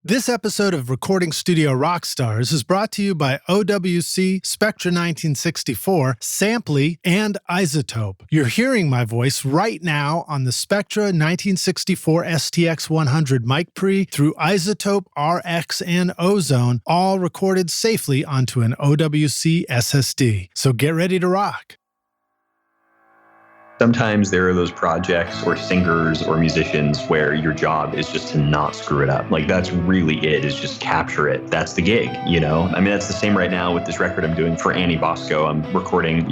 This episode of Recording Studio Rockstars is brought to you by OWC, Spectra 1964, Sampley, and Isotope. You're hearing my voice right now on the Spectra 1964 STX 100 mic pre through Isotope, RX, and Ozone, all recorded safely onto an OWC SSD. So get ready to rock. Sometimes there are those projects or singers or musicians where your job is just to not screw it up. Like that's really it, is just capture it. That's the gig, you know? I mean, that's the same right now with this record I'm doing for Annie Bosko. I'm recorded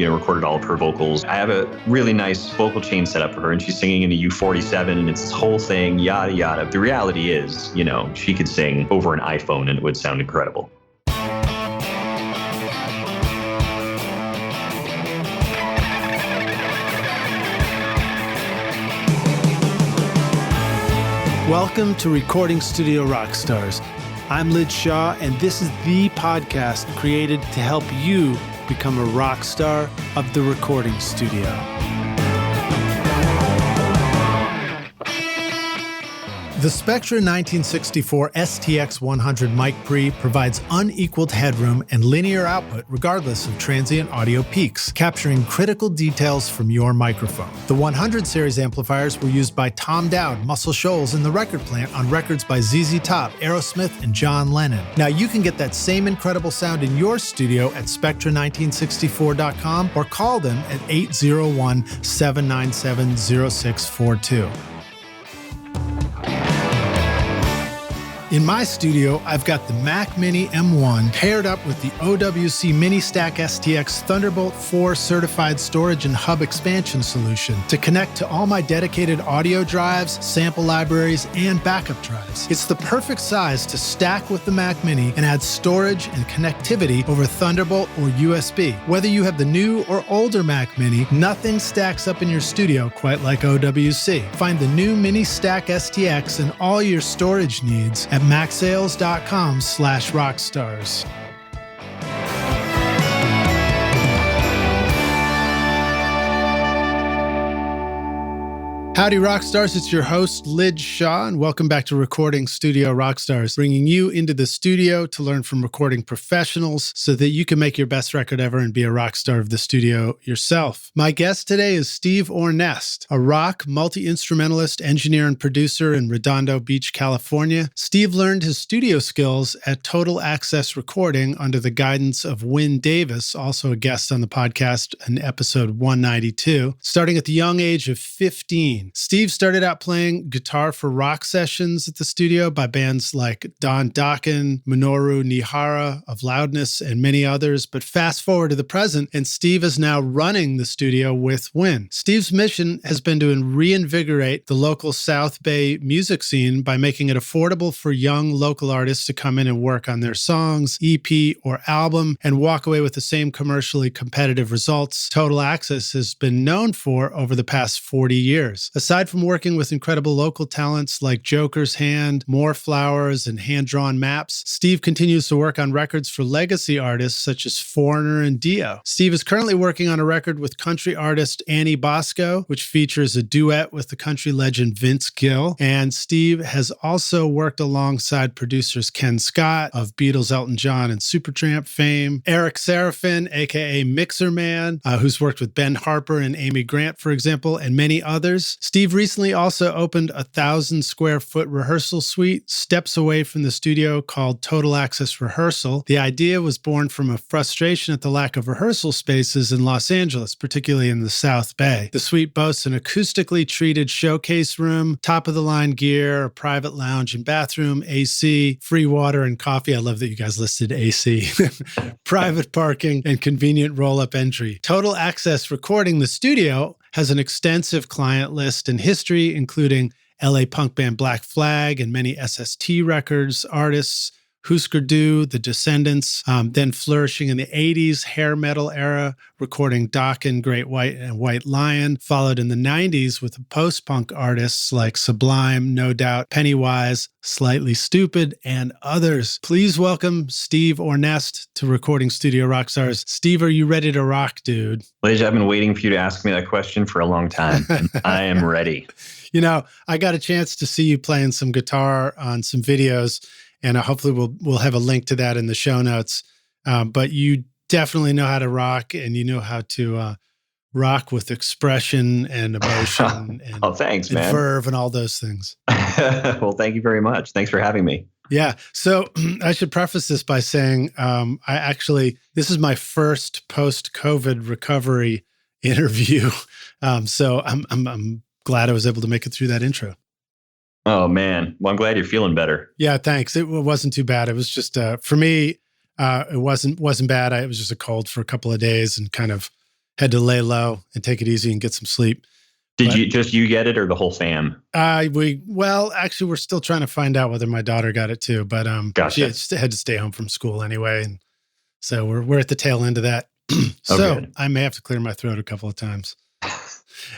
all of her vocals. I have a really nice vocal chain set up for her and she's singing in the U47 and it's this whole thing, yada, yada. The reality is, she could sing over an iPhone and it would sound incredible. Welcome to Recording Studio Rockstars. I'm Lid Shaw, and this is the podcast created to help you become a rock star of the recording studio. The Spectra 1964 STX 100 mic pre provides unequaled headroom and linear output regardless of transient audio peaks, capturing critical details from your microphone. The 100 series amplifiers were used by Tom Dowd, Muscle Shoals, and the Record Plant on records by ZZ Top, Aerosmith, and John Lennon. Now you can get that same incredible sound in your studio at spectra1964.com or call them at 801-797-0642. In my studio, I've got the Mac Mini M1 paired up with the OWC Mini Stack STX Thunderbolt 4 certified storage and hub expansion solution to connect to all my dedicated audio drives, sample libraries, and backup drives. It's the perfect size to stack with the Mac Mini and add storage and connectivity over Thunderbolt or USB. Whether you have the new or older Mac Mini, nothing stacks up in your studio quite like OWC. Find the new Mini Stack STX and all your storage needs at macsales.com/rockstars. Howdy Rockstars, it's your host Lid Shaw and welcome back to Recording Studio Rockstars, bringing you into the studio to learn from recording professionals so that you can make your best record ever and be a rock star of the studio yourself. My guest today is Steve Ornest, a rock multi-instrumentalist, engineer, and producer in Redondo Beach, California. Steve learned his studio skills at Total Access Recording under the guidance of Wyn Davis, also a guest on the podcast in episode 192, starting at the young age of 15. Steve started out playing guitar for rock sessions at the studio by bands like Don Dokken, Minoru Nihara of Loudness, and many others. But fast forward to the present, and Steve is now running the studio with Wyn. Steve's mission has been to reinvigorate the local South Bay music scene by making it affordable for young local artists to come in and work on their songs, EP, or album, and walk away with the same commercially competitive results Total Access has been known for over the past 40 years. Aside from working with incredible local talents like Joker's Hand, More Flowrs, and Hand-Drawn Maps, Steve continues to work on records for legacy artists such as Foreigner and Dio. Steve is currently working on a record with country artist Annie Bosko, which features a duet with the country legend Vince Gill. And Steve has also worked alongside producers Ken Scott of Beatles, Elton John, and Supertramp fame, Eric Sarafin, aka Mixer Man, who's worked with Ben Harper and Amy Grant, for example, and many others. Steve recently also opened a 1,000-square-foot rehearsal suite steps away from the studio called Total Access Rehearsal. The idea was born from a frustration at the lack of rehearsal spaces in Los Angeles, particularly in the South Bay. The suite boasts an acoustically treated showcase room, top-of-the-line gear, a private lounge and bathroom, AC, free water and coffee. I love that you guys listed AC. Private parking, and convenient roll-up entry. Total Access Recording, the studio, has an extensive client list and history, including LA punk band Black Flag and many SST records, artists, Husker Du, The Descendants, then flourishing in the 80s hair metal era, recording Dokken, Great White, and White Lion, followed in the 90s with post-punk artists like Sublime, No Doubt, Pennywise, Slightly Stupid, and others. Please welcome Steve Ornest to Recording Studio Rockstars. Steve, are you ready to rock, dude? Lige, I've been waiting for you to ask me that question for a long time, and I am ready. You know, I got a chance to see you playing some guitar on some videos, and hopefully we'll have a link to that in the show notes. But you definitely know how to rock, and you know how to rock with expression and emotion and, oh, thanks, and man. verve and all those things. Well, thank you very much. Thanks for having me. Yeah. So I should preface this by saying this is my first post-COVID recovery interview. So I'm glad I was able to make it through that intro. Oh, man. Well, I'm glad you're feeling better. Yeah, thanks. It wasn't too bad. It was just, for me, it wasn't bad. It was just a cold for a couple of days and kind of had to lay low and take it easy and get some sleep. Did you get it or the whole fam? Actually, we're still trying to find out whether my daughter got it too, but gotcha. She had to stay home from school anyway. And so we're at the tail end of that. So I may have to clear my throat a couple of times.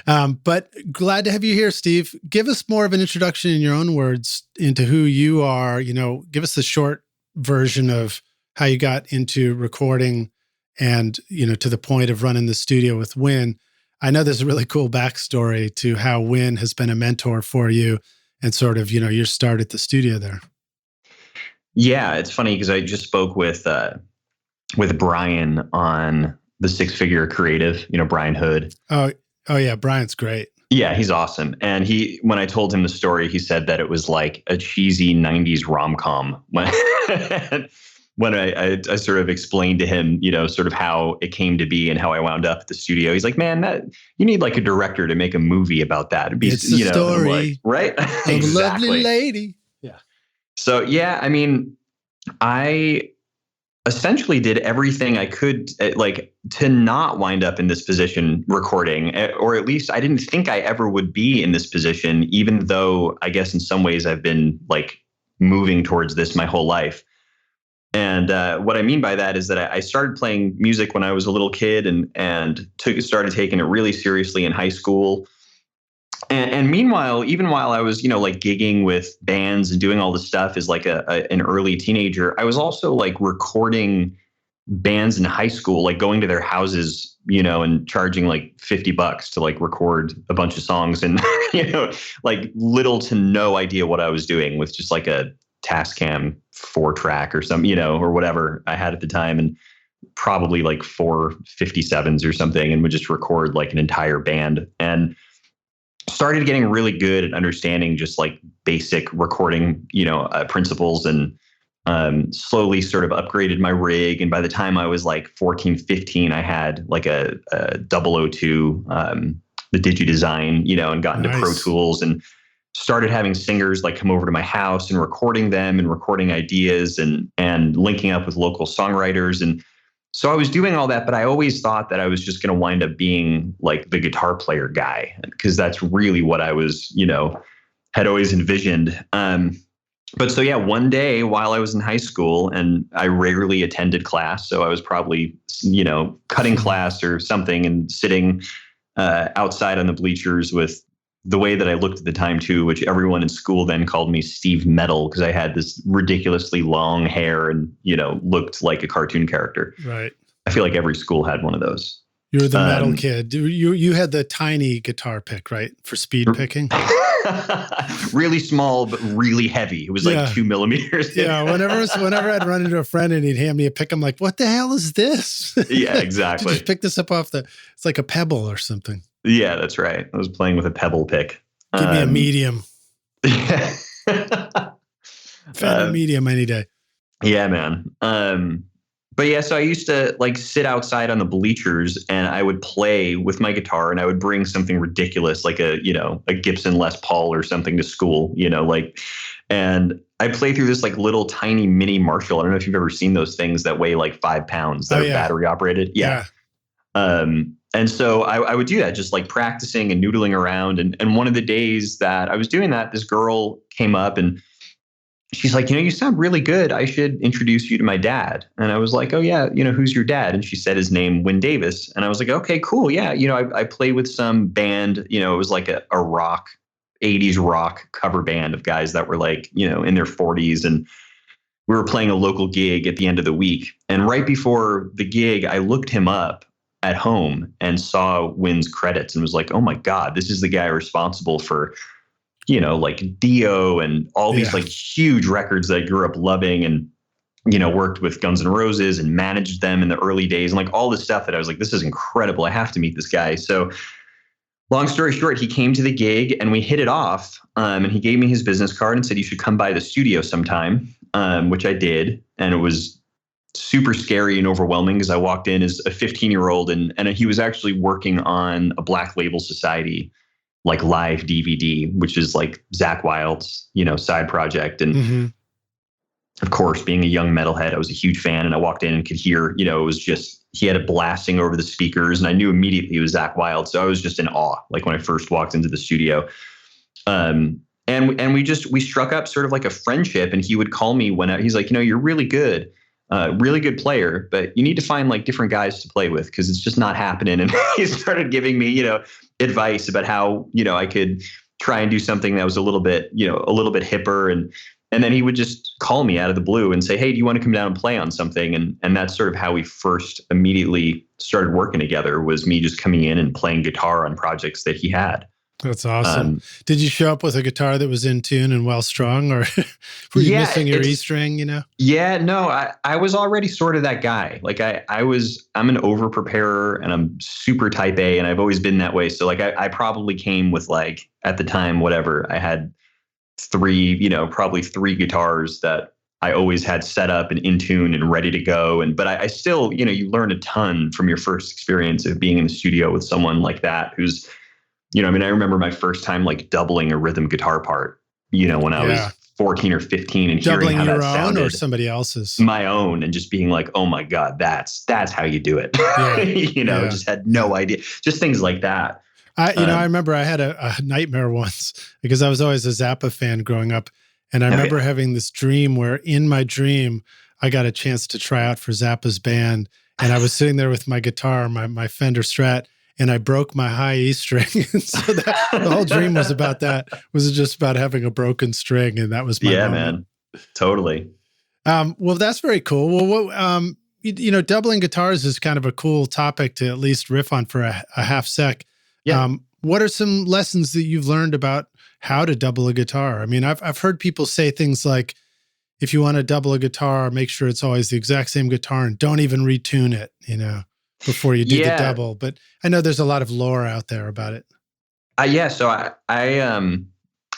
But glad to have you here, Steve. Give us more of an introduction in your own words into who you are. Give us the short version of how you got into recording and, to the point of running the studio with Wyn. I know there's a really cool backstory to how Wyn has been a mentor for you and sort of, your start at the studio there. Yeah, it's funny because I just spoke with Brian on the Six Figure Creative, Brian Hood. Oh yeah, Brian's great. Yeah, he's awesome. And when I told him the story, he said that it was like a cheesy 90s rom-com. When I sort of explained to him, sort of how it came to be and how I wound up at the studio, he's like, "Man, you need like a director to make a movie about that." It'd be, it's a story, like, right? Exactly. A lovely lady. Yeah. So yeah, I mean, I essentially did everything I could, like, to not wind up in this position recording, or at least I didn't think I ever would be in this position, even though I guess in some ways I've been like moving towards this my whole life. And what I mean by that is that I started playing music when I was a little kid and started taking it really seriously in high school. And meanwhile, even while I was, like gigging with bands and doing all this stuff as like an early teenager, I was also like recording bands in high school, like going to their houses, and charging like $50 to like record a bunch of songs and, like little to no idea what I was doing with just like a Tascam 4-track or some, or whatever I had at the time, and probably like 4 57s or something, and would just record like an entire band, and started getting really good at understanding just like basic recording, principles, and slowly sort of upgraded my rig. And by the time I was like 14, 15, I had like a 002, the DigiDesign, and got into Pro Tools and started having singers like come over to my house and recording them and recording ideas and linking up with local songwriters. And so I was doing all that, but I always thought that I was just going to wind up being like the guitar player guy, because that's really what I was, had always envisioned. But so yeah, one day while I was in high school, and I rarely attended class, so I was probably, cutting class or something and sitting outside on the bleachers with the way that I looked at the time too, which everyone in school then called me Steve Metal, because I had this ridiculously long hair and, looked like a cartoon character. Right. I feel like every school had one of those. You were the metal kid. You had the tiny guitar pick, right? For speed picking? Really small, but really heavy. It was like 2 millimeters. Yeah. Whenever I'd run into a friend and he'd hand me a pick, I'm like, what the hell is this? Yeah, exactly. Just pick this up it's like a pebble or something. Yeah, that's right. I was playing with a pebble pick. Give me a medium. Yeah. Fender medium any day. Yeah, man. But yeah, so I used to like sit outside on the bleachers and I would play with my guitar, and I would bring something ridiculous like a Gibson Les Paul or something to school, and I play through this like little tiny mini Marshall. I don't know if you've ever seen those things that weigh like 5 pounds that are battery operated. Yeah. And so I would do that, just like practicing and noodling around. And one of the days that I was doing that, this girl came up and she's like, you sound really good. I should introduce you to my dad. And I was like, oh yeah, who's your dad? And she said his name, Wyn Davis. And I was like, okay, cool. Yeah. I play with some band, it was like a rock, 80s rock cover band of guys that were like, in their 40s. And we were playing a local gig at the end of the week. And right before the gig, I looked him up at home and saw Wyn's credits and was like, oh my God, this is the guy responsible for like Dio and all these like huge records that I grew up loving, and worked with Guns N' Roses and managed them in the early days, and like all this stuff that I was like, this is incredible. I have to meet this guy. So long story short, he came to the gig and we hit it off. And he gave me his business card and said, you should come by the studio sometime, which I did. And it was super scary and overwhelming because I walked in as a 15-year-old and he was actually working on a Black Label Society, like live DVD, which is like Zakk Wylde's, side project. And of course, being a young metalhead, I was a huge fan, and I walked in and could hear, it was just, he had it blasting over the speakers, and I knew immediately it was Zakk Wylde. So I was just in awe, like when I first walked into the studio. And we struck up sort of like a friendship, and he would call me he's like, you're really good player, but you need to find like different guys to play with because it's just not happening. And he started giving me, advice about how, I could try and do something that was a little bit hipper. And then he would just call me out of the blue and say, hey, do you want to come down and play on something? And that's sort of how we first immediately started working together, was me just coming in and playing guitar on projects that he had. That's awesome. Did you show up with a guitar that was in tune and well strung, or were you missing your E string, Yeah, no, I was already sort of that guy. Like I'm an over preparer and I'm super type A, and I've always been that way. So like I probably came with like, at the time, whatever, I had probably three guitars that I always had set up and in tune and ready to go. But I still, you learn a ton from your first experience of being in the studio with someone like that, who's, I remember my first time like doubling a rhythm guitar part, when I was 14 or 15 and doubling hearing how your that own sounded. Or somebody else's? My own, and just being like, oh my God, that's how you do it. Just had no idea. Just things like that. I remember I had a nightmare once because I was always a Zappa fan growing up. And I remember having this dream where in my dream, I got a chance to try out for Zappa's band. And I was sitting there with my guitar, my Fender Strat, and I broke my high E string. And so the whole dream was about that. It was just about having a broken string. And that was my moment. Man, totally. Well, that's very cool. Well, doubling guitars is kind of a cool topic to at least riff on for a half sec. Yeah. What are some lessons that you've learned about how to double a guitar? I mean, I've heard people say things like, if you want to double a guitar, make sure it's always the exact same guitar and don't even retune it, before you do the double. But I know there's a lot of lore out there about it. So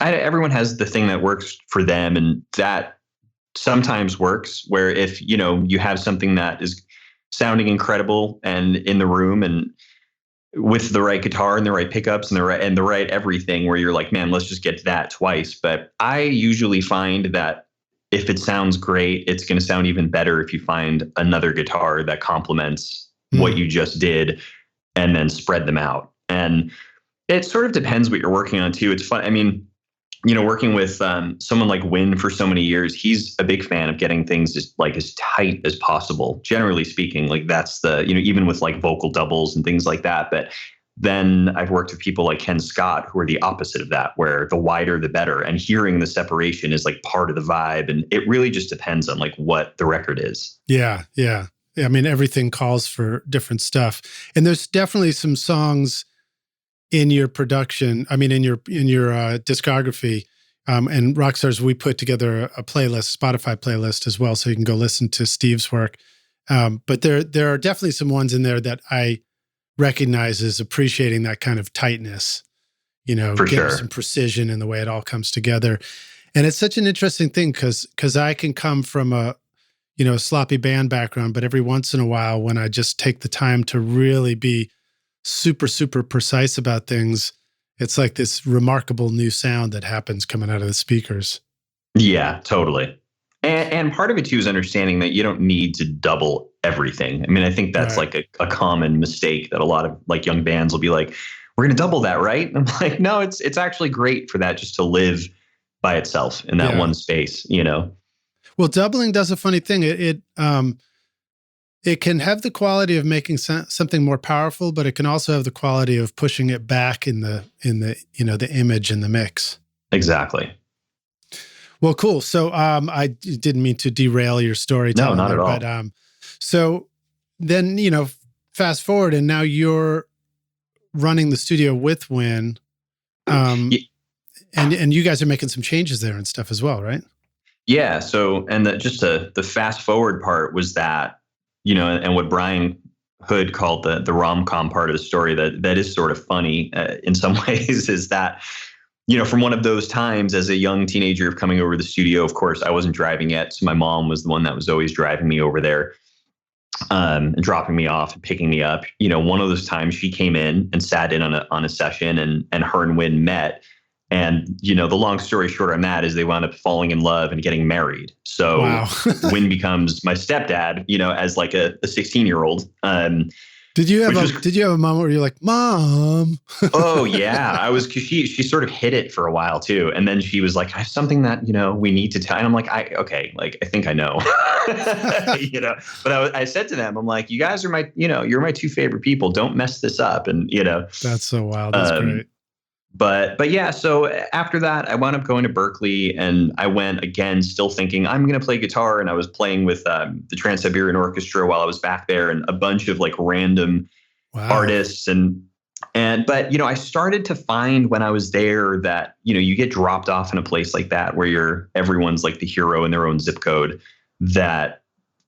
everyone has the thing that works for them, and that sometimes works, where if, you have something that is sounding incredible and in the room and with the right guitar and the right pickups and the right everything, where you're like, man, let's just get that twice. But I usually find that if it sounds great, it's going to sound even better if you find another guitar that complements what you just did, and then spread them out. And it sort of depends what you're working on too. It's fun. I mean, working with someone like Wyn for so many years, he's a big fan of getting things just like as tight as possible. Generally speaking, like that's the, even with like vocal doubles and things like that. But then I've worked with people like Ken Scott, who are the opposite of that, where the wider, the better. And hearing the separation is like part of the vibe. And it really just depends on like what the record is. Yeah. Yeah. I mean, everything calls for different stuff. And there's definitely some songs in your production, in your discography, and Rockstars, we put together a playlist, Spotify playlist as well, so you can go listen to Steve's work. But there are definitely some ones in there that I recognize as appreciating that kind of tightness, For sure. Some precision in the way it all comes together. And it's such an interesting thing because I can come from a sloppy band background, but every once in a while when I just take the time to really be super, super precise about things, it's like this remarkable new sound that happens coming out of the speakers. Yeah, totally. And part of it too is understanding that you don't need to double everything. I mean, I think that's like a common mistake that a lot of like young bands will be like, we're going to double that, right? And I'm like, no, it's actually great for that just to live by itself in that one space, Well, doubling does a funny thing. It can have the quality of making something more powerful, but it can also have the quality of pushing it back in the the image and the mix. Exactly. Well, cool. So I didn't mean to derail your storytelling. No, not at all. But so then fast forward, and now you're running the studio with Wyn. And you guys are making some changes there and stuff as well, right? Yeah. So, and the fast forward part was that, and what Brian Hood called the rom-com part of the story that is sort of funny in some ways is that, from one of those times as a young teenager of coming over to the studio, of course, I wasn't driving yet. So my mom was the one that was always driving me over there, and dropping me off and picking me up. One of those times she came in and sat in on a session, and her and Wyn met. And, the long story short on that is they wound up falling in love and getting married. So wow. Wyn becomes my stepdad, as like a 16-year-old. Did you have a moment where you're like, Mom? Oh yeah. Cause she sort of hid it for a while too. And then she was like, I have something that, we need to tell. And I'm like, I think I know, but I said to them, I'm like, you guys are you're my two favorite people. Don't mess this up. And, that's so wild. That's great. But yeah, so after that, I wound up going to Berkeley, and I went again, still thinking I'm going to play guitar. And I was playing with the Trans-Siberian Orchestra while I was back there, and a bunch of like random artists. But I started to find when I was there that, you get dropped off in a place like that where everyone's like the hero in their own zip code, that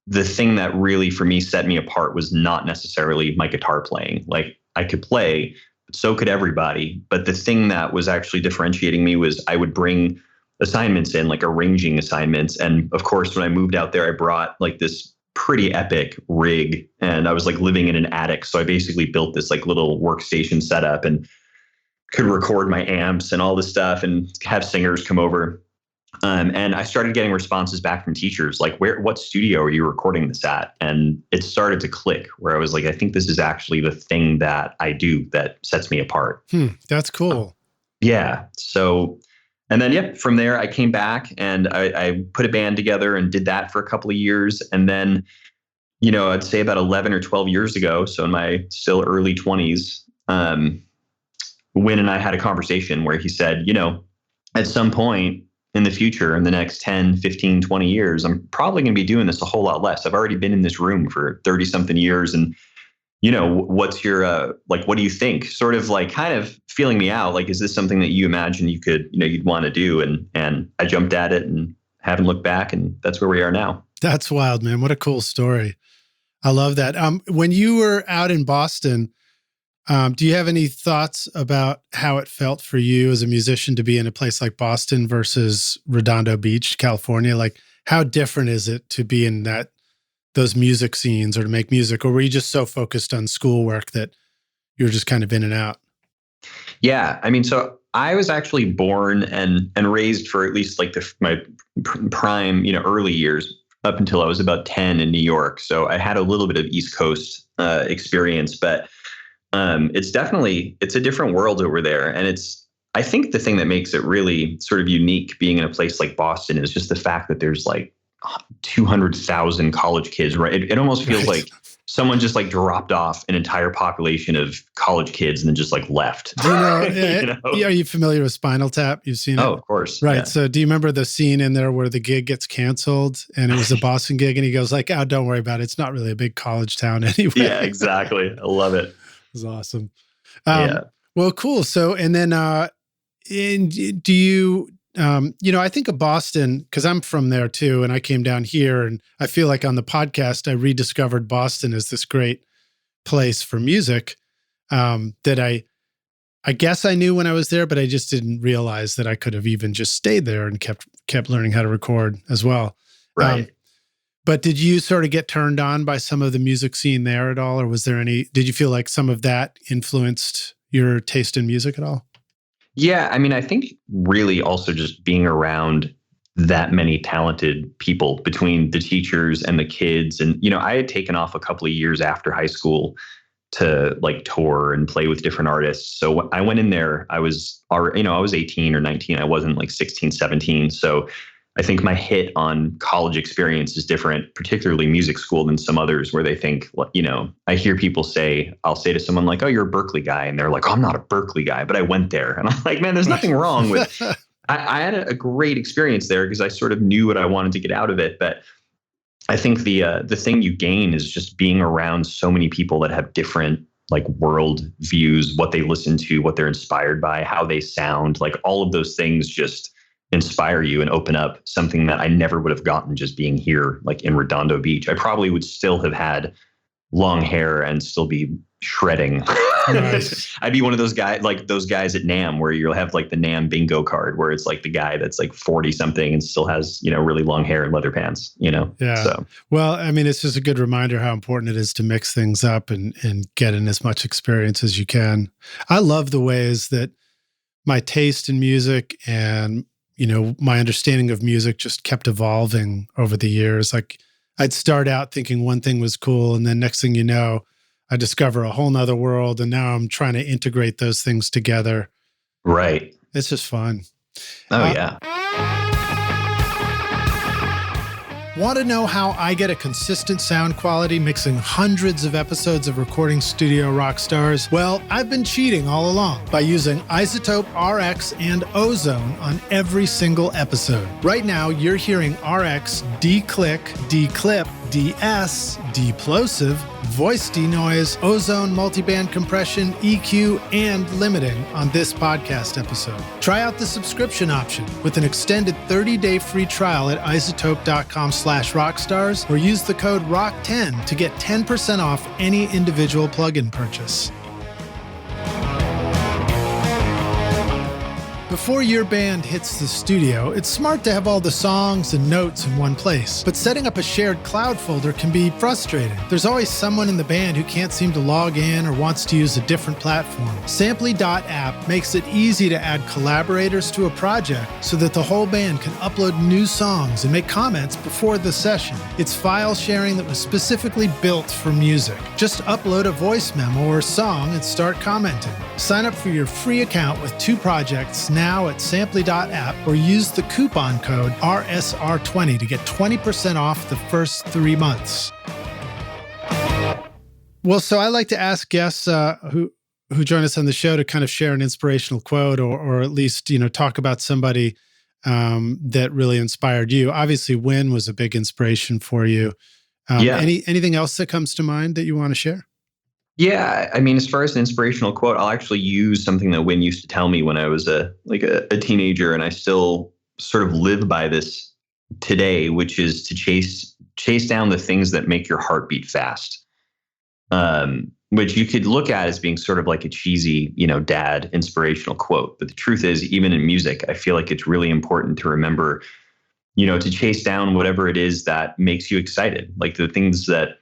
the thing that really for me set me apart was not necessarily my guitar playing. Like I could play, so could everybody. But the thing that was actually differentiating me was I would bring assignments in, like arranging assignments. And of course, when I moved out there, I brought like this pretty epic rig, and I was like living in an attic. So I basically built this like little workstation setup and could record my amps and all this stuff and have singers come over. And I started getting responses back from teachers like, what studio are you recording this at? And it started to click where I was like, I think this is actually the thing that I do that sets me apart. That's cool. Yeah. So, and then, from there I came back and I put a band together and did that for a couple of years. And then, I'd say about 11 or 12 years ago, so in my still early 20s, Wyn and I had a conversation where he said, at some point in the future, in the next 10, 15, 20 years, I'm probably going to be doing this a whole lot less. I've already been in this room for 30 something years. And, what's your, what do you think? Sort of like kind of feeling me out. Like, is this something that you imagine you could, you'd want to do? And I jumped at it and haven't looked back. And that's where we are now. That's wild, man. What a cool story. I love that. When you were out in Boston, do you have any thoughts about how it felt for you as a musician to be in a place like Boston versus Redondo Beach, California? Like, how different is it to be in those music scenes or to make music? Or were you just so focused on schoolwork that you were just kind of in and out? Yeah. I mean, so I was actually born and raised for at least like my prime, early years up until I was about 10 in New York. So I had a little bit of East Coast experience, but it's a different world over there. And I think the thing that makes it really sort of unique being in a place like Boston is just the fact that there's like 200,000 college kids, right? It almost feels like someone just like dropped off an entire population of college kids and then just like left. Are you familiar with Spinal Tap? You've seen it? Oh, of course. Right. Yeah. So do you remember the scene in there where the gig gets canceled and it was a Boston gig and he goes like, oh, don't worry about it. It's not really a big college town anyway. Yeah, exactly. I love it. It was awesome. Yeah. Well, cool. So, and then, do you, I think of Boston because I'm from there too. And I came down here and I feel like on the podcast, I rediscovered Boston as this great place for music, that I guess I knew when I was there, but I just didn't realize that I could have even just stayed there and kept learning how to record as well. Right. But did you sort of get turned on by some of the music scene there at all? Or did you feel like some of that influenced your taste in music at all? Yeah. I mean, I think really also just being around that many talented people between the teachers and the kids. And, I had taken off a couple of years after high school to like tour and play with different artists. So when I went in there, I was 18 or 19. I wasn't like 16, 17. So I think my hit on college experience is different, particularly music school, than some others where they think, I hear people I'll say to someone like, oh, you're a Berkeley guy. And they're like, oh, I'm not a Berkeley guy, but I went there. And I'm like, man, there's nothing wrong with, I had a great experience there because I sort of knew what I wanted to get out of it. But I think the thing you gain is just being around so many people that have different like world views, what they listen to, what they're inspired by, how they sound, like all of those things just inspire you and open up something that I never would have gotten just being here, like in Redondo Beach. I probably would still have had long hair and still be shredding. Nice. I'd be one of those guys, like those guys at NAMM, where you'll have like the NAMM bingo card, where it's like the guy that's like 40 something and still has, really long hair and leather pants, Yeah. So, well, I mean, it's just a good reminder how important it is to mix things up and get in as much experience as you can. I love the ways that my taste in music and, my understanding of music just kept evolving over the years. Like I'd start out thinking one thing was cool, and then next thing you know, I discover a whole nother world, and now I'm trying to integrate those things together. Right. It's just fun. Oh, yeah. Want to know how I get a consistent sound quality mixing hundreds of episodes of Recording Studio Rockstars? Well, I've been cheating all along by using Isotope RX and Ozone on every single episode. Right now, you're hearing RX declick, declip, DS, deplosive, voice denoise, ozone multiband compression, EQ, and limiting on this podcast episode. Try out the subscription option with an extended 30-day free trial at isotope.com/rockstars or use the code ROCK10 to get 10% off any individual plugin purchase. Before your band hits the studio, it's smart to have all the songs and notes in one place. But setting up a shared cloud folder can be frustrating. There's always someone in the band who can't seem to log in or wants to use a different platform. Samply.app makes it easy to add collaborators to a project so that the whole band can upload new songs and make comments before the session. It's file sharing that was specifically built for music. Just upload a voice memo or song and start commenting. Sign up for your free account with 2 projects now at samply.app or use the coupon code RSR20 to get 20% off the first 3 months. Well, so I like to ask guests who join us on the show to kind of share an inspirational quote or at least, talk about somebody that really inspired you. Obviously, Wyn was a big inspiration for you. Anything else that comes to mind that you want to share? Yeah, I mean, as far as an inspirational quote, I'll actually use something that Wyn used to tell me when I was a teenager, and I still sort of live by this today, which is to chase down the things that make your heart beat fast. Which you could look at as being sort of like a cheesy, dad inspirational quote. But the truth is, even in music, I feel like it's really important to remember, to chase down whatever it is that makes you excited. Like the things that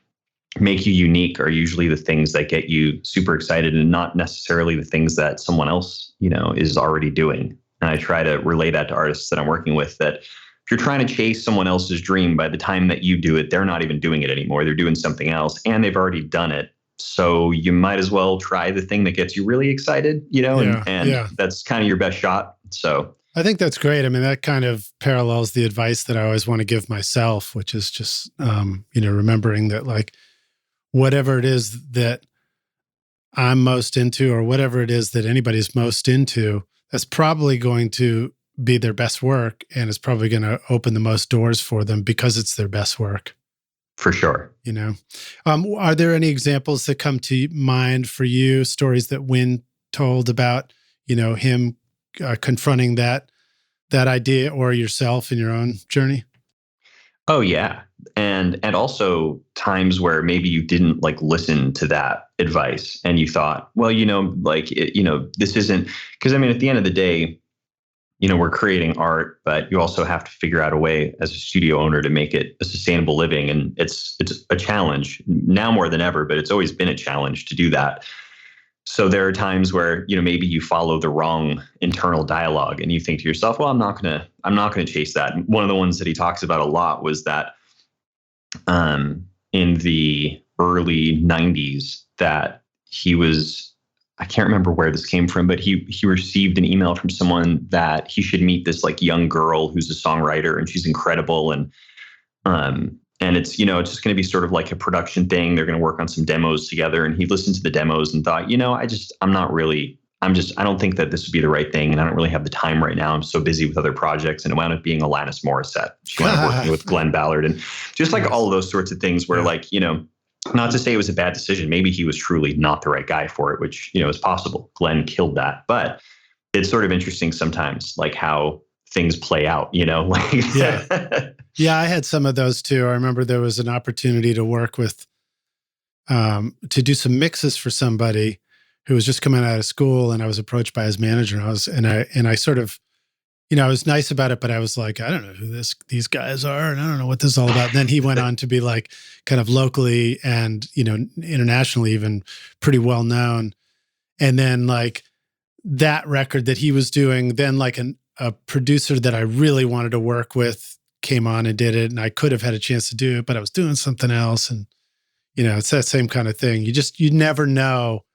make you unique are usually the things that get you super excited and not necessarily the things that someone else, is already doing. And I try to relay that to artists that I'm working with, that if you're trying to chase someone else's dream, by the time that you do it, they're not even doing it anymore. They're doing something else and they've already done it. So you might as well try the thing that gets you really excited, and that's kind of your best shot. So I think that's great. I mean, that kind of parallels the advice that I always want to give myself, which is just, remembering that like, whatever it is that I'm most into or whatever it is that anybody's most into, that's probably going to be their best work and it's probably going to open the most doors for them because it's their best work. For sure. Are there any examples that come to mind for you, stories that Wyn told about, him confronting that idea or yourself in your own journey? Oh, yeah. And also times where maybe you didn't listen to that advice and you thought, well, this isn't, because I mean, at the end of the day, we're creating art, but you also have to figure out a way as a studio owner to make it a sustainable living. And it's a challenge now more than ever, but it's always been a challenge to do that. So there are times where, maybe you follow the wrong internal dialogue and you think to yourself, well, I'm not going to chase that. And one of the ones that he talks about a lot was that in the early 90s that he was, I can't remember where this came from, but he received an email from someone that he should meet this young girl who's a songwriter and she's incredible. And it's, it's just going to be sort of like a production thing. They're going to work on some demos together. And he listened to the demos and thought, I don't think that this would be the right thing. And I don't really have the time right now. I'm so busy with other projects. And it wound up being Alanis Morissette. She wound up working with Glenn Ballard and just all of those sorts of things where Not to say it was a bad decision. Maybe he was truly not the right guy for it, which, is possible. Glenn killed that. But it's sort of interesting sometimes, like how things play out, like. Yeah. Yeah, I had some of those too. I remember there was an opportunity to work with, to do some mixes for somebody who was just coming out of school, and I was approached by his manager. And I sort of, I was nice about it, but I was like, I don't know who these guys are, and I don't know what this is all about. And then he went on to be like kind of locally and, internationally even pretty well known. And then like that record that he was doing, then like a producer that I really wanted to work with came on and did it. And I could have had a chance to do it, but I was doing something else. And, it's that same kind of thing. You never know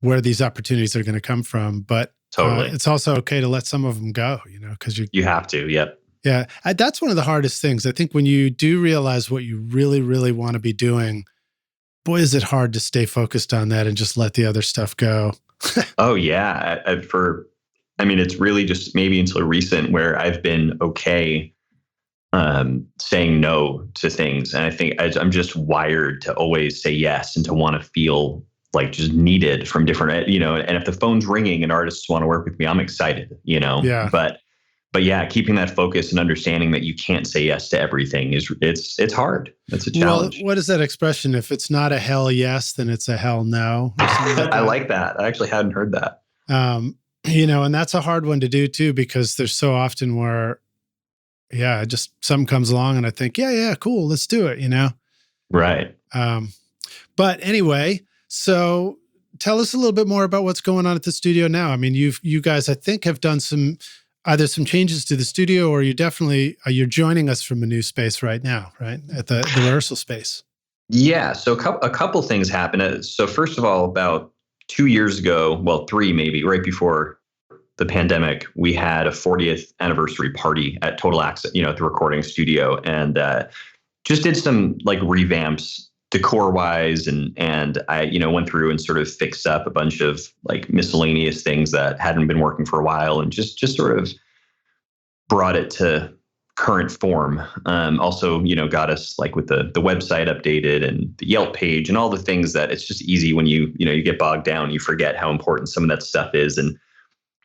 where these opportunities are going to come from, but Totally. it's also okay to let some of them go, because you have to. Yep. Yeah. That's one of the hardest things. I think when you do realize what you really, really want to be doing, boy, is it hard to stay focused on that and just let the other stuff go. Oh yeah. It's really just maybe until recent where I've been okay saying no to things. And I think I'm just wired to always say yes and to want to feel like just needed from different, and if the phone's ringing and artists want to work with me, I'm excited, Yeah. But yeah, keeping that focus and understanding that you can't say yes to everything it's hard. It's a challenge. Well, what is that expression? If it's not a hell yes, then it's a hell no. I like that. I actually hadn't heard that. And that's a hard one to do too, because there's so often where, just something comes along and I think, yeah, cool, let's do it, Right. But anyway, so tell us a little bit more about what's going on at the studio now. I mean, you guys, I think, have done either some changes to the studio, or you're joining us from a new space right now, right? At the rehearsal space. Yeah. So a couple things happened. So first of all, about 2 years ago, well, 3 maybe, right before the pandemic, we had a 40th anniversary party at Total Access, at the recording studio, and just did some like revamps decor wise. And I, went through and sort of fixed up a bunch of like miscellaneous things that hadn't been working for a while, and just sort of brought it to current form. Also, got us like with the website updated and the Yelp page and all the things that it's just easy when you get bogged down, you forget how important some of that stuff is. And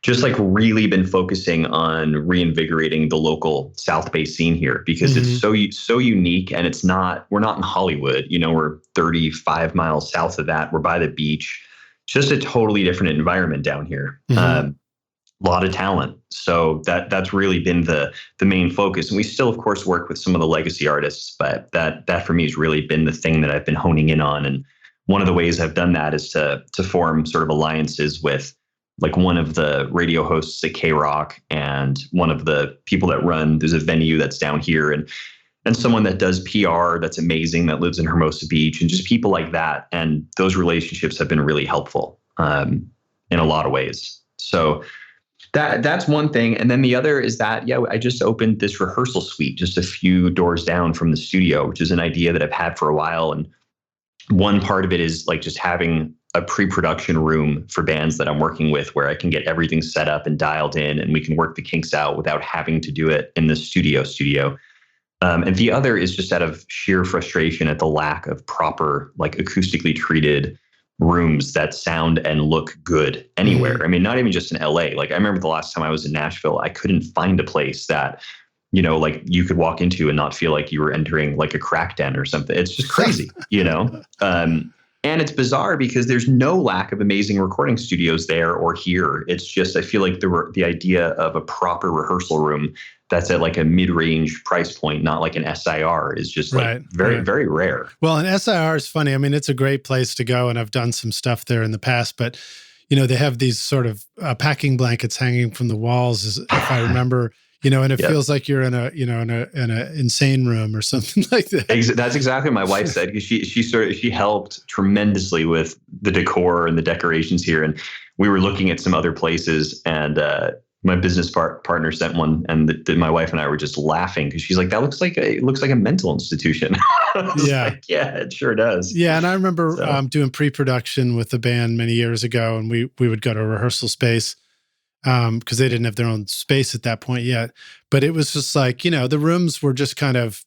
just like really been focusing on reinvigorating the local South Bay scene here, because it's so unique, and we're not in Hollywood, we're 35 miles south of that. We're by the beach, just a totally different environment down here. A lot of talent. So that's really been the main focus. And we still, of course, work with some of the legacy artists, but that for me has really been the thing that I've been honing in on. And one of the ways I've done that is to form sort of alliances with like one of the radio hosts at K-Rock, and one of the people that there's a venue that's down here, and someone that does PR that's amazing that lives in Hermosa Beach, and just people like that. And those relationships have been really helpful in a lot of ways. So that's one thing. And then the other is that, I just opened this rehearsal suite just a few doors down from the studio, which is an idea that I've had for a while. And one part of it is like just having a pre-production room for bands that I'm working with, where I can get everything set up and dialed in, and we can work the kinks out without having to do it in the studio. And the other is just out of sheer frustration at the lack of proper, like acoustically treated rooms that sound and look good anywhere. I mean, not even just in LA. Like I remember the last time I was in Nashville, I couldn't find a place that, like you could walk into and not feel like you were entering like a crack den or something. It's just crazy, And it's bizarre because there's no lack of amazing recording studios there or here. It's just, I feel like the idea of a proper rehearsal room that's at like a mid-range price point, not like an SIR, is just like very rare. Well, an SIR is funny. I mean, it's a great place to go, and I've done some stuff there in the past, but they have these sort of packing blankets hanging from the walls, if I remember. And it feels like you're in a insane room or something like that. That's exactly what my wife said, because she helped tremendously with the decor and the decorations here. And we were looking at some other places, and my business partner sent one, and my wife and I were just laughing because she's like, "That looks like a mental institution." Like, yeah, it sure does. Yeah, and I remember doing pre-production with the band many years ago, and we would go to a rehearsal space. Because they didn't have their own space at that point yet. But it was just like, the rooms were just kind of,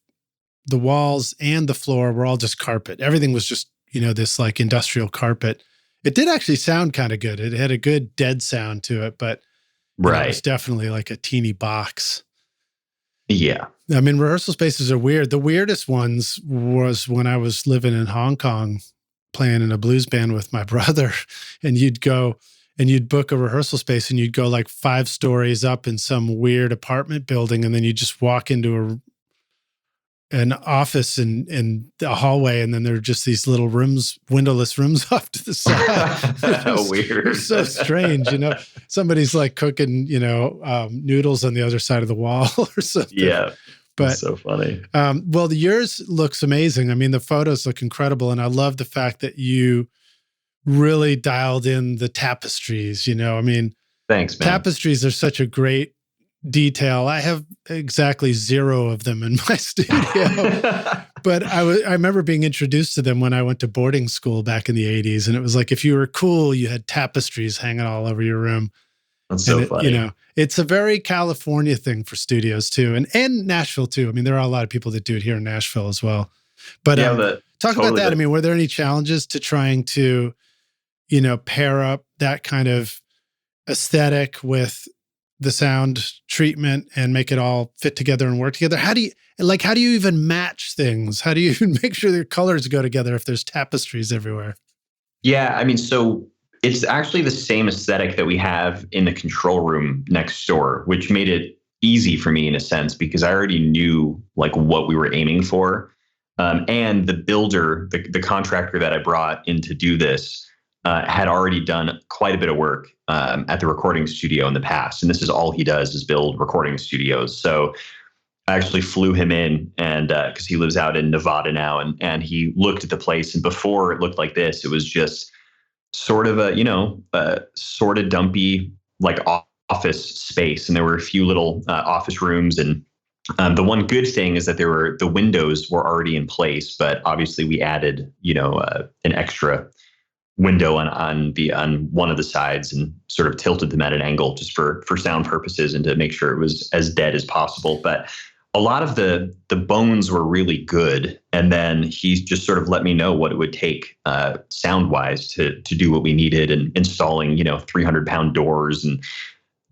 the walls and the floor were all just carpet. Everything was just this like industrial carpet. It did actually sound kind of good. It had a good dead sound to it, but it was definitely like a teeny box. Yeah. I mean, rehearsal spaces are weird. The weirdest ones was when I was living in Hong Kong playing in a blues band with my brother, and you'd go and you'd book a rehearsal space and you'd go like 5 stories up in some weird apartment building, and then you just walk into an office in the hallway, and then there are just these little rooms, windowless rooms off to the side. Weird. It's so strange, somebody's like cooking, noodles on the other side of the wall or something. Yeah. But that's so funny. Well, yours looks amazing. I mean, the photos look incredible. And I love the fact that you really dialed in the tapestries, I mean, thanks, man. Tapestries are such a great detail. I have exactly 0 of them in my studio, but I remember being introduced to them when I went to boarding school back in the 80s. And it was like, if you were cool, you had tapestries hanging all over your room. That's so funny. It's a very California thing for studios too. And Nashville too. I mean, there are a lot of people that do it here in Nashville as well. But talk about that. I mean, were there any challenges to trying to, pair up that kind of aesthetic with the sound treatment and make it all fit together and work together? How do you even match things? How do you even make sure their colors go together if there's tapestries everywhere? Yeah, I mean, so it's actually the same aesthetic that we have in the control room next door, which made it easy for me in a sense because I already knew like what we were aiming for. And the builder, the contractor that I brought in to do this, had already done quite a bit of work at the recording studio in the past. And this is all he does is build recording studios. So I actually flew him in and because he lives out in Nevada now, and he looked at the place. And before it looked like this, it was just sort of a sort of dumpy like office space. And there were a few little office rooms. And the one good thing is that the windows were already in place, but obviously we added, an extra window on one of the sides and sort of tilted them at an angle just for sound purposes and to make sure it was as dead as possible. But a lot of the bones were really good. And then he just sort of let me know what it would take sound wise to do what we needed, and installing, 300-pound doors and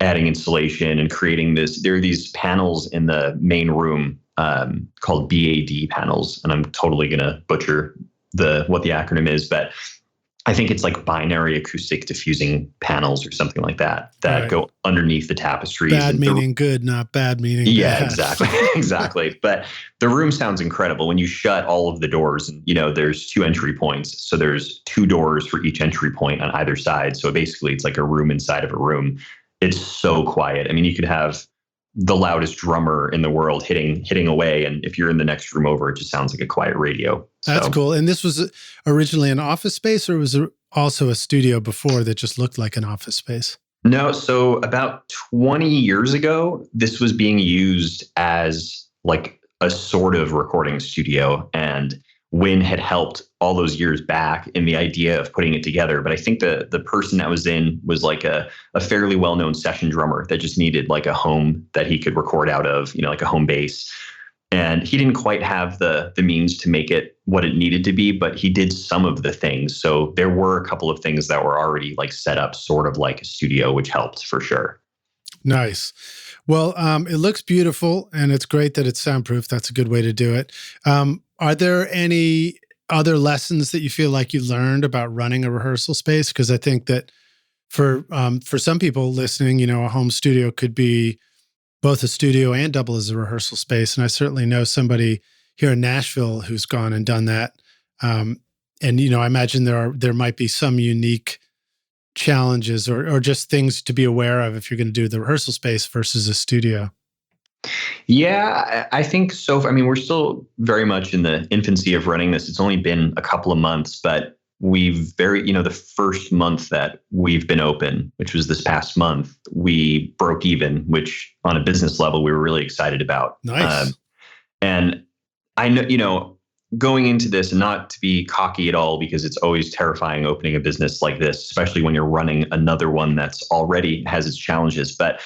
adding insulation and creating this. There are these panels in the main room called BAD panels. And I'm totally going to butcher what the acronym is, but I think it's like binary acoustic diffusing panels or something like that right. Go underneath the tapestries. Bad meaning good, not bad meaning yeah, bad. Exactly. Exactly. But the room sounds incredible when you shut all of the doors, and there's 2 entry points. So there's 2 doors for each entry point on either side. So basically it's like a room inside of a room. It's so quiet. I mean, you could have the loudest drummer in the world hitting away, and if you're in the next room over, it just sounds like a quiet radio. That's cool. And this was originally an office space, or was it also a studio before that just looked like an office space? No. So about 20 years ago, this was being used as like a sort of recording studio, and Wyn had helped all those years back in the idea of putting it together. But I think the person that was in was like a fairly well-known session drummer that just needed like a home that he could record out of, like a home base. And he didn't quite have the means to make it what it needed to be, but he did some of the things. So there were a couple of things that were already like set up sort of like a studio, which helped for sure. Nice. Well, it looks beautiful, and it's great that it's soundproof. That's a good way to do it. Are there any other lessons that you feel like you learned about running a rehearsal space? Because I think that for some people listening, a home studio could be both a studio and double as a rehearsal space. And I certainly know somebody here in Nashville who's gone and done that. And I imagine there might be some unique challenges or just things to be aware of if you're going to do the rehearsal space versus a studio. Yeah, I think so. I mean, we're still very much in the infancy of running this. It's only been a couple of months, but the first month that we've been open, which was this past month, we broke even, which on a business level, we were really excited about. Nice. And I know, going into this, and not to be cocky at all, because it's always terrifying opening a business like this, especially when you're running another one that's already has its challenges, but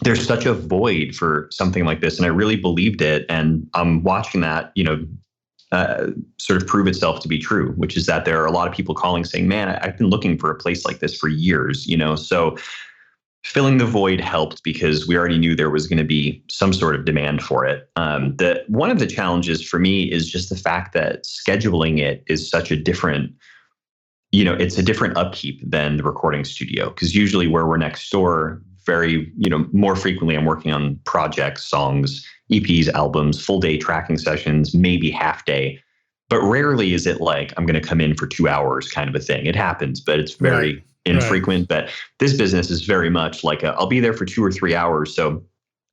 there's such a void for something like this. And I really believed it. And I'm watching that, sort of prove itself to be true, which is that there are a lot of people calling saying, man, I've been looking for a place like this for years, so filling the void helped because we already knew there was going to be some sort of demand for it. One of the challenges for me is just the fact that scheduling it is such a different, it's a different upkeep than the recording studio. Because usually where we're next door, very, more frequently I'm working on projects, songs, EPs, albums, full day tracking sessions, maybe half day. But rarely is it like I'm going to come in for 2 hours kind of a thing. It happens, but it's very infrequent. But this business is very much like I'll be there for 2 or 3 hours. So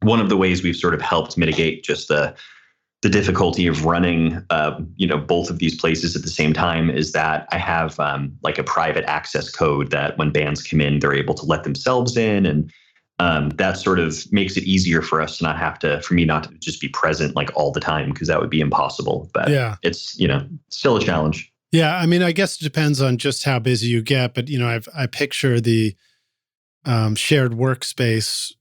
one of the ways we've sort of helped mitigate just the difficulty of running, both of these places at the same time is that I have like a private access code that when bands come in, they're able to let themselves in. And that sort of makes it easier for us to for me not to just be present like all the time, because that would be impossible. But it's, still a challenge. Yeah. I mean, I guess it depends on just how busy you get, but I picture the shared workspace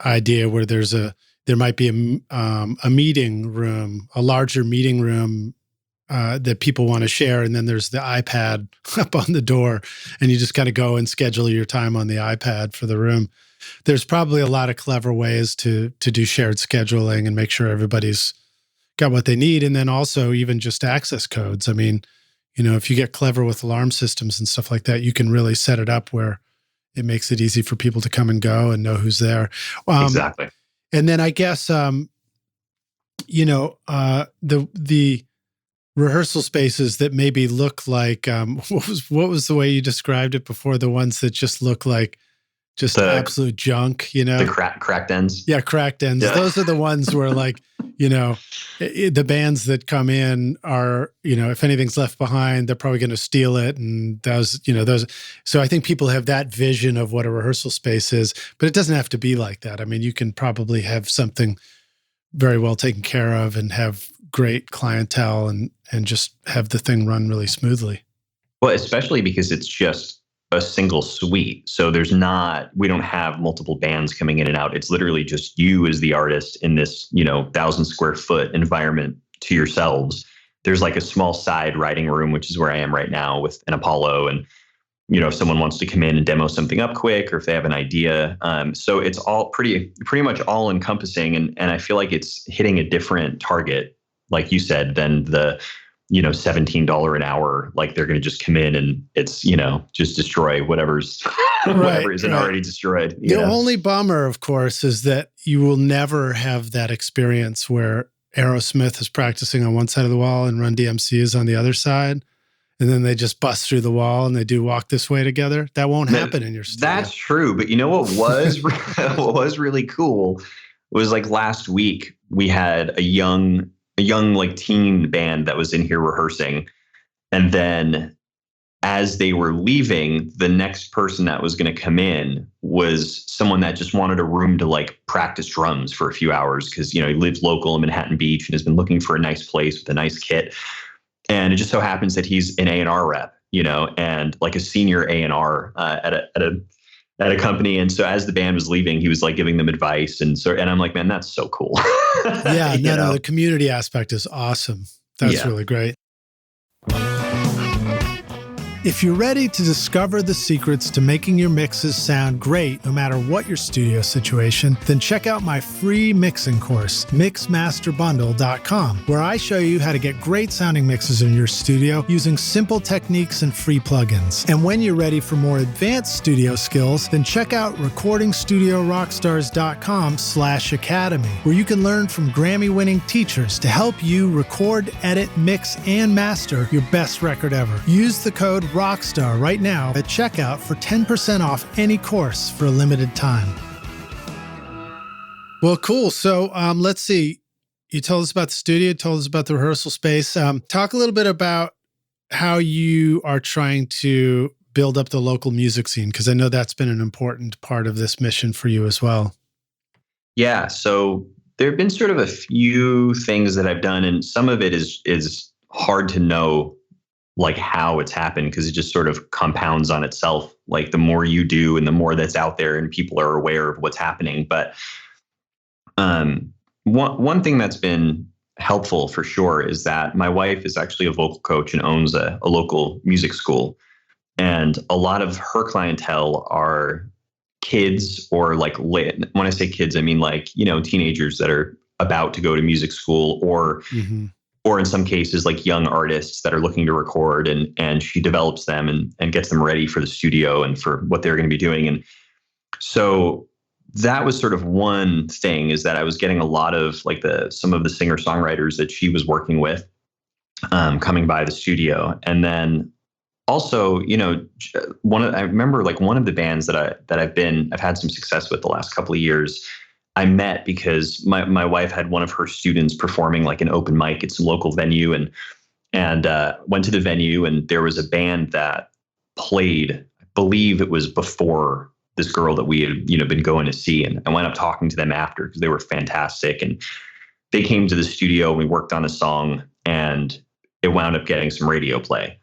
idea where there might be a meeting room, a larger meeting room that people want to share. And then there's the iPad up on the door, and you just kind of go and schedule your time on the iPad for the room. There's probably a lot of clever ways to do shared scheduling and make sure everybody's got what they need. And then also even just access codes. I mean, if you get clever with alarm systems and stuff like that, you can really set it up where it makes it easy for people to come and go and know who's there. Exactly. And then I guess, the rehearsal spaces that maybe look like, what was the way you described it before? The ones that just look like just absolute junk, The cracked ends. Yeah, cracked ends. Yeah. Those are the ones where like, the bands that come in are, if anything's left behind, they're probably going to steal it. And those. So I think people have that vision of what a rehearsal space is, but it doesn't have to be like that. I mean, you can probably have something very well taken care of and have great clientele and just have the thing run really smoothly. Well, especially because it's just a single suite. So we don't have multiple bands coming in and out. It's literally just you as the artist in this, 1,000 square foot environment to yourselves. There's like a small side writing room, which is where I am right now with an Apollo. And, if someone wants to come in and demo something up quick, or if they have an idea. So it's all pretty much all encompassing. And I feel like it's hitting a different target, like you said, than the, $17 an hour, like they're going to just come in and it's, just destroy whatever isn't already destroyed. The only bummer, of course, is that you will never have that experience where Aerosmith is practicing on one side of the wall and Run DMC is on the other side. And then they just bust through the wall and they do Walk This Way together. That won't happen in your studio. That's true. But what was really cool was like last week we had a young like teen band that was in here rehearsing. And then as they were leaving, the next person that was going to come in was someone that just wanted a room to like practice drums for a few hours. Cause he lives local in Manhattan Beach and has been looking for a nice place with a nice kit. And it just so happens that he's an A&R rep, and like a senior A&R at a company. And so as the band was leaving, he was like giving them advice. And I'm like, man, that's so cool. Yeah, no, the community aspect is awesome. That's really great. If you're ready to discover the secrets to making your mixes sound great, no matter what your studio situation, then check out my free mixing course, mixmasterbundle.com, where I show you how to get great sounding mixes in your studio using simple techniques and free plugins. And when you're ready for more advanced studio skills, then check out recordingstudiorockstars.com/academy, where you can learn from Grammy-winning teachers to help you record, edit, mix, and master your best record ever. Use the code Rockstar right now at checkout for 10% off any course for a limited time. Well, cool. So let's see. You told us about the studio, told us about the rehearsal space. Talk a little bit about how you are trying to build up the local music scene, because I know that's been an important part of this mission for you as well. Yeah. So there have been sort of a few things that I've done, and some of it is hard to know like how it's happened, because it just sort of compounds on itself. Like the more you do and the more that's out there and people are aware of what's happening. But one thing that's been helpful for sure is that my wife is actually a vocal coach and owns a local music school. And a lot of her clientele are kids, or like, when I say kids, I mean like, teenagers that are about to go to music school, or or in some cases like young artists that are looking to record, and she develops them and gets them ready for the studio and for what they're going to be doing. And so that was sort of one thing, is that I was getting a lot of like some of the singer-songwriters that she was working with coming by the studio. And then also, I remember like one of the bands that I've had some success with the last couple of years, I met because my wife had one of her students performing like an open mic at some local venue, and went to the venue, and there was a band that played, I believe it was before this girl that we had, been going to see. And I went up talking to them after, because they were fantastic. And they came to the studio and we worked on a song, and it wound up getting some radio play.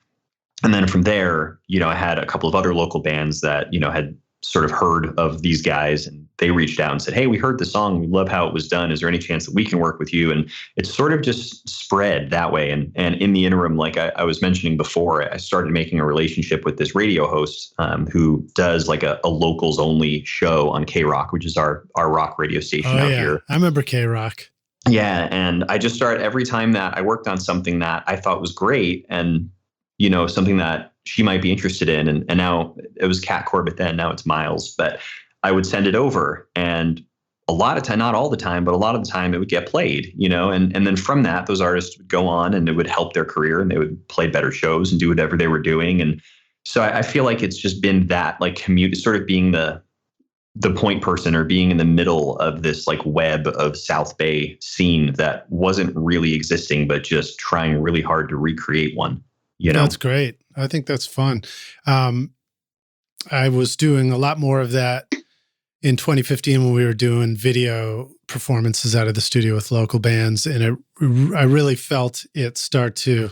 And then from there, I had a couple of other local bands that, had sort of heard of these guys, and they reached out and said, "Hey, we heard the song. We love how it was done. Is there any chance that we can work with you?" And it sort of just spread that way. And in the interim, like I was mentioning before, I started making a relationship with this radio host who does like a locals only show on K-Rock, which is our rock radio station out here. I remember K-Rock. Yeah. And I just started, every time that I worked on something that I thought was great, and something that she might be interested in. And now it was Kat Corbett then, now it's Miles, but I would send it over, and a lot of time, not all the time, but a lot of the time it would get played, and then from that, those artists would go on and it would help their career, and they would play better shows and do whatever they were doing. And so I feel like it's just been that like sort of being the point person, or being in the middle of this like web of South Bay scene that wasn't really existing, but just trying really hard to recreate one. That's great. I think that's fun. I was doing a lot more of that in 2015 when we were doing video performances out of the studio with local bands. And I really felt it start to,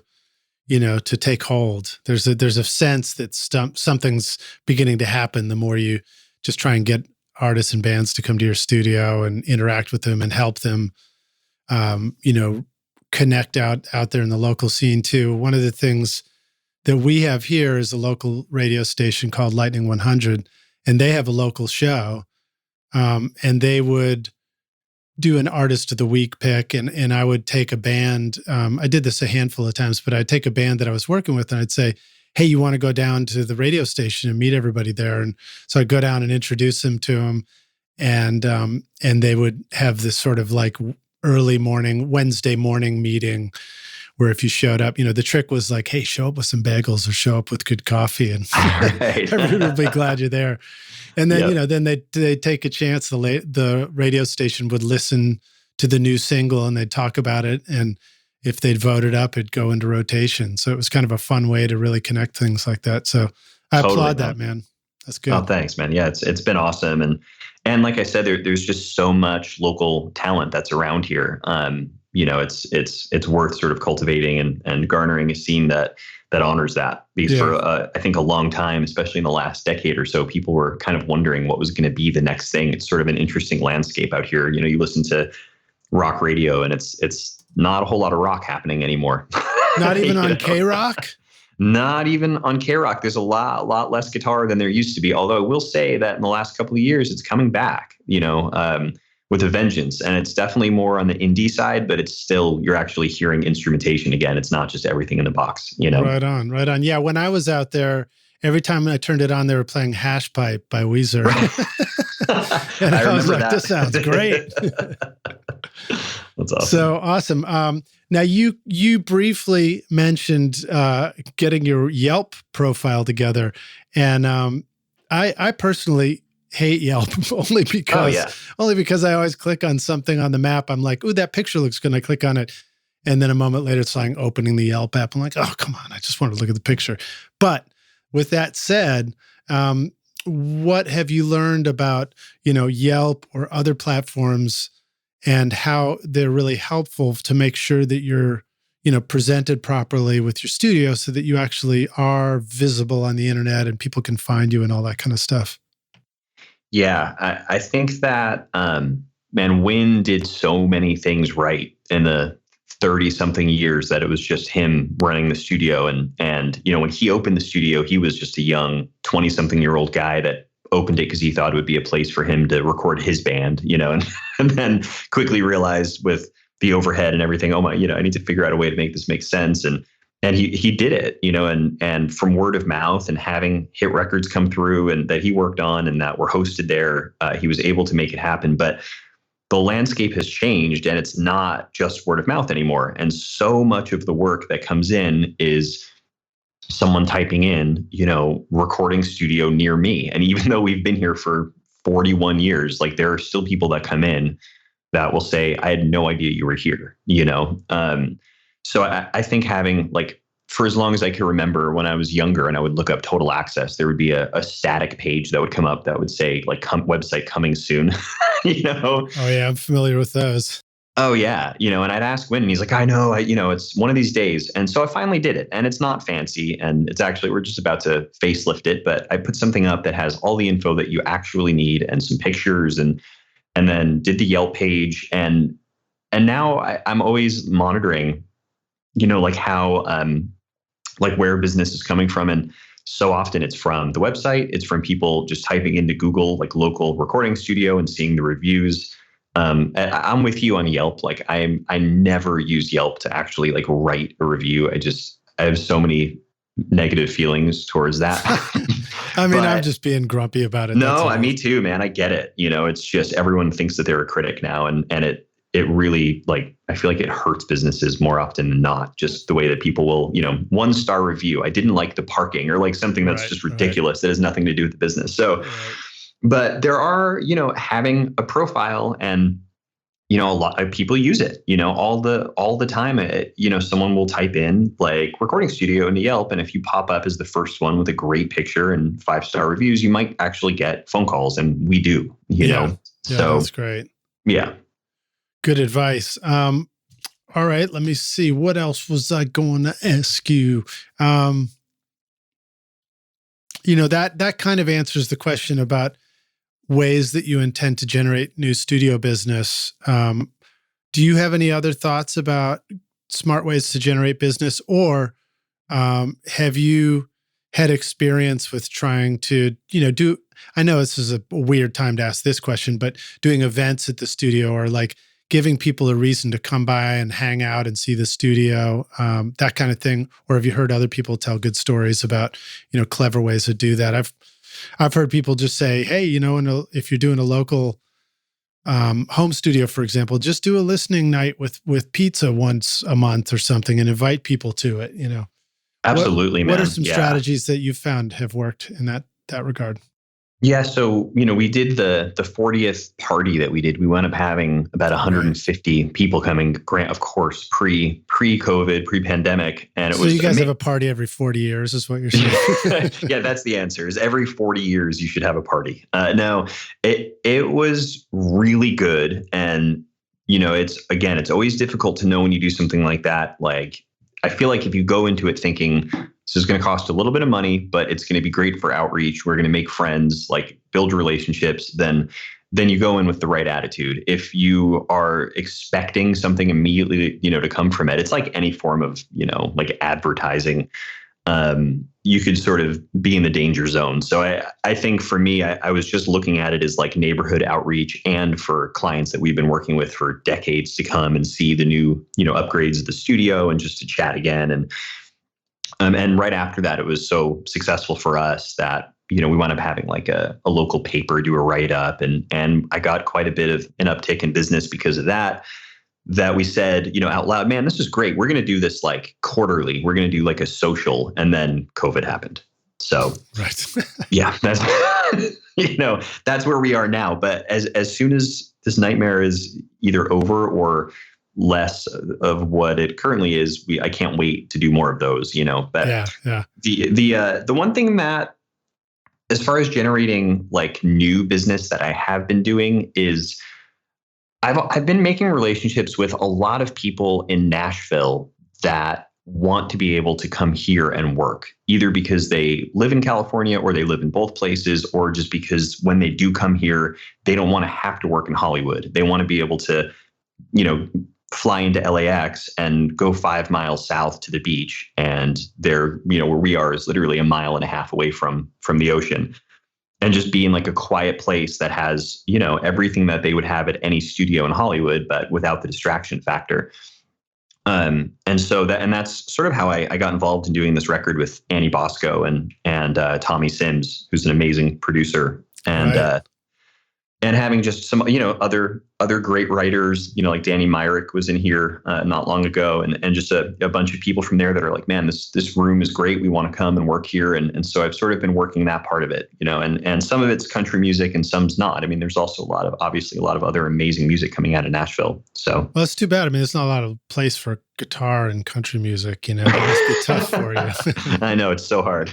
to take hold. There's a sense that something's beginning to happen the more you just try and get artists and bands to come to your studio and interact with them and help them, connect out there in the local scene too. One of the things that we have here is a local radio station called Lightning 100, and they have a local show, and they would do an artist of the week pick, and I would take a band. I did this a handful of times, but I'd take a band that I was working with, and I'd say, "Hey, you want to go down to the radio station and meet everybody there?" And so I'd go down and introduce them to them, and they would have this sort of like early morning, Wednesday morning meeting where if you showed up, the trick was like, "Hey, show up with some bagels or show up with good coffee," and everyone will be glad you're there. And then, then they'd take a chance. The radio station would listen to the new single and they'd talk about it. And if they'd voted up, it'd go into rotation. So it was kind of a fun way to really connect things like that. So I applaud that, man. That's good. Oh, thanks, man. Yeah, it's been awesome. And like I said, there's just so much local talent that's around here. It's worth sort of cultivating and garnering a scene that honors that. Because for I think a long time, especially in the last decade or so, people were kind of wondering what was going to be the next thing. It's sort of an interesting landscape out here. You listen to rock radio, and it's not a whole lot of rock happening anymore. Not even on K-Rock? Not even on K-Rock. There's a lot less guitar than there used to be. Although I will say that in the last couple of years, it's coming back, with a vengeance. And it's definitely more on the indie side, but it's still, you're actually hearing instrumentation again. It's not just everything in the box, Right on. Yeah, when I was out there, every time I turned it on, they were playing Hash Pipe by Weezer. And I was like, that. This sounds great. That's awesome. So awesome. Now you briefly mentioned getting your Yelp profile together, and I personally hate Yelp only because I always click on something on the map. I'm like, "Ooh, that picture looks good." I click on it, and then a moment later, it's like opening the Yelp app. I'm like, "Oh, come on! I just want to look at the picture." But with that said, what have you learned about Yelp or other platforms, and how they're really helpful to make sure that you're, presented properly with your studio so that you actually are visible on the internet and people can find you and all that kind of stuff? Yeah, I think that, man, Wyn did so many things right in the 30 something years that it was just him running the studio. And, when he opened the studio, he was just a young 20 something year old guy that opened it because he thought it would be a place for him to record his band, and then quickly realized with the overhead and everything, I need to figure out a way to make this make sense. And he did it, and from word of mouth and having hit records come through and that he worked on and that were hosted there, he was able to make it happen. But the landscape has changed and it's not just word of mouth anymore. And so much of the work that comes in is someone typing in, recording studio near me. And even though we've been here for 41 years, like there are still people that come in that will say, I had no idea you were here, So I think having for as long as I can remember when I was younger and I would look up Total Access, there would be a static page that would come up that would say website coming soon, Oh yeah, I'm familiar with those. Oh yeah. And I'd ask Wyn and he's like, I know, it's one of these days. And so I finally did it, and it's not fancy, and it's actually, we're just about to facelift it, but I put something up that has all the info that you actually need and some pictures and then did the Yelp page. And now I'm always monitoring, how, where business is coming from. And so often it's from the website. It's from people just typing into Google, local recording studio, and seeing the reviews. I'm with you on Yelp. I never use Yelp to actually write a review. I have so many negative feelings towards that. I'm just being grumpy about it. No, me too, man. I get it. It's just everyone thinks that they're a critic now, and it really I feel like it hurts businesses more often than not. Just the way that people will, 1-star review. I didn't like the parking, or something that's just ridiculous that has nothing to do with the business. So, but there are, having a profile, and a lot of people use it, all the time. Someone will type in recording studio into Yelp, and if you pop up as the first one with a great picture and 5-star reviews, you might actually get phone calls, and we do. Yeah, so that's great. Yeah. Good advice. All right, let me see. What else was I going to ask you? That kind of answers the question about ways that you intend to generate new studio business. Do you have any other thoughts about smart ways to generate business, or have you had experience with trying to, do, I know this is a weird time to ask this question, but doing events at the studio, or giving people a reason to come by and hang out and see the studio, that kind of thing? Or have you heard other people tell good stories about, clever ways to do that? I've heard people just say, hey, if you're doing a local home studio, for example, just do a listening night with pizza once a month or something and invite people to it, Absolutely, man. What are some strategies that you've found have worked in that regard? Yeah. So, we did the 40th party that we did. We wound up having about 150 people coming, of course, pre-COVID, pre-pandemic. And so you guys have a party every 40 years is what you're saying? Yeah, that's the answer. Is every 40 years you should have a party. No, it was really good. And, it's always difficult to know when you do something like that. I feel like if you go into it thinking this is going to cost a little bit of money, but it's going to be great for outreach, we're going to make friends, build relationships, then you go in with the right attitude. If you are expecting something immediately, to come from it, it's like any form of, advertising. You could sort of be in the danger zone. So I think for me, I was just looking at it as neighborhood outreach, and for clients that we've been working with for decades to come and see the new, upgrades of the studio and just to chat again. And right after that, it was so successful for us that, we wound up having a local paper do a write-up, and I got quite a bit of an uptick in business because of that we said, out loud, man, this is great. We're going to do this quarterly. We're going to do a social. And then COVID happened. So right. Yeah, that's, that's where we are now. But as soon as this nightmare is either over or less of what it currently is, I can't wait to do more of those, but yeah. The one thing that, as far as generating new business that I have been doing is I've been making relationships with a lot of people in Nashville that want to be able to come here and work, either because they live in California or they live in both places, or just because when they do come here, they don't want to have to work in Hollywood. They want to be able to, fly into LAX and go 5 miles south to the beach. And there, where we are is literally a mile and a half away from the ocean. And just be in like a quiet place that has, everything that they would have at any studio in Hollywood, but without the distraction factor. And that's sort of how I got involved in doing this record with Annie Bosko and Tommy Sims, who's an amazing producer, and Right. And having just some other great writers, like Danny Myrick was in here not long ago, and just a bunch of people from there that are like, man, this room is great. We want to come and work here, and so I've sort of been working that part of it, and some of it's country music and some's not. I mean, there's also obviously a lot of other amazing music coming out of Nashville. So Well, it's too bad. I mean, there's not a lot of place for guitar and country music. It must be tough for you. I know, it's so hard.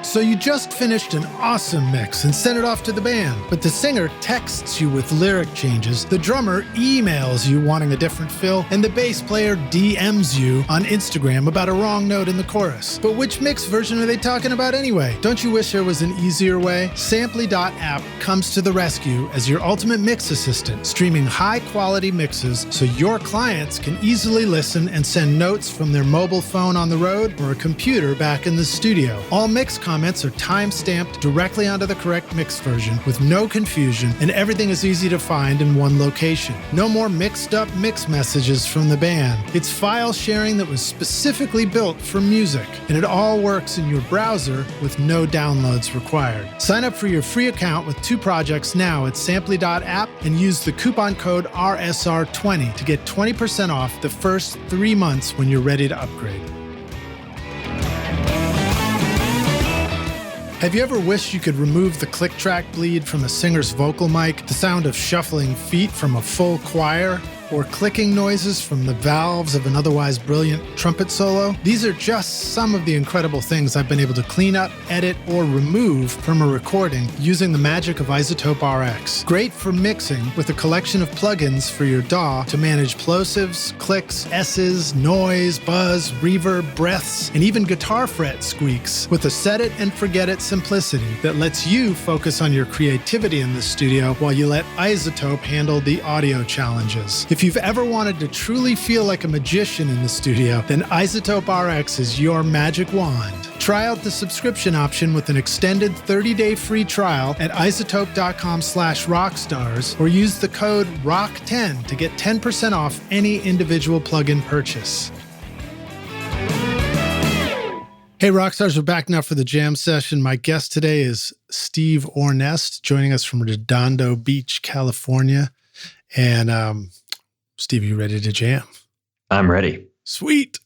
So you just finished an awesome mix and sent it off to the band, but the singer texts you with lyric changes, the drummer emails you wanting a different fill, and the bass player DMs you on Instagram about a wrong note in the chorus. But which mix version are they talking about anyway? Don't you wish there was an easier way? Samply.app comes to the rescue as your ultimate mix assistant, streaming high-quality mixes so your clients can easily listen and send notes from their mobile phone on the road or a computer back in the studio. All mix comments are time-stamped directly onto the correct mix version with no confusion, and everything is easy to find in one location. No more mixed-up mix messages from the band. It's file sharing that was specifically built for music, and it all works in your browser with no downloads required. Sign up for your free account with 2 projects now at samply.app and use the coupon code RSR20 to get 20% off the first 3 months when you're ready to upgrade. Have you ever wished you could remove the click track bleed from a singer's vocal mic, the sound of shuffling feet from a full choir, or clicking noises from the valves of an otherwise brilliant trumpet solo? These are just some of the incredible things I've been able to clean up, edit, or remove from a recording using the magic of iZotope RX. Great for mixing with a collection of plugins for your DAW to manage plosives, clicks, S's, noise, buzz, reverb, breaths, and even guitar fret squeaks with a set it and forget it simplicity that lets you focus on your creativity in the studio while you let iZotope handle the audio challenges. If you've ever wanted to truly feel like a magician in the studio, then iZotope RX is your magic wand. Try out the subscription option with an extended 30-day free trial at iZotope.com/rockstars or use the code ROCK10 to get 10% off any individual plugin purchase. Hey, Rockstars, we're back now for the jam session. My guest today is Steve Ornest, joining us from Redondo Beach, California. And Steve, you ready to jam? I'm ready. Sweet.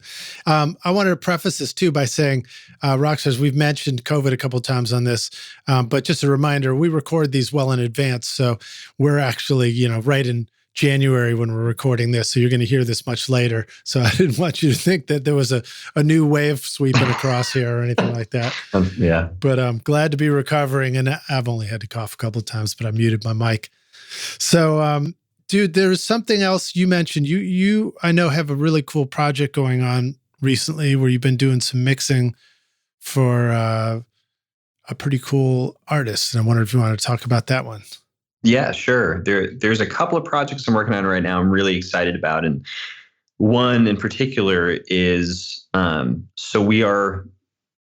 I wanted to preface this too by saying, Rockstars, we've mentioned COVID a couple of times on this, but just a reminder, we record these well in advance. So we're actually, right in January when we're recording this. So you're going to hear this much later. So I didn't want you to think that there was a new wave sweeping across here or anything like that. Yeah. But I'm glad to be recovering. And I've only had to cough a couple of times, but I muted my mic. So, dude, there's something else you mentioned. You I know, have a really cool project going on recently where you've been doing some mixing for a pretty cool artist. And I wonder if you want to talk about that one. Yeah, sure. There's a couple of projects I'm working on right now I'm really excited about. And one in particular is, so we are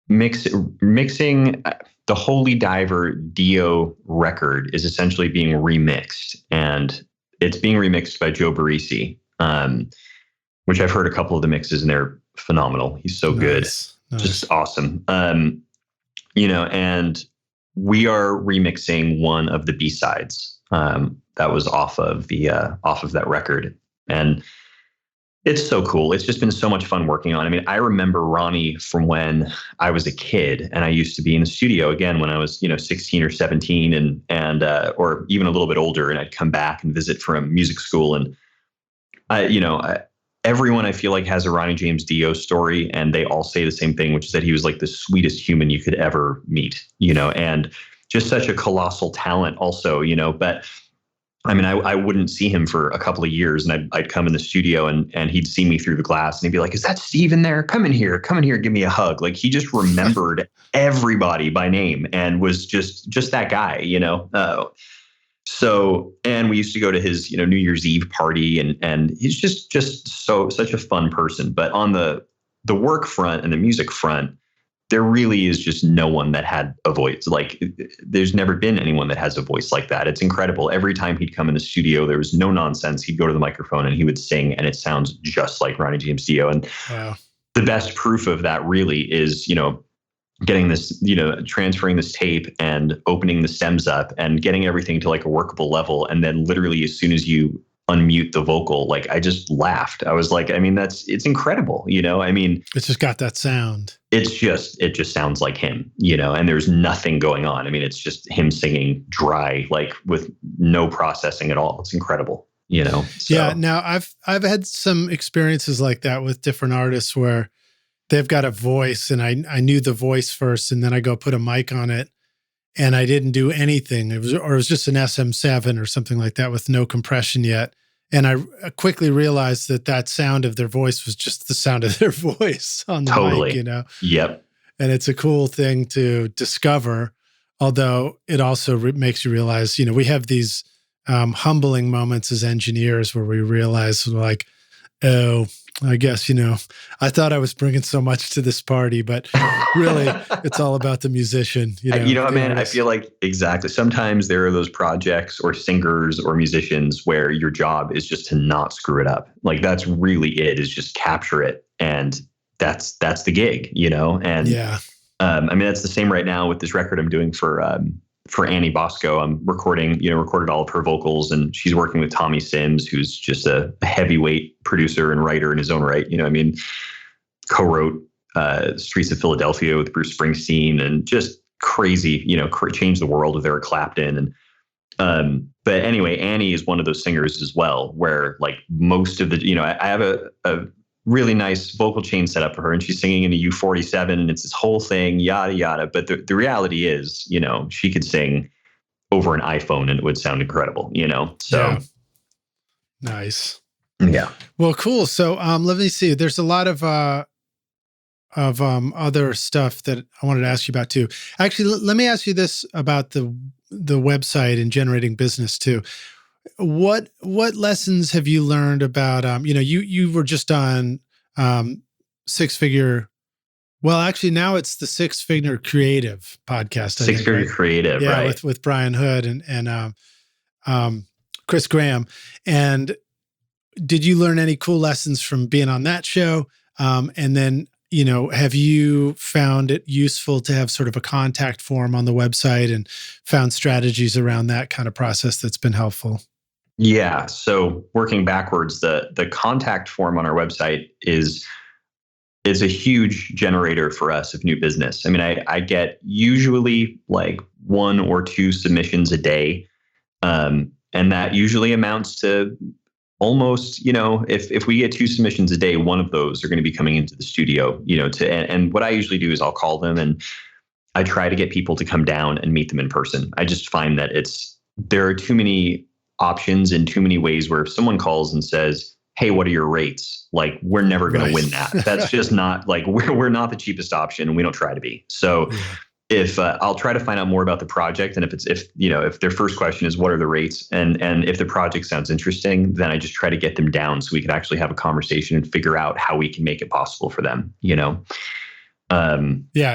mixing the Holy Diver Dio record is essentially being remixed. And it's being remixed by Joe Barresi, which I've heard a couple of the mixes and they're phenomenal. He's so good. Nice. Just awesome. And we are remixing one of the B-sides that was off of that record. And it's so cool. It's just been so much fun working on. I mean, I remember Ronnie from when I was a kid and I used to be in the studio again when I was, 16 or 17 and or even a little bit older, and I'd come back and visit from music school. And everyone I feel like has a Ronnie James Dio story, and they all say the same thing, which is that he was like the sweetest human you could ever meet, and just such a colossal talent also, but I mean, I wouldn't see him for a couple of years, and I'd come in the studio, and he'd see me through the glass, and he'd be like, "Is that Steve in there? Come in here, give me a hug." Like, he just remembered everybody by name and was just that guy, So, and we used to go to his, New Year's Eve party, and he's just such a fun person. But on the work front and the music front, there really is just no one that had a voice. Like, there's never been anyone that has a voice like that. It's incredible. Every time he'd come in the studio, there was no nonsense. He'd go to the microphone and he would sing, and it sounds just like Ronnie James Dio. And wow. The best proof of that really is, getting this, transferring this tape and opening the stems up and getting everything to like a workable level. And then literally as soon as you unmute the vocal, like, I just laughed. I was like, I mean, it's incredible. I mean, it's just got that sound. It just sounds like him, and there's nothing going on. I mean, it's just him singing dry, like with no processing at all. It's incredible, So. Yeah. Now I've had some experiences like that with different artists where they've got a voice, and I knew the voice first, and then I go put a mic on it, and I didn't do anything. It was just an SM7 or something like that with no compression yet. And I quickly realized that sound of their voice was just the sound of their voice on the mic, Yep. And it's a cool thing to discover, although it also makes you realize, we have these humbling moments as engineers where we realize, like, oh, I guess, I thought I was bringing so much to this party, but really it's all about the musician. Man, I feel like exactly. Sometimes there are those projects or singers or musicians where your job is just to not screw it up. Like, that's really it, is just capture it. And that's the gig, and yeah. I mean, that's the same right now with this record I'm doing for Annie Bosko. I'm recorded all of her vocals, and she's working with Tommy Sims, who's just a heavyweight producer and writer in his own right. Co-wrote Streets of Philadelphia with Bruce Springsteen, and just crazy, changed the world with Eric Clapton. And but anyway, Annie is one of those singers as well, where like most of the, I have a really nice vocal chain set up for her, and she's singing in a U47, and it's this whole thing, yada, yada. But the reality is, she could sing over an iPhone and it would sound incredible, so. Yeah. Nice. Yeah. Well, cool. So let me see. There's a lot of other stuff that I wanted to ask you about too. Actually, let me ask you this about the website and generating business too. What lessons have you learned about, you were just on Six Figure. Well, actually now it's the Six Figure Creative podcast. Six Figure Creative, yeah, right. With Brian Hood and Chris Graham. And did you learn any cool lessons from being on that show? And then, have you found it useful to have sort of a contact form on the website and found strategies around that kind of process that's been helpful? Yeah. So working backwards, the contact form on our website is a huge generator for us of new business. I mean, I get usually like 1 or 2 submissions a day. And that usually amounts to almost, if we get 2 submissions a day, one of those are going to be coming into the studio, and what I usually do is I'll call them, and I try to get people to come down and meet them in person. I just find that there are too many options and too many ways where if someone calls and says, hey, what are your rates? Like, we're never going to win that. That's just not like, we're not the cheapest option, and we don't try to be. So if I'll try to find out more about the project, and if their first question is what are the rates, and if the project sounds interesting, then I just try to get them down so we can actually have a conversation and figure out how we can make it possible for them, Yeah,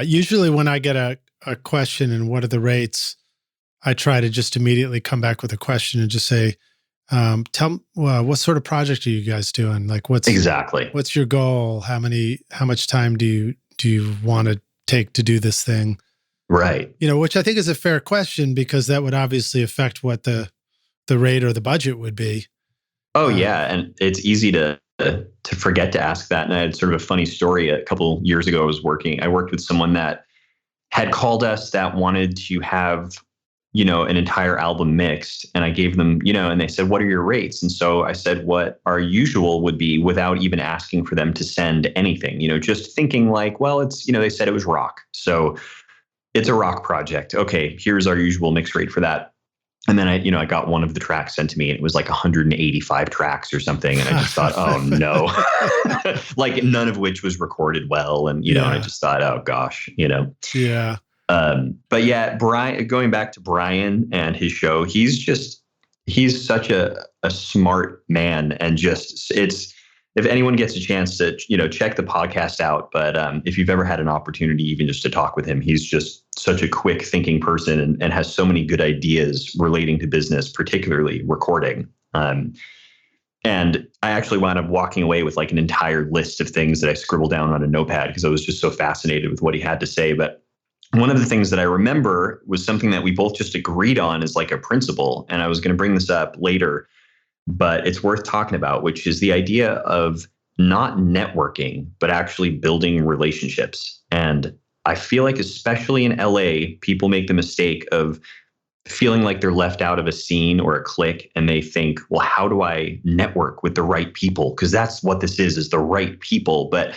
usually when I get a question and what are the rates, I try to just immediately come back with a question and just say, what sort of project are you guys doing? Like, what's your goal? How much time do you want to take to do this thing? Right. Which I think is a fair question, because that would obviously affect what the rate or the budget would be. Oh yeah. And it's easy to forget to ask that. And I had sort of a funny story. A couple years ago, I worked with someone that had called us that wanted to have, an entire album mixed. And I gave them, and they said, what are your rates? And so I said what our usual would be, without even asking for them to send anything, just thinking like, well, it's, they said it was rock. So it's a rock project. Okay, here's our usual mix rate for that. And then I got one of the tracks sent to me, and it was like 185 tracks or something. And I just thought, oh no, like none of which was recorded well. And, and I just thought, oh gosh, Yeah. But yeah, Brian, going back to Brian and his show, he's such a smart man. And just, if anyone gets a chance to, check the podcast out, but if you've ever had an opportunity even just to talk with him, he's just such a quick thinking person and has so many good ideas relating to business, particularly recording. And I actually wound up walking away with like an entire list of things that I scribbled down on a notepad because I was just so fascinated with what he had to say. But one of the things that I remember was something that we both just agreed on as like a principle. And I was going to bring this up later, but it's worth talking about, which is the idea of not networking, but actually building relationships. And I feel like, especially in LA, people make the mistake of feeling like they're left out of a scene or a clique, and they think, well, how do I network with the right people? Because that's what this is the right people. But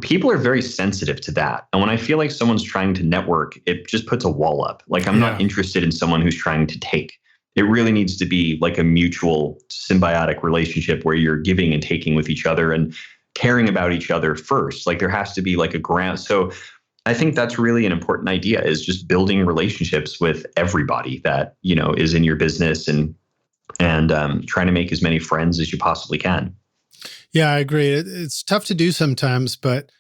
people are very sensitive to that. And when I feel like someone's trying to network, it just puts a wall up. Like I'm not interested in someone who's trying to take. It really needs to be like a mutual symbiotic relationship where you're giving and taking with each other and caring about each other first. Like there has to be like a ground. So I think that's really an important idea, is just building relationships with everybody that, is in your business and trying to make as many friends as you possibly can. Yeah, I agree. It's tough to do sometimes, but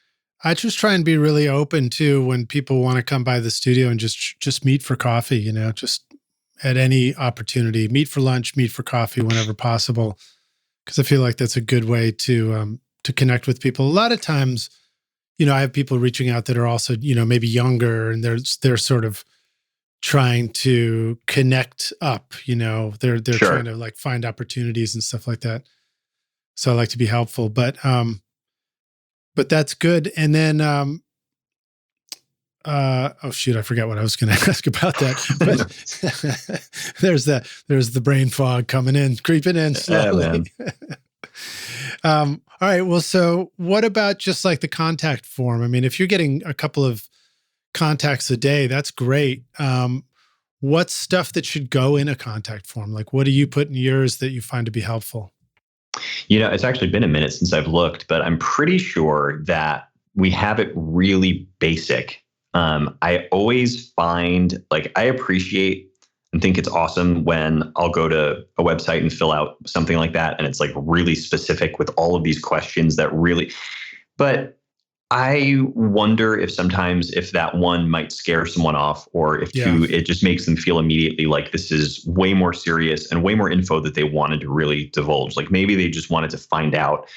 I just try and be really open to when people want to come by the studio and just meet for coffee, just at any opportunity, meet for lunch, meet for coffee whenever possible. Because I feel like that's a good way to connect with people. A lot of times, I have people reaching out that are also, maybe younger, and they're sort of trying to connect up, they're trying to like find opportunities and stuff like that. So I like to be helpful, but that's good. And then, oh shoot, I forgot what I was going to ask about that. But there's the brain fog creeping in slowly. All right. Well, so what about just like the contact form? I mean, if you're getting a couple of contacts a day, that's great. What's stuff that should go in a contact form? Like, what do you put in yours that you find to be helpful? It's actually been a minute since I've looked, but I'm pretty sure that we have it really basic. I always find, like, I appreciate and think it's awesome when I'll go to a website and fill out something like that, and it's like really specific with all of these questions that really, but I wonder if sometimes if that one might scare someone off, or if two, it just makes them feel immediately like this is way more serious and way more info that they wanted to really divulge. Like maybe they just wanted to find out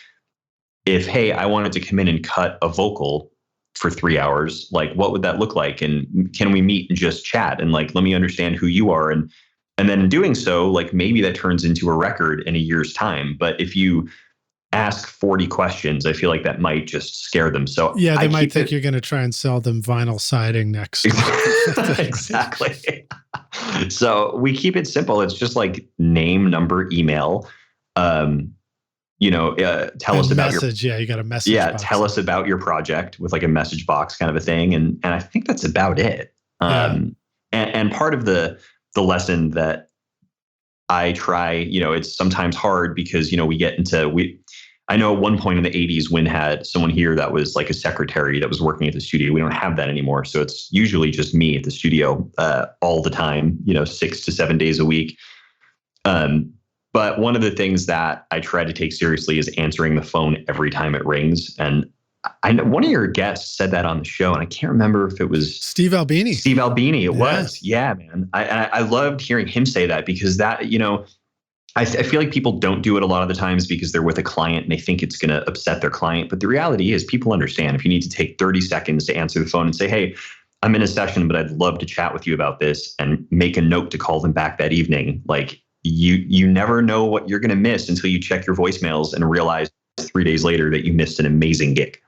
if, hey, I wanted to come in and cut a vocal for 3 hours, like what would that look like? And can we meet and just chat? And like, let me understand who you are. And then in doing so, like maybe that turns into a record in a year's time. But if you ask 40 questions, I feel like that might just scare them. So yeah, they might think you're going to try and sell them vinyl siding next. Exactly. So we keep it simple. It's just like name, number, email. Tell us about message. You got a message. Yeah, box. Tell us about your project with like a message box kind of a thing, and I think that's about it. And part of the lesson that I try, it's sometimes hard because we get into I know at one point in the 80s, Wyn had someone here that was like a secretary that was working at the studio. We don't have that anymore. So it's usually just me at the studio all the time, 6 to 7 days a week. But one of the things that I try to take seriously is answering the phone every time it rings. And I know one of your guests said that on the show, and I can't remember if it was Steve Albini. It was. Yeah, man. I loved hearing him say that, because that, I feel like people don't do it a lot of the times because they're with a client and they think it's going to upset their client. But the reality is people understand if you need to take 30 seconds to answer the phone and say, hey, I'm in a session, but I'd love to chat with you about this, and make a note to call them back that evening. Like you never know what you're going to miss until you check your voicemails and realize 3 days later that you missed an amazing gig.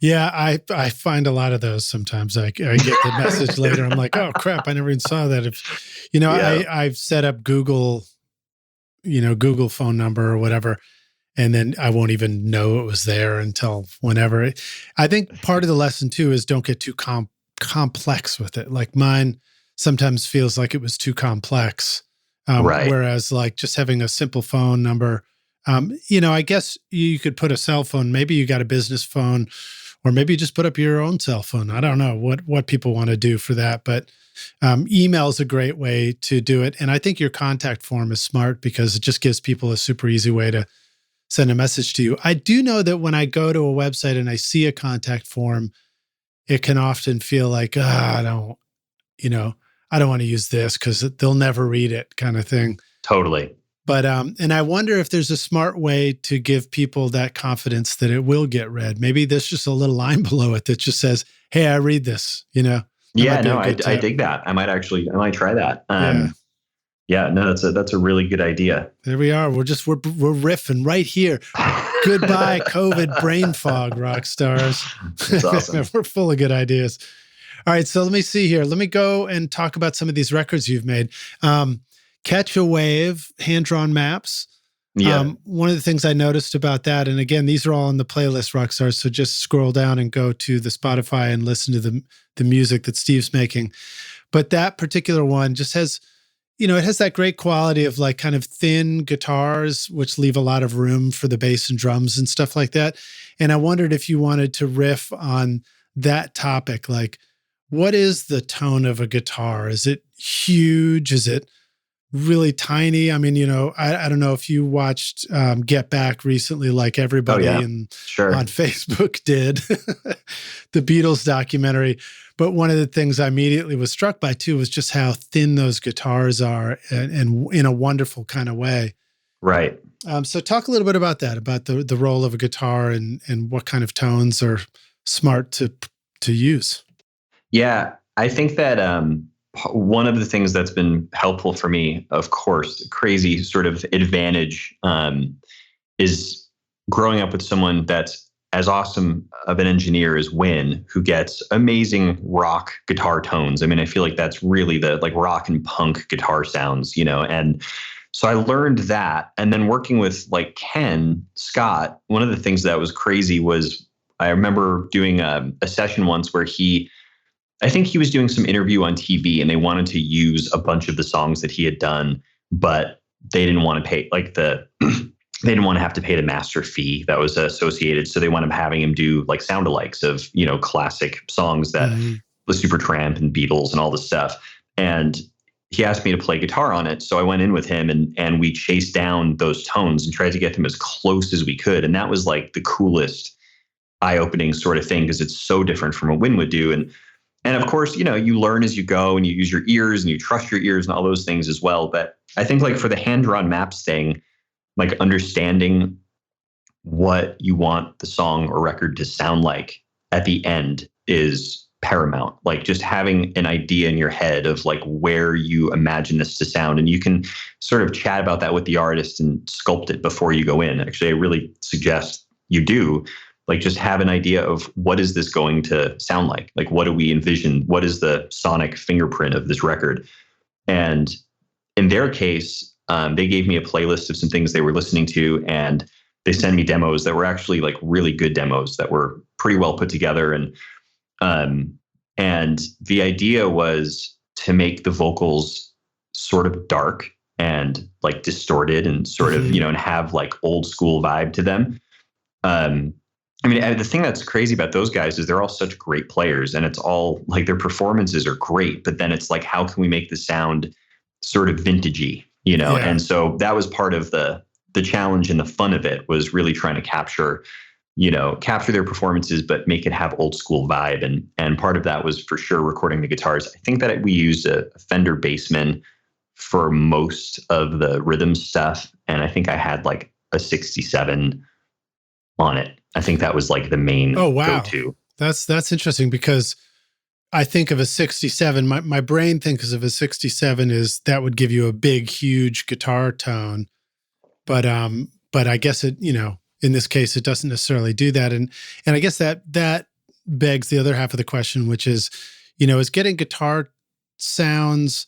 Yeah, I find a lot of those sometimes. I get the message later. I'm like, oh crap, I never even saw that. I've set up Google phone number or whatever, and then I won't even know it was there until whenever. I think part of the lesson too is don't get too complex with it. Like mine, sometimes feels like it was too complex. Right. Whereas like just having a simple phone number, I guess you could put a cell phone, maybe you got a business phone, or maybe you just put up your own cell phone. I don't know what people want to do for that, but email is a great way to do it. And I think your contact form is smart because it just gives people a super easy way to send a message to you. I do know that when I go to a website and I see a contact form, it can often feel like, I don't want to use this because they'll never read it kind of thing. Totally. But, and I wonder if there's a smart way to give people that confidence that it will get read. Maybe there's just a little line below it that just says, hey, I read this, Yeah, no, I dig that. I might try that. Yeah, no, that's a really good idea. There we are. We're riffing right here. Goodbye, COVID brain fog, rock stars. That's awesome. We're full of good ideas. All right, so let me see here. Let me go and talk about some of these records you've made. Catch a Wave, hand-drawn maps. Yeah. One of the things I noticed about that, and again, these are all on the playlist, Rockstars, so just scroll down and go to the Spotify and listen to the music that Steve's making. But that particular one just has, it has that great quality of like kind of thin guitars, which leave a lot of room for the bass and drums and stuff like that. And I wondered if you wanted to riff on that topic. Like, what is the tone of a guitar? Is it huge? Is it really tiny? I mean, I don't know if you watched Get Back recently, like everybody on Facebook did, the Beatles documentary. But one of the things I immediately was struck by too was just how thin those guitars are, and in a wonderful kind of way. Right. So talk a little bit about that, about the role of a guitar and what kind of tones are smart to use. Yeah, I think that one of the things that's been helpful for me, of course, crazy sort of advantage, is growing up with someone that's as awesome of an engineer as Wyn, who gets amazing rock guitar tones. I mean, I feel like that's really the like rock and punk guitar sounds, and so I learned that. And then working with like Ken Scott, one of the things that was crazy was I remember doing a session once where I think he was doing some interview on TV and they wanted to use a bunch of the songs that he had done, but they didn't want to pay they didn't want to have to pay the master fee that was associated. So they wound up having him do like sound-alikes of, classic songs that the Supertramp and Beatles and all this stuff. And he asked me to play guitar on it. So I went in with him and we chased down those tones and tried to get them as close as we could. And that was like the coolest eye-opening sort of thing because it's so different from what Wyn would do. And of course, you learn as you go and you use your ears and you trust your ears and all those things as well. But I think like for the hand-drawn maps thing, like understanding what you want the song or record to sound like at the end is paramount. Like just having an idea in your head of like where you imagine this to sound. And you can sort of chat about that with the artist and sculpt it before you go in. Actually, I really suggest you do. Like just have an idea of what is this going to sound like? Like what do we envision? What is the sonic fingerprint of this record? And in their case, they gave me a playlist of some things they were listening to, and they sent me demos that were actually like really good demos that were pretty well put together. And the idea was to make the vocals sort of dark and like distorted and sort of, and have like old school vibe to them. I mean, the thing that's crazy about those guys is they're all such great players and it's all like their performances are great, but then it's like, how can we make the sound sort of vintagey, Yeah. And so that was part of the challenge and the fun of it was really trying to capture their performances, but make it have old school vibe. And part of that was for sure recording the guitars. I think that we used a Fender Bassman for most of the rhythm stuff. And I think I had like a 67 on it. I think that was like the main go-to. That's interesting because I think of a 67. My brain thinks of a 67 is that would give you a big, huge guitar tone. But I guess it, in this case, it doesn't necessarily do that. And I guess that begs the other half of the question, which is, is getting guitar sounds,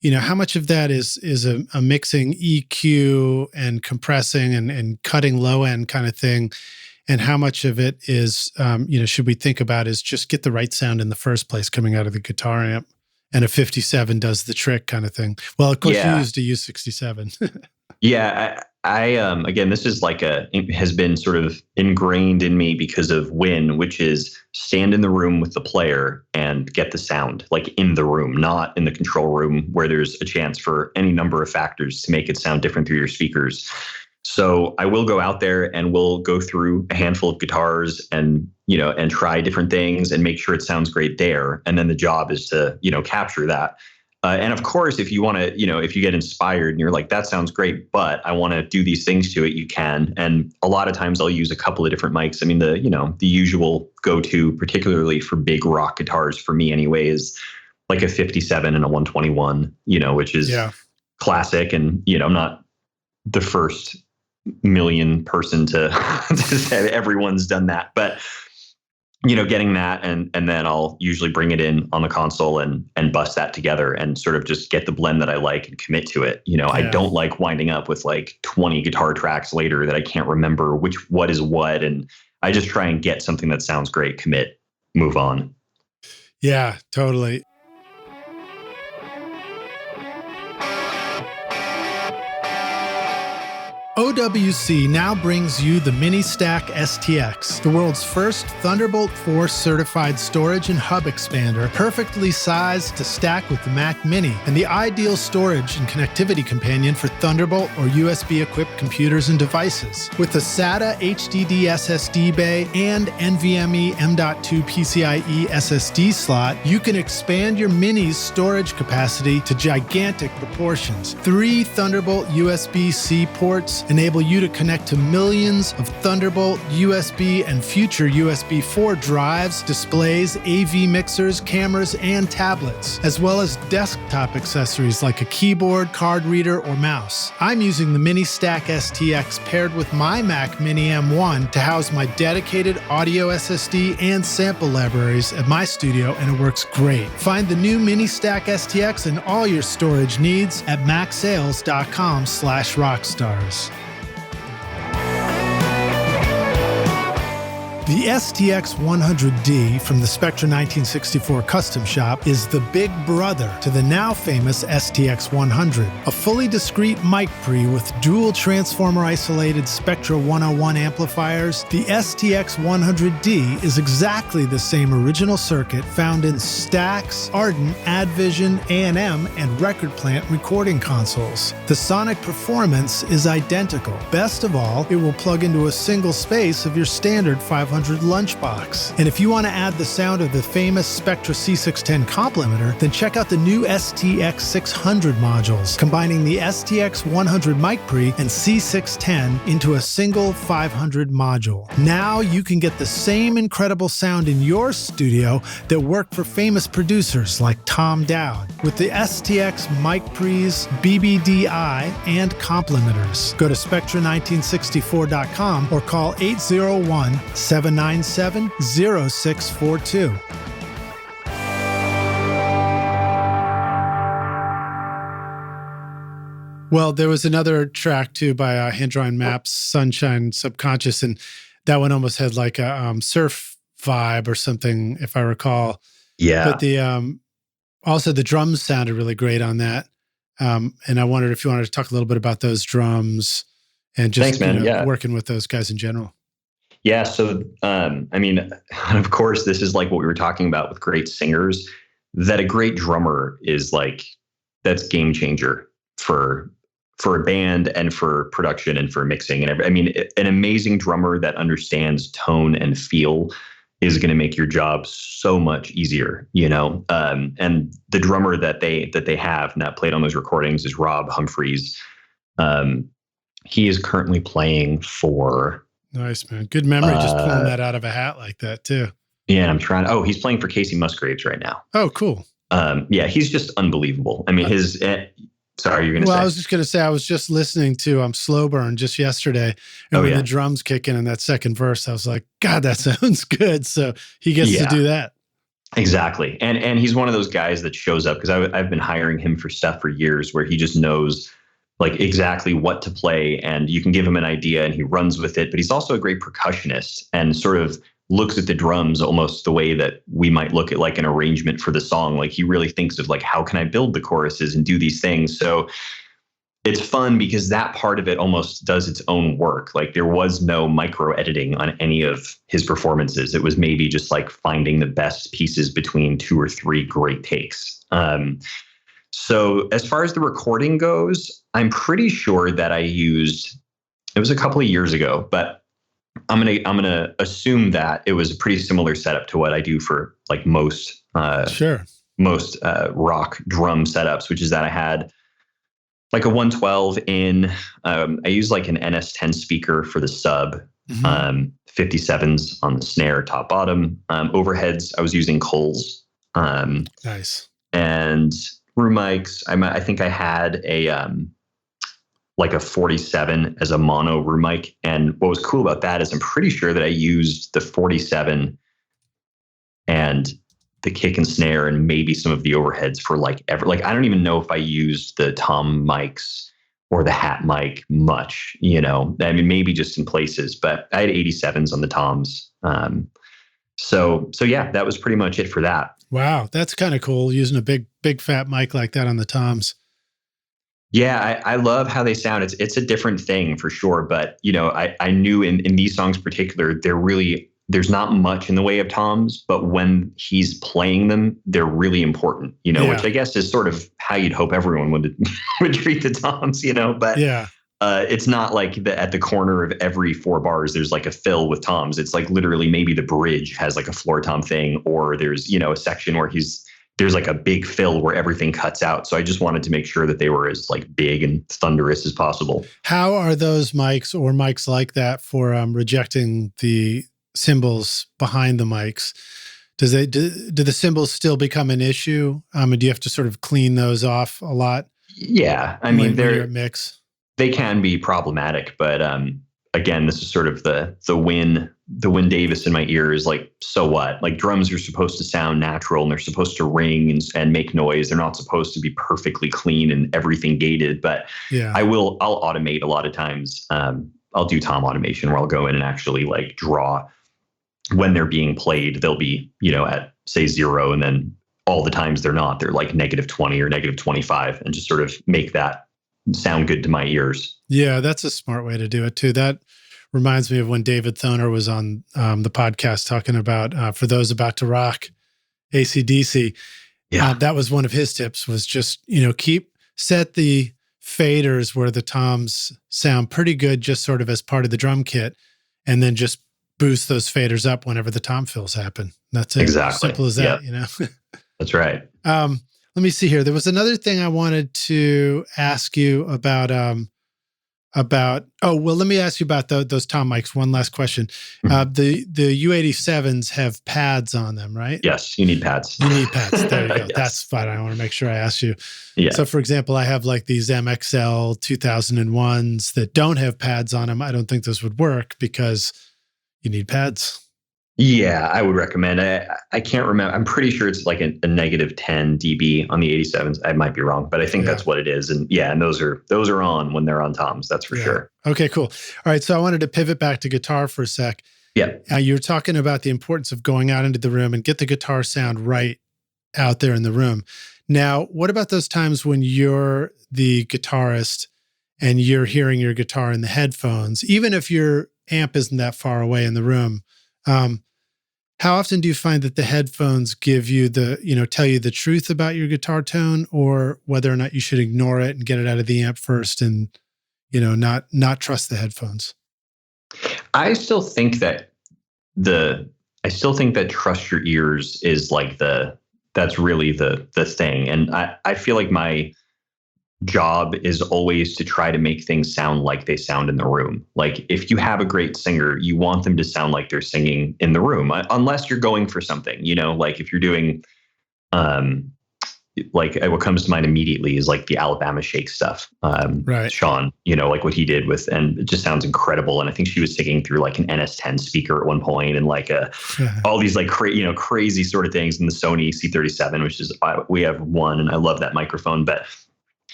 how much of that is a mixing EQ and compressing and cutting low end kind of thing? And how much of it is, should we think about is just get the right sound in the first place coming out of the guitar amp? and a 57 does the trick kind of thing. Well, of course, you used a U67. Yeah, I again, this is it has been sort of ingrained in me because of Wyn, which is stand in the room with the player and get the sound like in the room, not in the control room where there's a chance for any number of factors to make it sound different through your speakers. So I will go out there and we'll go through a handful of guitars and try different things and make sure it sounds great there. And then the job is to, capture that. And of course, if you want to, if you get inspired and you're like, that sounds great, but I want to do these things to it, you can. And a lot of times I'll use a couple of different mics. I mean, the usual go-to, particularly for big rock guitars for me anyway, is like a 57 and a 121, which is classic. And, I'm not the first million person to say everyone's done that, but getting that and then I'll usually bring it in on the console and bust that together and sort of just get the blend that I like and commit to it. I don't like winding up with like 20 guitar tracks later that I can't remember what is what. And I just try and get something that sounds great, commit, move on. Yeah, totally. OWC now brings you the Mini Stack STX, the world's first Thunderbolt 4 certified storage and hub expander, perfectly sized to stack with the Mac Mini, and the ideal storage and connectivity companion for Thunderbolt or USB-equipped computers and devices. With a SATA HDD SSD bay and NVMe M.2 PCIe SSD slot, you can expand your Mini's storage capacity to gigantic proportions. 3 Thunderbolt USB-C ports enable you to connect to millions of Thunderbolt, USB, and future USB 4 drives, displays, AV mixers, cameras, and tablets, as well as desktop accessories like a keyboard, card reader, or mouse. I'm using the Mini Stack STX paired with my Mac Mini M1 to house my dedicated audio SSD and sample libraries at my studio, and it works great. Find the new Mini Stack STX and all your storage needs at macsales.com/rockstars. The STX 100D from the Spectra 1964 Custom Shop is the big brother to the now famous STX 100, a fully discrete mic pre with dual transformer isolated Spectra 101 amplifiers. The STX 100D is exactly the same original circuit found in Stax, Ardent, Advision, A&M, and Record Plant recording consoles. The sonic performance is identical. Best of all, it will plug into a single space of your standard 500 lunchbox. And if you want to add the sound of the famous Spectra C610 complementer, then check out the new STX 600 modules, combining the STX 100 mic pre and C610 into a single 500 module. Now you can get the same incredible sound in your studio that worked for famous producers like Tom Dowd with the STX mic pre's BBDI and complementers. Go to Spectra1964.com or call 801-797-0642. Well, there was another track too by Hand Drawing Maps, Sunshine Subconscious, and that one almost had like a surf vibe or something, if I recall. Yeah. But the also the drums sounded really great on that. And I wondered if you wanted to talk a little bit about those drums and just Thanks, man. Working with those guys in general. Yeah. So, I mean, of course, this is like what we were talking about with great singers, that a great drummer is like, that's game changer for a band and for production and for mixing. And I mean, an amazing drummer that understands tone and feel is going to make your job so much easier, and the drummer that they have and that played on those recordings is Rob Humphreys. He is currently playing for... Nice, man. Good memory, just pulling that out of a hat like that, too. Yeah, he's playing for Casey Musgraves right now. Oh, cool. Yeah, he's just unbelievable. I mean, sorry, you're going to say. Well, I was just going to say, I was just listening to Slow Burn just yesterday, and when the drums kick in that second verse, I was like, God, that sounds good. So he gets to do that. Exactly. And he's one of those guys that shows up, because I've been hiring him for stuff for years, where he just knows like exactly what to play, and you can give him an idea and he runs with it. But he's also a great percussionist and sort of looks at the drums almost the way that we might look at like an arrangement for the song. Like he really thinks of like, how can I build the choruses and do these things? So it's fun because that part of it almost does its own work. Like there was no micro editing on any of his performances. It was maybe just like finding the best pieces between 2 or 3 great takes. So as far as the recording goes, I'm pretty sure that I used, it was a couple of years ago, but I'm gonna assume that it was a pretty similar setup to what I do for like most rock drum setups, which is that I had like a 112 in, I used like an NS10 speaker for the sub, 57s on the snare, top, bottom. Overheads, I was using Coles. Nice. And room mics, I think I had a like a 47 as a mono room mic. And what was cool about that is I'm pretty sure that I used the 47 and the kick and snare and maybe some of the overheads for like I don't even know if I used the tom mics or the hat mic much, I mean, maybe just in places, but I had 87s on the toms. So yeah, that was pretty much it for that. Wow. That's kind of cool. Using a big fat mic like that on the toms. Yeah, I love how they sound. It's a different thing for sure. But, I knew in these songs in particular, there's not much in the way of toms, but when he's playing them, they're really important, which I guess is sort of how you'd hope everyone would treat the toms, but yeah. It's not like at the corner of every 4 bars, there's like a fill with toms. It's like literally maybe the bridge has like a floor tom thing, or there's, a section where there's like a big fill where everything cuts out. So I just wanted to make sure that they were as like big and thunderous as possible. How are those mics or mics like that for rejecting the cymbals behind the mics? Do the cymbals still become an issue? And do you have to sort of clean those off a lot? Yeah. I mean, they're a mix. They can be problematic, but again, this is sort of the Wyn Davis in my ear is like, so what? Like drums are supposed to sound natural and they're supposed to ring and make noise. They're not supposed to be perfectly clean and everything gated, but yeah. I'll automate a lot of times. I'll do tom automation where I'll go in and actually like draw when they're being played. They'll be, at say 0, and then all the times they're not, they're like -20 or -25, and just sort of make that sound good to my ears. Yeah, that's a smart way to do it too. That reminds me of when David Thoner was on the podcast talking about, for those about to rock AC/DC. Yeah. That was one of his tips, was just, set the faders where the toms sound pretty good, just sort of as part of the drum kit, and then just boost those faders up whenever the tom fills happen. That's it. Exactly. Simple as that, That's right. Let me see here. There was another thing I wanted to ask you about, let me ask you about those tom mics. One last question. The U87s have pads on them, right? Yes, you need pads. You need pads. There you go. Yes. That's fine. I want to make sure I ask you. Yeah. So for example, I have like these MXL 2001s that don't have pads on them. I don't think those would work because you need pads. Yeah, I would recommend. I can't remember. I'm pretty sure it's like a -10 dB on the 87s. I might be wrong, but I think that's what it is. And and those are on when they're on toms. That's for sure. Okay, cool. All right, so I wanted to pivot back to guitar for a sec. Yeah. You're talking about the importance of going out into the room and get the guitar sound right out there in the room. Now, what about those times when you're the guitarist and you're hearing your guitar in the headphones, even if your amp isn't that far away in the room? How often do you find that the headphones give you tell you the truth about your guitar tone, or whether or not you should ignore it and get it out of the amp first and, not trust the headphones? I still think that trust your ears is like that's really the thing. And I feel like my job is always to try to make things sound like they sound in the room. Like if you have a great singer, you want them to sound like they're singing in the room, unless you're going for something, like if you're doing, like what comes to mind immediately is like the Alabama Shake stuff. Right. Sean, like what he did and it just sounds incredible. And I think she was singing through like an NS10 speaker at one point, and like all these like crazy sort of things in the Sony C37, which is, we have one, and I love that microphone, but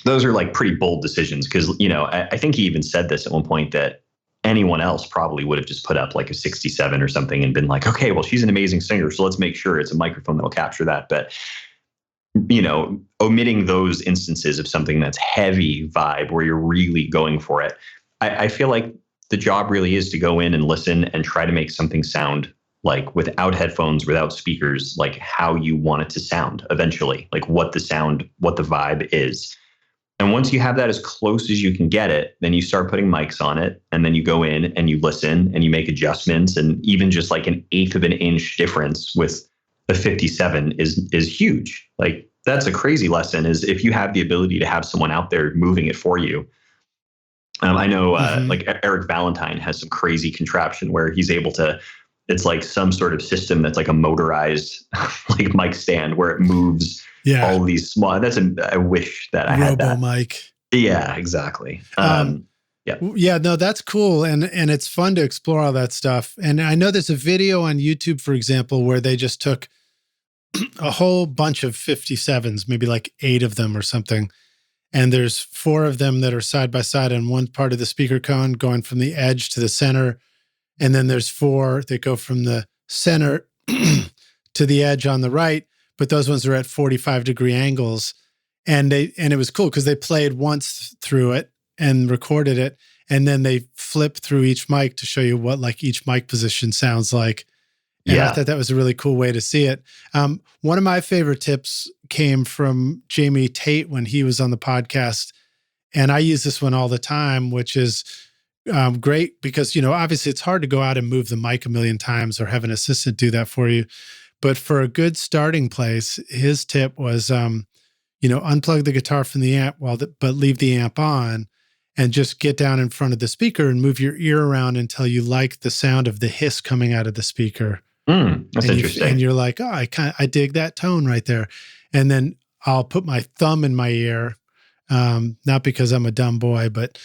those are like pretty bold decisions because, I think he even said this at one point that anyone else probably would have just put up like a 67 or something and been like, okay, well, she's an amazing singer, so let's make sure it's a microphone that will capture that. But, omitting those instances of something that's heavy vibe where you're really going for it, I feel like the job really is to go in and listen and try to make something sound like without headphones, without speakers, like how you want it to sound eventually, like what the vibe is. And once you have that as close as you can get it, then you start putting mics on it, and then you go in and you listen and you make adjustments, and even just like an eighth of an inch difference with the 57 is huge. Like that's a crazy lesson, is if you have the ability to have someone out there moving it for you. I know like Eric Valentine has some crazy contraption where he's able to, it's like some sort of system that's like a motorized like mic stand where it moves all of these small, I wish that I had that. Mic. Yeah, exactly. Yeah, no, that's cool. And it's fun to explore all that stuff. And I know there's a video on YouTube, for example, where they just took a whole bunch of 57s, maybe like 8 of them or something. And there's 4 of them that are side by side on one part of the speaker cone going from the edge to the center. And then there's 4 that go from the center to the edge on the right, but those ones are at 45-degree angles. And it was cool because they played once through it and recorded it, and then they flipped through each mic to show you what like each mic position sounds like. And I thought that was a really cool way to see it. One of my favorite tips came from Jamie Tate when he was on the podcast, and I use this one all the time, which is great because, obviously it's hard to go out and move the mic a million times or have an assistant do that for you. But for a good starting place, his tip was, unplug the guitar from the amp but leave the amp on, and just get down in front of the speaker and move your ear around until you like the sound of the hiss coming out of the speaker. That's interesting. And you're like, oh, I dig that tone right there. And then I'll put my thumb in my ear, not because I'm a dumb boy, but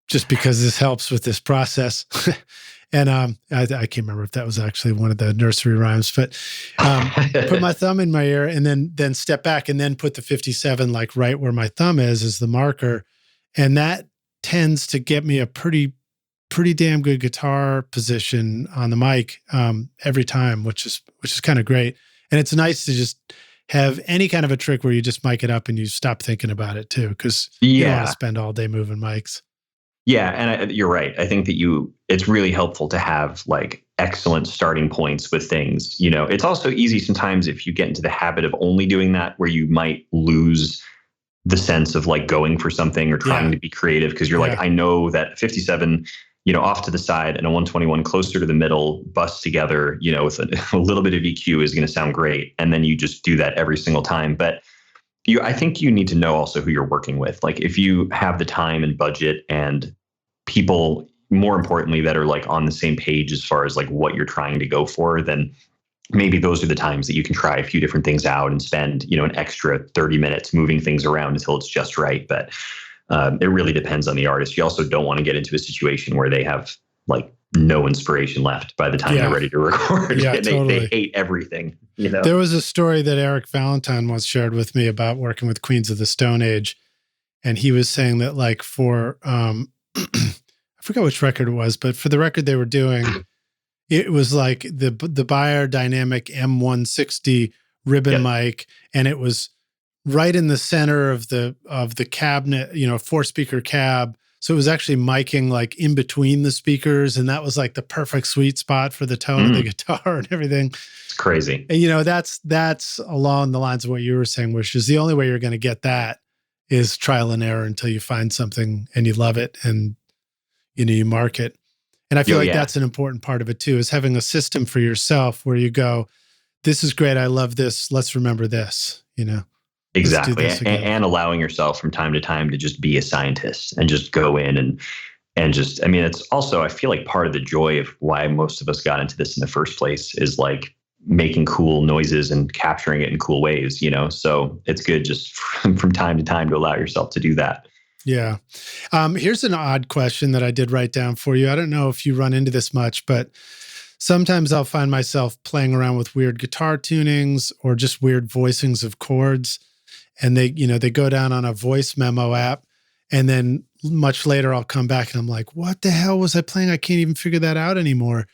just because this helps with this process. And I can't remember if that was actually one of the nursery rhymes, but put my thumb in my ear and then step back and then put the 57 like right where my thumb is the marker. And that tends to get me a pretty damn good guitar position on the mic every time, which is kind of great. And it's nice to just have any kind of a trick where you just mic it up and you stop thinking about it too, because you don't want to spend all day moving mics. Yeah, and you're right. I think that it's really helpful to have like excellent starting points with things. It's also easy sometimes if you get into the habit of only doing that, where you might lose the sense of like going for something or trying to be creative, because you're like, I know that 57, off to the side and a 121 closer to the middle, bust together, with a little bit of EQ is going to sound great. And then you just do that every single time. But I think you need to know also who you're working with. Like if you have the time and budget and people, more importantly, that are like on the same page as far as like what you're trying to go for, then maybe those are the times that you can try a few different things out and spend, an extra 30 minutes moving things around until it's just right. But it really depends on the artist. You also don't want to get into a situation where they have like no inspiration left by the time they're ready to record. Yeah, and they hate everything. There was a story that Eric Valentine once shared with me about working with Queens of the Stone Age. And he was saying that like for, I forgot which record it was, but for the record they were doing, it was like the Beyer Dynamic M160 ribbon mic, and it was right in the center of the cabinet, 4-speaker cab. So it was actually miking like in between the speakers, and that was like the perfect sweet spot for the tone of the guitar and everything. It's crazy. And that's along the lines of what you were saying, which is the only way you're going to get that is trial and error until you find something and you love it and you mark it. And I feel like that's an important part of it too, is having a system for yourself where you go, this is great, I love this, let's remember this, Exactly. And allowing yourself from time to time to just be a scientist and just go in and just, it's also, I feel like part of the joy of why most of us got into this in the first place is like making cool noises and capturing it in cool ways, so it's good just from time to time to allow yourself to do that. Yeah. Here's an odd question that I did write down for you. I don't know if you run into this much, but sometimes I'll find myself playing around with weird guitar tunings or just weird voicings of chords. And they go down on a voice memo app And then much later, I'll come back and I'm like, what the hell was I playing? I can't even figure that out anymore.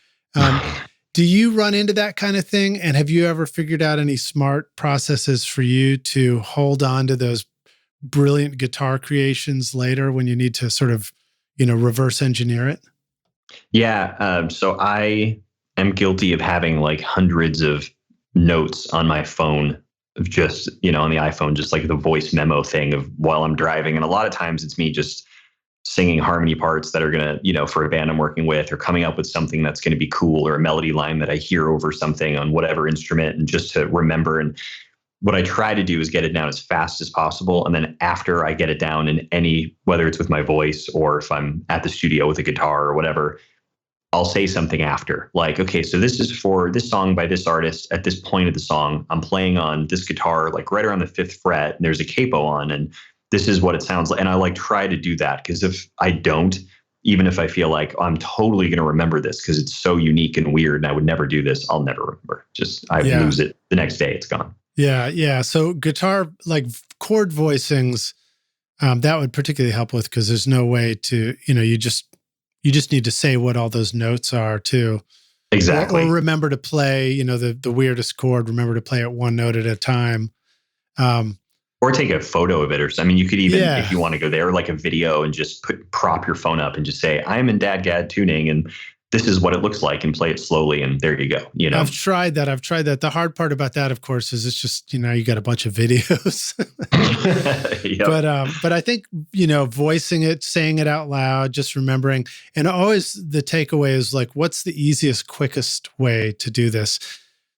Do you run into that kind of thing? And have you ever figured out any smart processes for you to hold on to those brilliant guitar creations later when you need to sort of, reverse engineer it? Yeah. So I am guilty of having like hundreds of notes on my phone of just, on the iPhone, just like the voice memo thing of while I'm driving. And a lot of times it's me just singing harmony parts that are going to, for a band I'm working with, or coming up with something that's going to be cool, or a melody line that I hear over something on whatever instrument, and just to remember. And what I try to do is get it down as fast as possible. And then after I get it down in whether it's with my voice or if I'm at the studio with a guitar or whatever, I'll say something after, like, okay, so this is for this song by this artist. At this point of the song, I'm playing on this guitar, like right around the 5th fret, and there's a capo on, and this is what it sounds like. And I like try to do that, because if I don't, even if I feel like I'm totally going to remember this because it's so unique and weird and I would never do this, I'll never remember. I lose it the next day. It's gone. Yeah. Yeah. So guitar, like chord voicings, that would particularly help with, because there's no way to, you just need to say what all those notes are too. Exactly. Or remember to play, the weirdest chord, remember to play it one note at a time. Or take a photo of it, or something. You could even, if you want to go there, like a video, and just prop your phone up and just say, I'm in DADGAD tuning, and this is what it looks like, and play it slowly, and there you go. I've tried that. The hard part about that, of course, is it's just, you got a bunch of videos. Yep. But I think, voicing it, saying it out loud, just remembering, and always the takeaway is like, what's the easiest, quickest way to do this?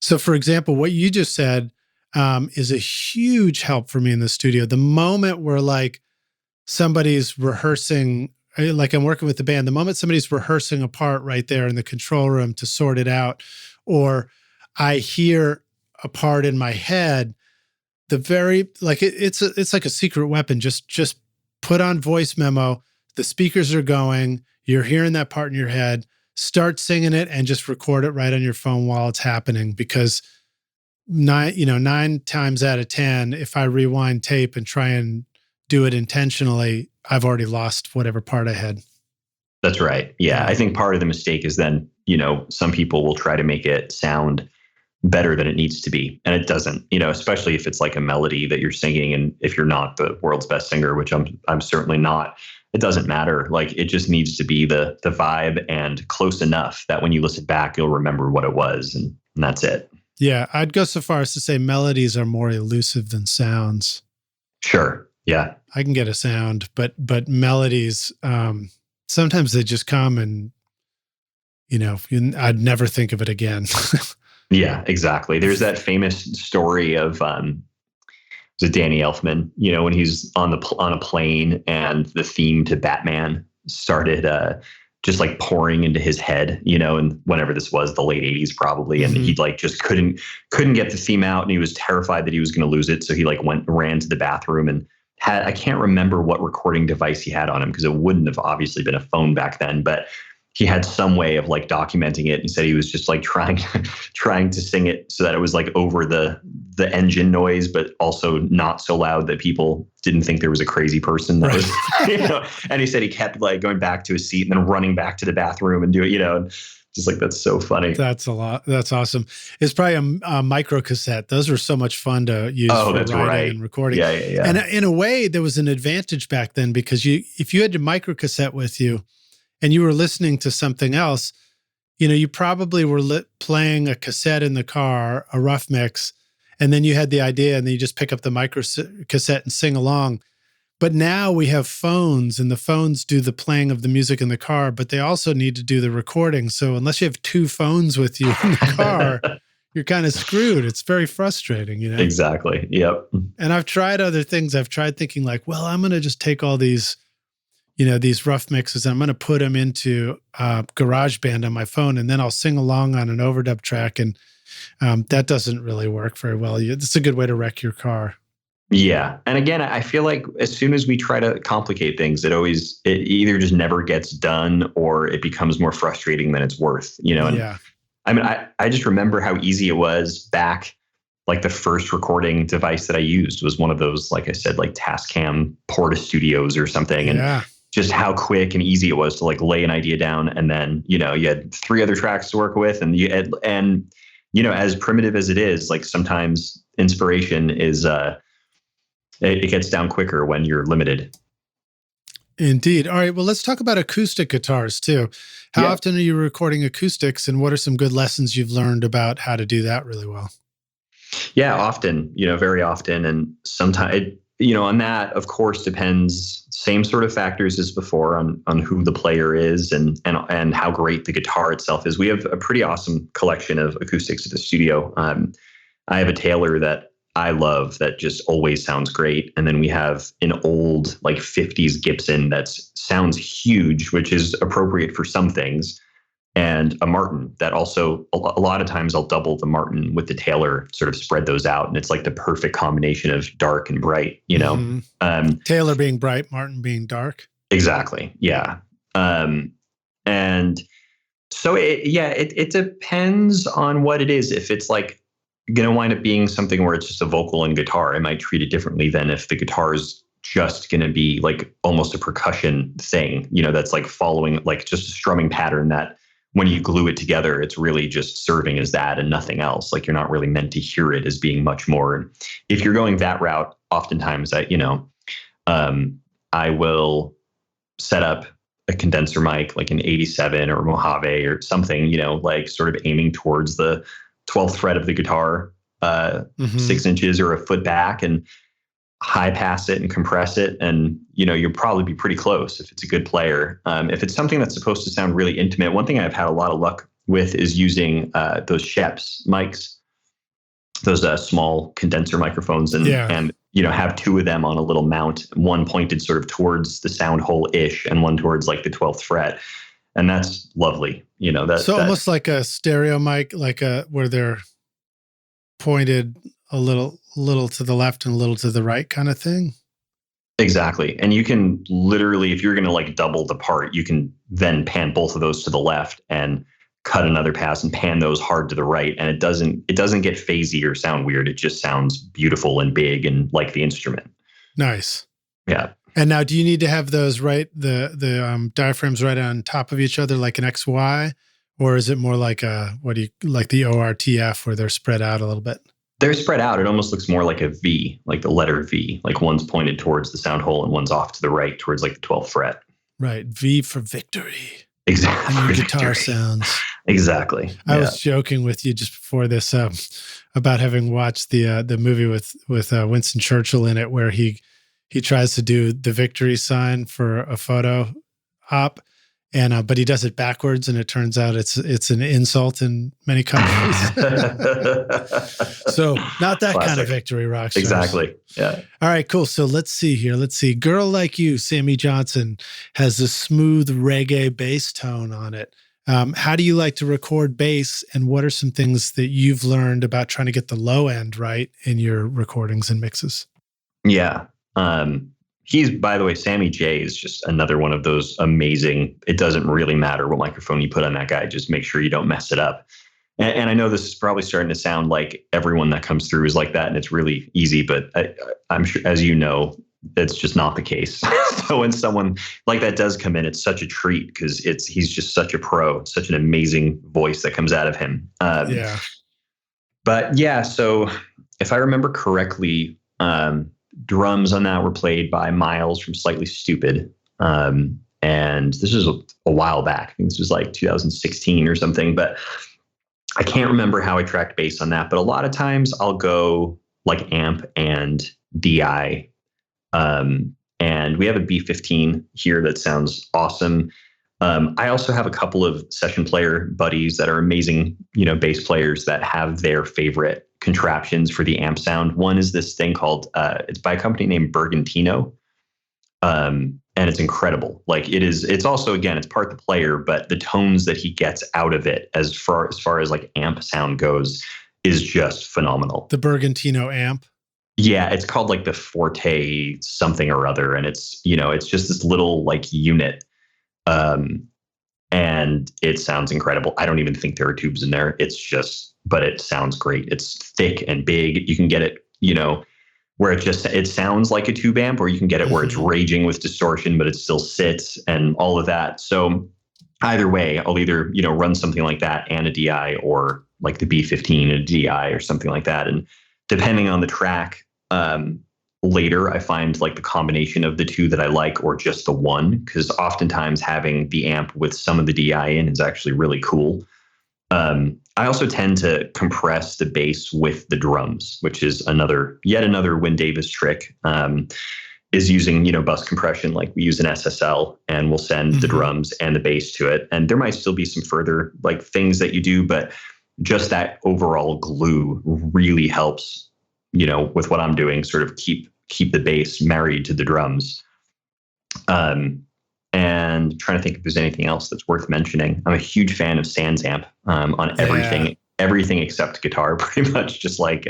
So for example, what you just said, is a huge help for me in the studio. The moment where like somebody's rehearsing, like I'm working with the band, the moment somebody's rehearsing a part right there in the control room to sort it out, or I hear a part in my head, it's like a secret weapon. Just put on voice memo. The speakers are going, you're hearing that part in your head, start singing it and just record it right on your phone while it's happening, because 9 times out of 10, if I rewind tape and try and do it intentionally, I've already lost whatever part I had. That's right. Yeah. I think part of the mistake is then, some people will try to make it sound better than it needs to be. And it doesn't, especially if it's like a melody that you're singing. And if you're not the world's best singer, which I'm certainly not, it doesn't matter. Like, it just needs to be the vibe and close enough that when you listen back, you'll remember what it was. And that's it. Yeah, I'd go so far as to say melodies are more elusive than sounds. Sure. Yeah. I can get a sound, but melodies, sometimes they just come and, I'd never think of it again. Yeah, exactly. There's that famous story of was it Danny Elfman, when he's on a plane and the theme to Batman started just like pouring into his head, and whenever this was, the late 80s probably. And he like just couldn't get the theme out, and he was terrified that he was going to lose it. So he like ran to the bathroom and I can't remember what recording device he had on him, because it wouldn't have obviously been a phone back then, but he had some way of like documenting it. He said he was just like trying to sing it so that it was like over the engine noise, but also not so loud that people didn't think there was a crazy person that was, and he said he kept like going back to his seat and then running back to the bathroom and do it, just like, that's so funny. That's a lot. That's awesome. It's probably a micro cassette. Those were so much fun to use for writing and recording. Yeah. And in a way, there was an advantage back then, because if you had your micro cassette with you and you were listening to something else, you probably were playing a cassette in the car, a rough mix, and then you had the idea, and then you just pick up the micro cassette and sing along. But now we have phones, and the phones do the playing of the music in the car, but they also need to do the recording. So unless you have 2 phones with you in the car, you're kind of screwed. It's very frustrating, Exactly. Yep. And I've tried other things. I've tried thinking like, well, I'm going to just take all these, these rough mixes, and I'm going to put them into GarageBand on my phone, and then I'll sing along on an overdub track. And that doesn't really work very well. It's a good way to wreck your car. Yeah. And again, I feel like as soon as we try to complicate things, it either just never gets done, or it becomes more frustrating than it's worth, And yeah. I mean, I just remember how easy it was back like the first recording device that I used was one of those, like I said, like Tascam Porta Studios or something. And just how quick and easy it was to like lay an idea down. And then, you had 3 other tracks to work with. And as primitive as it is, like sometimes inspiration is, it gets down quicker when you're limited. Indeed. All right. Well, let's talk about acoustic guitars too. How often are you recording acoustics, and what are some good lessons you've learned about how to do that really well? Yeah, often, very often. And sometimes, on that, of course, depends, same sort of factors as before on who the player is and how great the guitar itself is. We have a pretty awesome collection of acoustics at the studio. I have a Taylor that I love that just always sounds great. And then we have an old like 50s Gibson that sounds huge, which is appropriate for some things. And a Martin that also, a lot of times I'll double the Martin with the Taylor, sort of spread those out. And it's like the perfect combination of dark and bright, Taylor being bright, Martin being dark. Exactly. Yeah. And so it depends on what it is. If it's like going to wind up being something where it's just a vocal and guitar, I might treat it differently than if the guitar is just going to be like almost a percussion thing, that's like following like just a strumming pattern that when you glue it together, it's really just serving as that and nothing else. Like you're not really meant to hear it as being much more. And if you're going that route, oftentimes I will set up a condenser mic, like an 87 or Mojave or something, like sort of aiming towards the 12th fret of the guitar, 6 inches or a foot back, and high pass it and compress it. And, you'll probably be pretty close if it's a good player. If it's something that's supposed to sound really intimate, one thing I've had a lot of luck with is using those Sheps mics, those small condenser microphones, and have 2 of them on a little mount, one pointed sort of towards the sound hole-ish and one towards like the 12th fret. And that's lovely. Almost like a stereo mic, like where they're pointed a little to the left and a little to the right kind of thing. Exactly. And you can literally, if you're going to like double the part, you can then pan both of those to the left and cut another pass and pan those hard to the right. And it doesn't get phasey or sound weird. It just sounds beautiful and big and like the instrument. Nice. Yeah. And now, do you need to have those the diaphragms right on top of each other like an XY, or is it more like the ORTF where they're spread out a little bit? They're spread out. It almost looks more like a V, like the letter V, like one's pointed towards the sound hole and one's off to the right towards like the 12th fret. Right. V for victory. Exactly. And your guitar sounds. Exactly. I was joking with you just before this about having watched the movie with Winston Churchill in it, where he tries to do the victory sign for a photo op, and but he does it backwards, and it turns out it's an insult in many countries. So not that Classic. Kind of victory, rock stars. Exactly. Yeah. All right, cool. So let's see here. Girl Like You, Sammy Johnson, has a smooth reggae bass tone on it. How do you like to record bass, and what are some things that you've learned about trying to get the low end right in your recordings and mixes? Yeah. He's, by the way, Sammy J is just another one of those amazing, it doesn't really matter what microphone you put on that guy, just make sure you don't mess it up. And I know this is probably starting to sound like everyone that comes through is like that, and it's really easy, but I'm sure, as you know, that's just not the case. So when someone like that does come in, it's such a treat because he's just such a pro, such an amazing voice that comes out of him. But yeah, so if I remember correctly, drums on that were played by Miles from Slightly Stupid. And this was a while back. I think this was like 2016 or something, but I can't remember how I tracked bass on that. But a lot of times I'll go like amp and DI. And we have a B15 here that sounds awesome. I also have a couple of session player buddies that are amazing, bass players that have their favorite contraptions for the amp sound. One is this thing called, it's by a company named Bergantino. And it's incredible. Like it's also, again, it's part the player, but the tones that he gets out of it as far as like amp sound goes is just phenomenal. The Bergantino amp. Yeah, it's called like the Forte something or other. And it's just this little like unit. And it sounds incredible. I don't even think there are tubes in there. It's just but it sounds great. It's thick and big. You can get it, where it sounds like a tube amp, or you can get it where it's raging with distortion, but it still sits and all of that. So either way, I'll either, run something like that and a DI, or like the B15 and a DI or something like that. And depending on the track, later I find like the combination of the two that I like, or just the one, because oftentimes having the amp with some of the DI in is actually really cool. I also tend to compress the bass with the drums, which is yet another Wyn Davis trick, is using, bus compression. Like we use an SSL and we'll send the drums and the bass to it. And there might still be some further like things that you do, but just that overall glue really helps, with what I'm doing, sort of keep the bass married to the drums. And trying to think if there's anything else that's worth mentioning. I'm a huge fan of Sans Amp on everything except guitar, pretty much, just like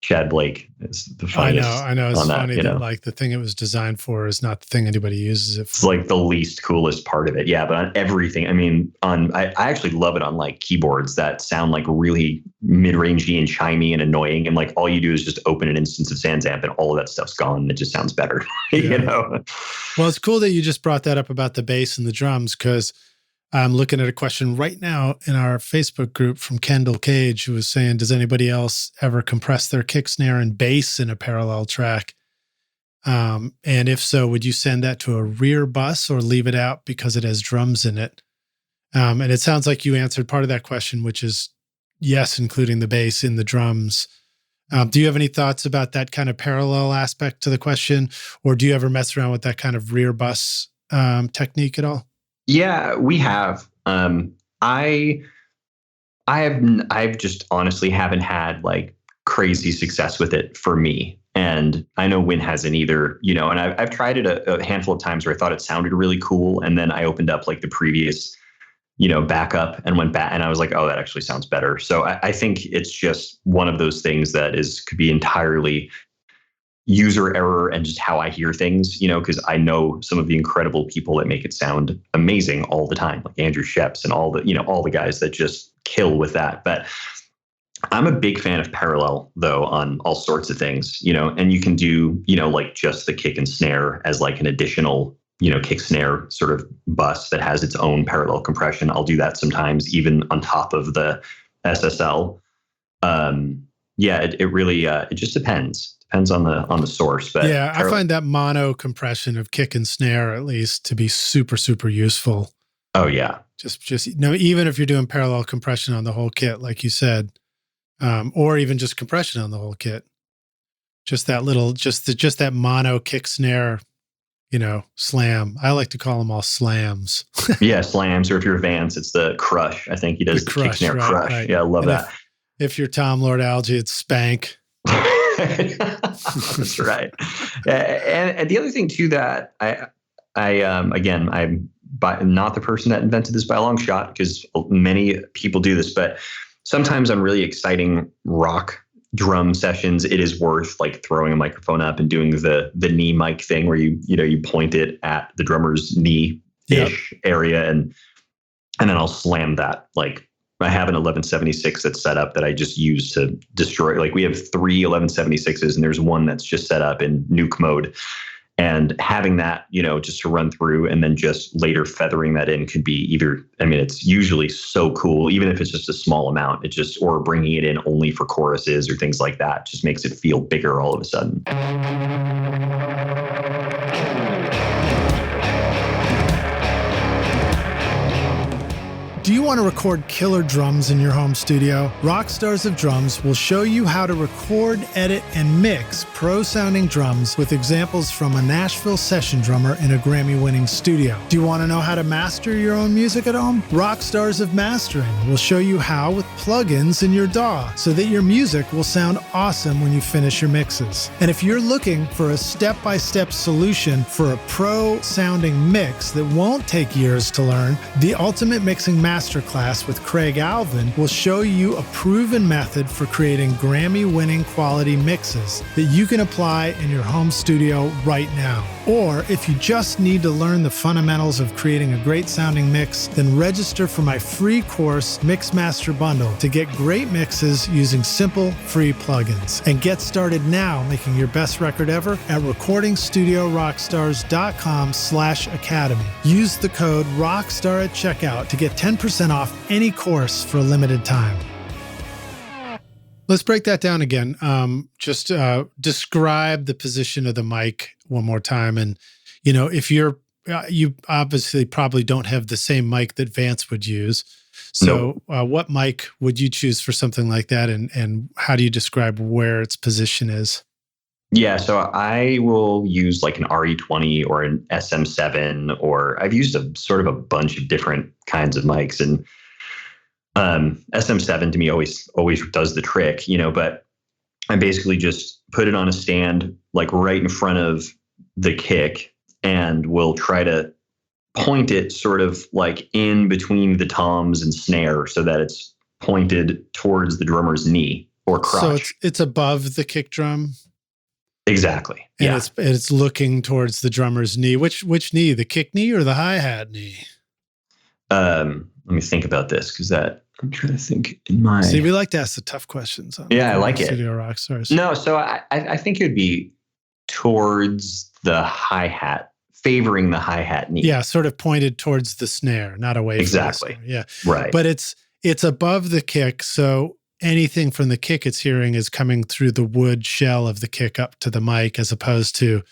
Chad Blake is the funniest. I know. It's funny that like the thing it was designed for is not the thing anybody uses it for. It's like the least coolest part of it. Yeah, but on everything, I mean, I actually love it on like keyboards that sound like really mid-rangey and chimey and annoying. And like all you do is just open an instance of Sans Amp and all of that stuff's gone and it just sounds better. Well, it's cool that you just brought that up about the bass and the drums, because I'm looking at a question right now in our Facebook group from Kendall Cage, who was saying, does anybody else ever compress their kick, snare, and bass in a parallel track? And if so, would you send that to a rear bus or leave it out because it has drums in it? And it sounds like you answered part of that question, which is yes, including the bass in the drums. Do you have any thoughts about that kind of parallel aspect to the question? Or do you ever mess around with that kind of rear bus technique at all? Yeah, we have. I've just honestly haven't had like crazy success with it for me. And I know Wyn hasn't either, and I've tried it a handful of times where I thought it sounded really cool. And then I opened up like the previous, backup and went back and I was like, oh, that actually sounds better. So I think it's just one of those things that could be entirely user error and just how I hear things, because I know some of the incredible people that make it sound amazing all the time, like Andrew Sheps and all the guys that just kill with that. But I'm a big fan of parallel though on all sorts of things, and you can do, like just the kick and snare as like an additional, kick snare sort of bus that has its own parallel compression. I'll do that sometimes even on top of the SSL. It really, it just depends. Depends on the source, but yeah, I find that mono compression of kick and snare at least to be super, super useful. Oh yeah, just even if you're doing parallel compression on the whole kit, like you said, or even just compression on the whole kit, just that little, just that mono kick snare, slam. I like to call them all slams. Yeah, slams. Or if you're Vance, it's the crush. I think he does the kick snare crush. Right. Yeah, I love that. If you're Tom Lord Alge, it's spank. That's right. And the other thing too that I'm not the person that invented this by a long shot, because many people do this, but sometimes on really exciting rock drum sessions, it is worth like throwing a microphone up and doing the knee mic thing where you point it at the drummer's knee-ish area and then I'll slam that. Like I have an 1176 that's set up that I just use to destroy. Like we have 3 1176s and there's one that's just set up in nuke mode. And having that, just to run through and then just later feathering that in could be either, it's usually so cool, even if it's just a small amount, or bringing it in only for choruses or things like that, just makes it feel bigger all of a sudden. Do you want to record killer drums in your home studio? Rockstars of Drums will show you how to record, edit, and mix pro-sounding drums with examples from a Nashville session drummer in a Grammy-winning studio. Do you want to know how to master your own music at home? Rockstars of Mastering will show you how with plugins in your DAW so that your music will sound awesome when you finish your mixes. And if you're looking for a step-by-step solution for a pro-sounding mix that won't take years to learn, the Ultimate Mixing Masterclass with Craig Alvin will show you a proven method for creating Grammy-winning quality mixes that you can apply in your home studio right now. Or if you just need to learn the fundamentals of creating a great sounding mix, then register for my free course, Mixmaster Bundle, to get great mixes using simple, free plugins. And get started now making your best record ever at recordingstudiorockstars.com/academy. Use the code ROCKSTAR at checkout to get 10% off any course for a limited time. Let's break that down again. Just describe the position of the mic one more time. And, if you obviously probably don't have the same mic that Vance would use. So what mic would you choose for something like that? And how do you describe where its position is? Yeah, so I will use like an RE20 or an SM7, or I've used a sort of a bunch of different kinds of mics. And SM7 to me always does the trick, but I basically just put it on a stand like right in front of the kick, and will try to point it sort of like in between the toms and snare so that it's pointed towards the drummer's knee or crotch. So it's above the kick drum? Exactly. And yeah. It's looking towards the drummer's knee. Which knee, the kick knee or the hi-hat knee? Let me think about this, because I'm trying to think in my... See, we like to ask the tough questions. Yeah, I like it. Studio Rockstars. No, so I think it would be towards the hi-hat, favoring the hi-hat knee. Yeah, sort of pointed towards the snare, not away exactly. from the snare. Yeah, right. But it's above the kick, so anything from the kick it's hearing is coming through the wood shell of the kick up to the mic, as opposed to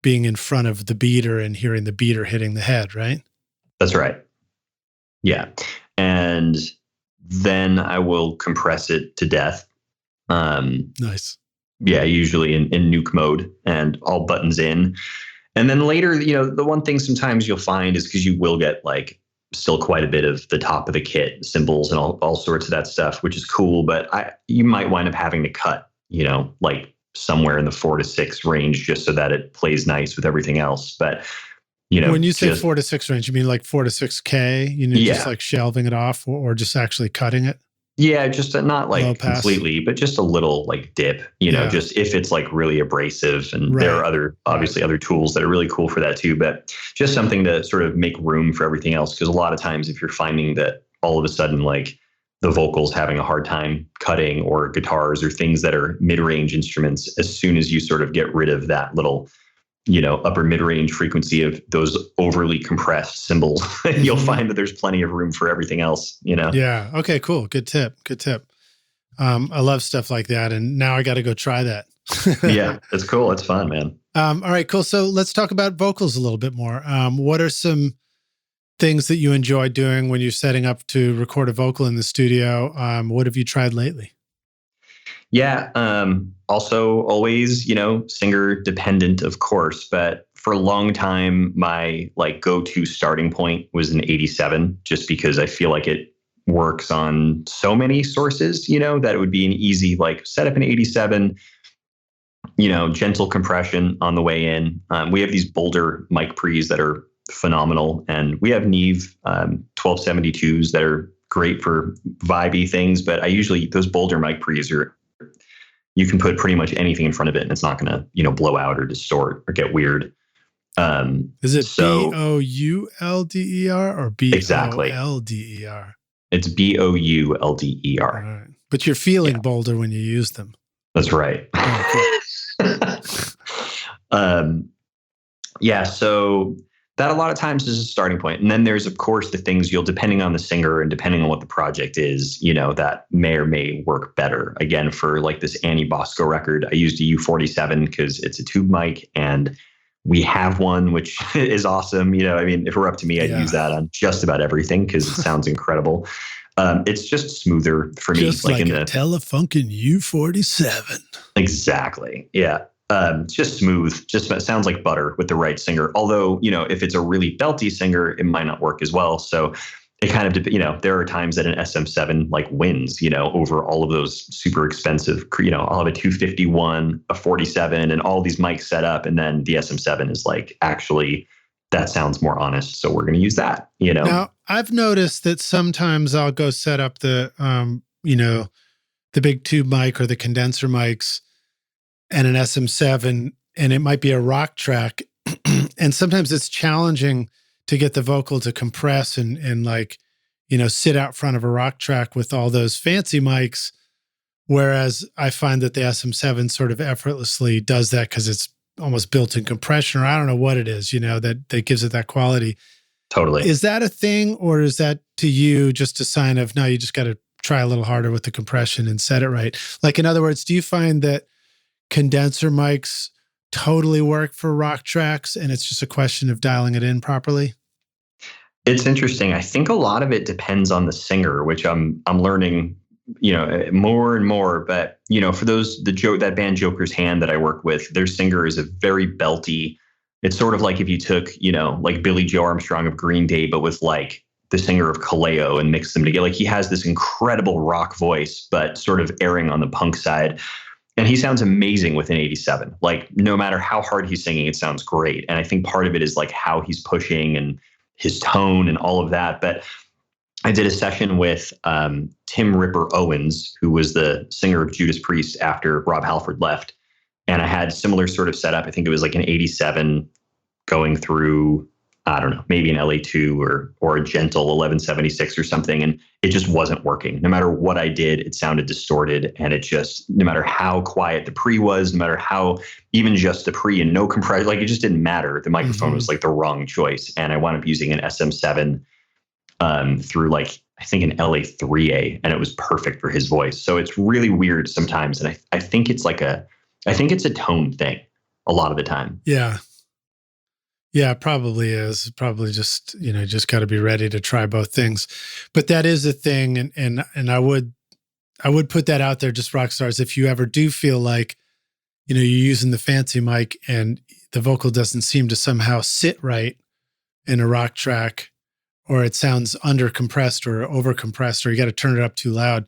being in front of the beater and hearing the beater hitting the head, right? That's right. Yeah. And then I will compress it to death. Nice. Yeah, usually in nuke mode and all buttons in. And then later, the one thing sometimes you'll find is, because you will get like still quite a bit of the top of the kit, cymbals and all sorts of that stuff, which is cool. But you might wind up having to cut, like somewhere in the 4 to 6 range, just so that it plays nice with everything else. But when you say 4 to 6 range, you mean like 4 to 6K? Just like shelving it off, or just actually cutting it? Yeah, just not like completely, but just a little like dip, just if it's like really abrasive. And there are obviously other tools that are really cool for that too, but just something to sort of make room for everything else. Because a lot of times if you're finding that all of a sudden like the vocals having a hard time cutting, or guitars or things that are mid-range instruments, as soon as you sort of get rid of that little upper mid-range frequency of those overly compressed cymbals, you'll find that there's plenty of room for everything else, Yeah. Okay, cool. Good tip. I love stuff like that. And now I got to go try that. Yeah, it's cool. It's fun, man. All right, cool. So let's talk about vocals a little bit more. What are some things that you enjoy doing when you're setting up to record a vocal in the studio? What have you tried lately? Yeah. Also always, singer dependent, of course, but for a long time, my like go-to starting point was an 87, just because I feel like it works on so many sources, that it would be an easy, like set up an 87, gentle compression on the way in. We have these Boulder mic pre's that are phenomenal. And we have Neve 1272s that are great for vibey things, but those Boulder mic pre's you can put pretty much anything in front of it and it's not going to, blow out or distort or get weird. Is it BOULDER or BOLDER? Exactly. It's BOULDER. Right. But you're feeling Boulder when you use them. That's right. Oh, cool. Yeah. So that a lot of times is a starting point. And then there's, of course, the things depending on the singer and depending on what the project is, that may or may work better. Again, for like this Annie Bosko record, I used a U47 because it's a tube mic and we have one, which is awesome. If it were up to me, I'd use that on just about everything because it sounds incredible. It's just smoother for me. Just like a Telefunken U47. Exactly. Yeah. It's just smooth. Just sounds like butter with the right singer. Although, if it's a really belty singer, it might not work as well. So it kind of, there are times that an SM7 like wins, over all of those super expensive, I'll have a 251, a 47 and all these mics set up. And then the SM7 is like, actually, that sounds more honest. So we're going to use that, Now, I've noticed that sometimes I'll go set up the, the big tube mic or the condenser mics and an SM7, and it might be a rock track. And sometimes it's challenging to get the vocal to compress and like, sit out front of a rock track with all those fancy mics. Whereas I find that the SM7 sort of effortlessly does that because it's almost built-in compression, or I don't know what it is, that gives it that quality. Totally. Is that a thing, or is that to you just a sign of, no, you just got to try a little harder with the compression and set it right? Like, in other words, do you find that condenser mics totally work for rock tracks and it's just a question of dialing it in properly? It's interesting. I think a lot of it depends on the singer, which I'm learning, more and more. But, for that band Joker's Hand that I work with, their singer is a very belty. It's sort of like if you took, like Billy Joe Armstrong of Green Day, but with like the singer of Kaleo and mixed them together. Like, he has this incredible rock voice, but sort of erring on the punk side. And he sounds amazing with an 87. Like, no matter how hard he's singing, it sounds great. And I think part of it is like how he's pushing and his tone and all of that. But I did a session with Tim Ripper Owens, who was the singer of Judas Priest after Rob Halford left. And I had similar sort of setup. I think it was like an 87 going through, I don't know, maybe an LA2 or a gentle 1176 or something. And it just wasn't working. No matter what I did, it sounded distorted. And it just, no matter how quiet the pre was, no matter how, even just the pre and no compression, like, it just didn't matter. The microphone was like the wrong choice. And I wound up using an SM7 through like, I think an LA3A, and it was perfect for his voice. So it's really weird sometimes. And I think it's a tone thing a lot of the time. Yeah. Yeah, it probably is. Probably just, just got to be ready to try both things. But that is a thing. And I would put that out there, just rock stars. If you ever do feel like, you're using the fancy mic and the vocal doesn't seem to somehow sit right in a rock track, or it sounds under compressed or over compressed, or you got to turn it up too loud,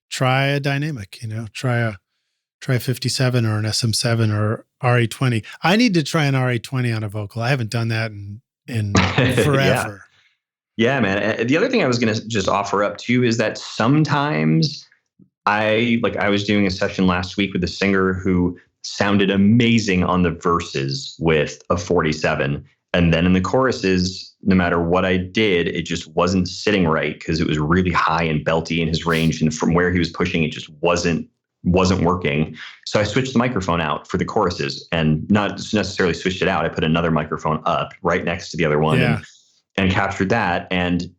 try a dynamic, try a 57 or an SM7 or RA20. I need to try an RA20 on a vocal. I haven't done that in forever. Yeah, man. The other thing I was going to just offer up too is that sometimes I was doing a session last week with a singer who sounded amazing on the verses with a 47. And then in the choruses, no matter what I did, it just wasn't sitting right because it was really high and belty in his range. And from where he was pushing, it just wasn't working. So I switched the microphone out for the choruses, and not necessarily switched it out. I put another microphone up right next to the other one and captured that and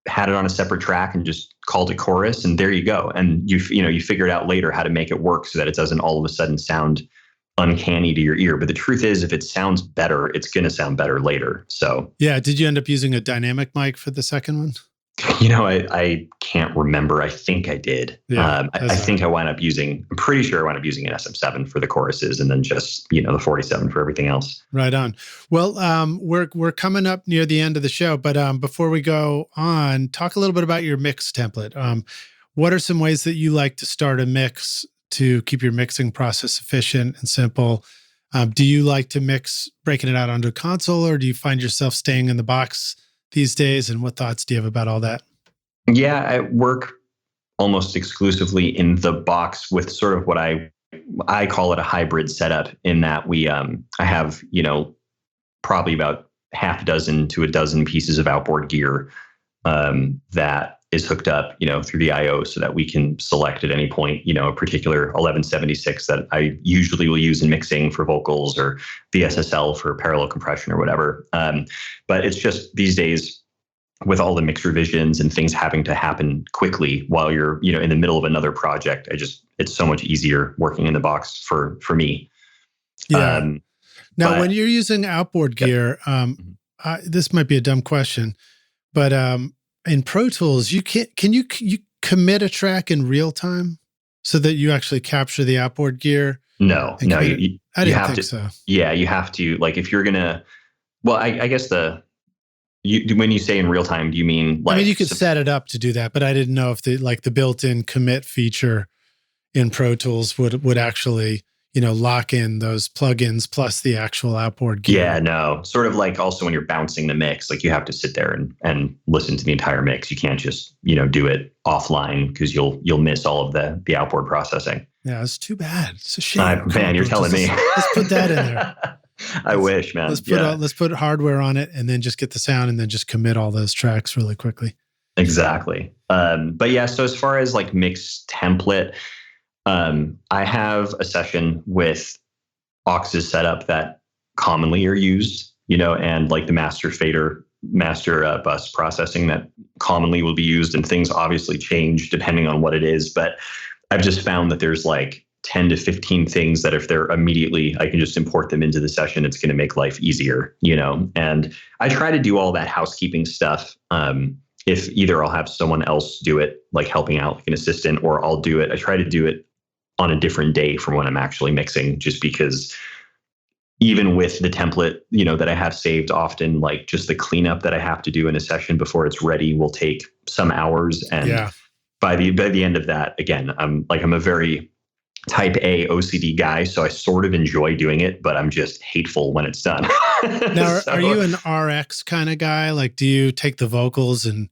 had it on a separate track and just called it chorus. And there you go. And you figure it out later how to make it work so that it doesn't all of a sudden sound uncanny to your ear. But the truth is, if it sounds better, it's going to sound better later. So yeah. Did you end up using a dynamic mic for the second one? I can't remember. I think I did. Yeah, I'm pretty sure I wound up using an SM7 for the choruses, and then just, the 47 for everything else. Right on. Well, we're coming up near the end of the show, but before we go on, talk a little bit about your mix template. What are some ways that you like to start a mix to keep your mixing process efficient and simple? Do you like to mix breaking it out onto a console, or do you find yourself staying in the box these days? And what thoughts do you have about all that? Yeah, I work almost exclusively in the box with sort of what I call it a hybrid setup, in that I have, probably about half a dozen to a dozen pieces of outboard gear that is hooked up, through the IO, so that we can select at any point, a particular 1176 that I usually will use in mixing for vocals, or the SSL for parallel compression or whatever. But it's just these days, with all the mix revisions and things having to happen quickly while you're, in the middle of another project, it's so much easier working in the box for me. Yeah. Now, when you're using outboard gear, this might be a dumb question, but in Pro Tools, can you commit a track in real time so that you actually capture the outboard gear? No, I didn't think so. Yeah, you have to, like, if you're gonna. Well, I guess when you say in real time, do you mean like? I mean, you could set it up to do that, but I didn't know if the built-in commit feature in Pro Tools would actually, lock in those plugins plus the actual outboard gear. Yeah, no. Sort of like also when you're bouncing the mix, like you have to sit there and listen to the entire mix. You can't just, do it offline, because you'll miss all of the outboard processing. Yeah, it's too bad. It's a shame. Man, you're telling me. Let's put that in there. I wish, man. Let's put hardware on it and then just get the sound and then just commit all those tracks really quickly. Exactly. But yeah, so as far as like mix template, I have a session with auxes set up that commonly are used, and like the master fader, master bus processing that commonly will be used, and things obviously change depending on what it is. But I've just found that there's like 10 to 15 things that if they're immediately, I can just import them into the session. It's going to make life easier, and I try to do all that housekeeping stuff. If either I'll have someone else do it, like helping out like an assistant, or I'll do it. I try to do it on a different day from when I'm actually mixing, just because even with the template, that I have saved, often like just the cleanup that I have to do in a session before it's ready will take some hours. And by the end of that, again, I'm a very type A OCD guy, so I sort of enjoy doing it, but I'm just hateful when it's done. Now, are you an RX kind of guy? Like, do you take the vocals and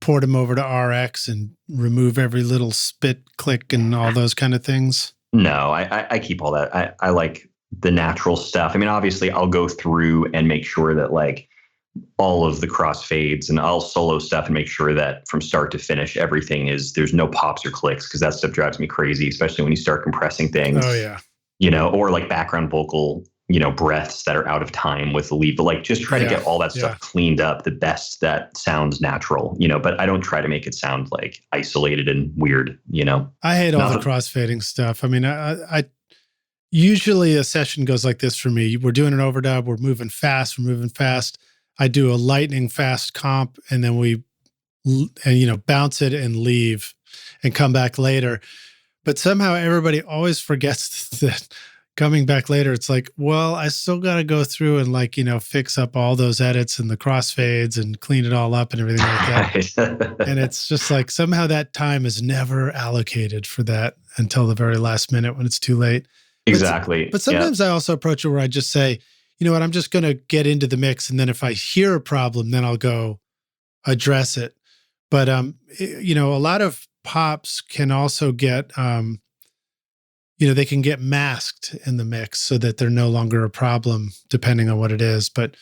port them over to RX and remove every little spit click and all those kind of things? No, I keep all that. I like the natural stuff. I mean, obviously I'll go through and make sure that like all of the crossfades, and I'll solo stuff and make sure that from start to finish, there's no pops or clicks, because that stuff drives me crazy, especially when you start compressing things. Oh yeah. Or like background vocal, breaths that are out of time with the lead, but like just try to get all that stuff cleaned up the best that sounds natural, but I don't try to make it sound like isolated and weird, I hate all the crossfading stuff. I mean, I usually a session goes like this for me. We're doing an overdub. We're moving fast. I do a lightning fast comp, and then we bounce it and leave and come back later. But somehow everybody always forgets that coming back later, it's like, well, I still got to go through and fix up all those edits and the crossfades and clean it all up and everything like that. And it's just like somehow that time is never allocated for that until the very last minute when it's too late. Exactly. But sometimes I also approach it where I just say, you know what, I'm just going to get into the mix. And then if I hear a problem, then I'll go address it. But, a lot of pops can also get, they can get masked in the mix so that they're no longer a problem depending on what it is. But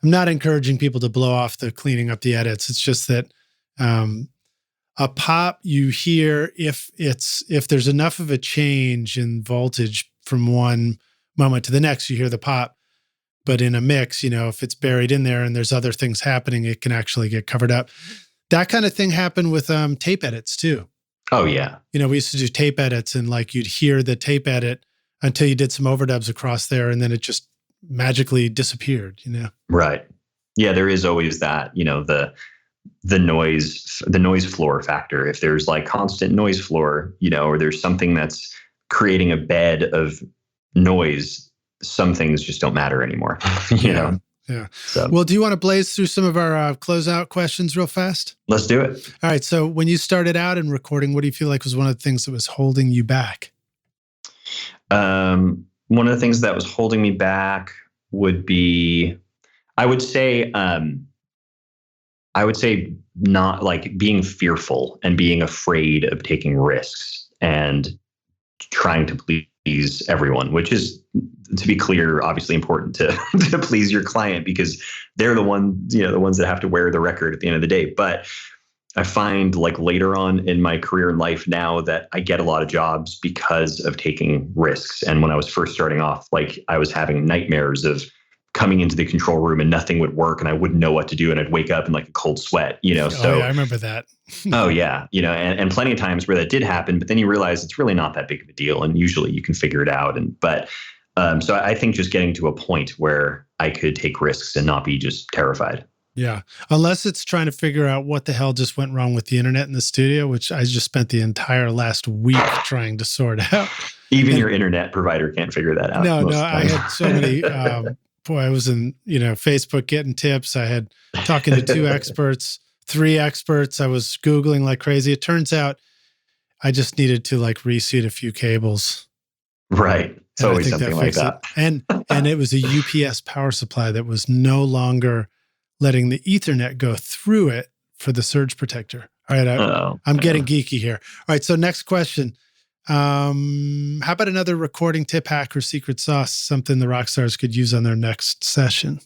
I'm not encouraging people to blow off the cleaning up the edits. It's just that a pop you hear, if there's enough of a change in voltage from one moment to the next, you hear the pop. But in a mix, if it's buried in there and there's other things happening, it can actually get covered up. That kind of thing happened with tape edits too. Oh yeah. We used to do tape edits, and like you'd hear the tape edit until you did some overdubs across there, and then it just magically disappeared, Right. Yeah, there is always that, the noise floor factor. If there's like constant noise floor, or there's something that's creating a bed of noise, some things just don't matter anymore, know? Yeah. So. Well, do you want to blaze through some of our closeout questions real fast? Let's do it. All right. So when you started out in recording, what do you feel like was one of the things that was holding you back? One of the things that was holding me back would be, I would say not like being fearful and being afraid of taking risks and trying to please everyone, which is, to be clear, obviously important to please your client, because they're the ones that have to wear the record at the end of the day. But I find like later on in my career and life now that I get a lot of jobs because of taking risks. And when I was first starting off, like I was having nightmares of coming into the control room and nothing would work and I wouldn't know what to do and I'd wake up in like a cold sweat, So I remember that. Oh yeah. And plenty of times where that did happen, but then you realize it's really not that big of a deal. And usually you can figure it out. So I think just getting to a point where I could take risks and not be just terrified. Yeah. Unless it's trying to figure out what the hell just went wrong with the internet in the studio, which I just spent the entire last week trying to sort out. Even your internet provider can't figure that out. No, I had so many, I was in, Facebook getting tips. I had talking to 2 experts, 3 experts. I was Googling like crazy. It turns out I just needed to like reseat a few cables. Right. It's always something like that. And it was a UPS power supply that was no longer letting the Ethernet go through it for the surge protector. All right. I'm getting geeky here. All right. So next question. How about another recording tip, hack, or secret sauce, something the rock stars could use on their next session?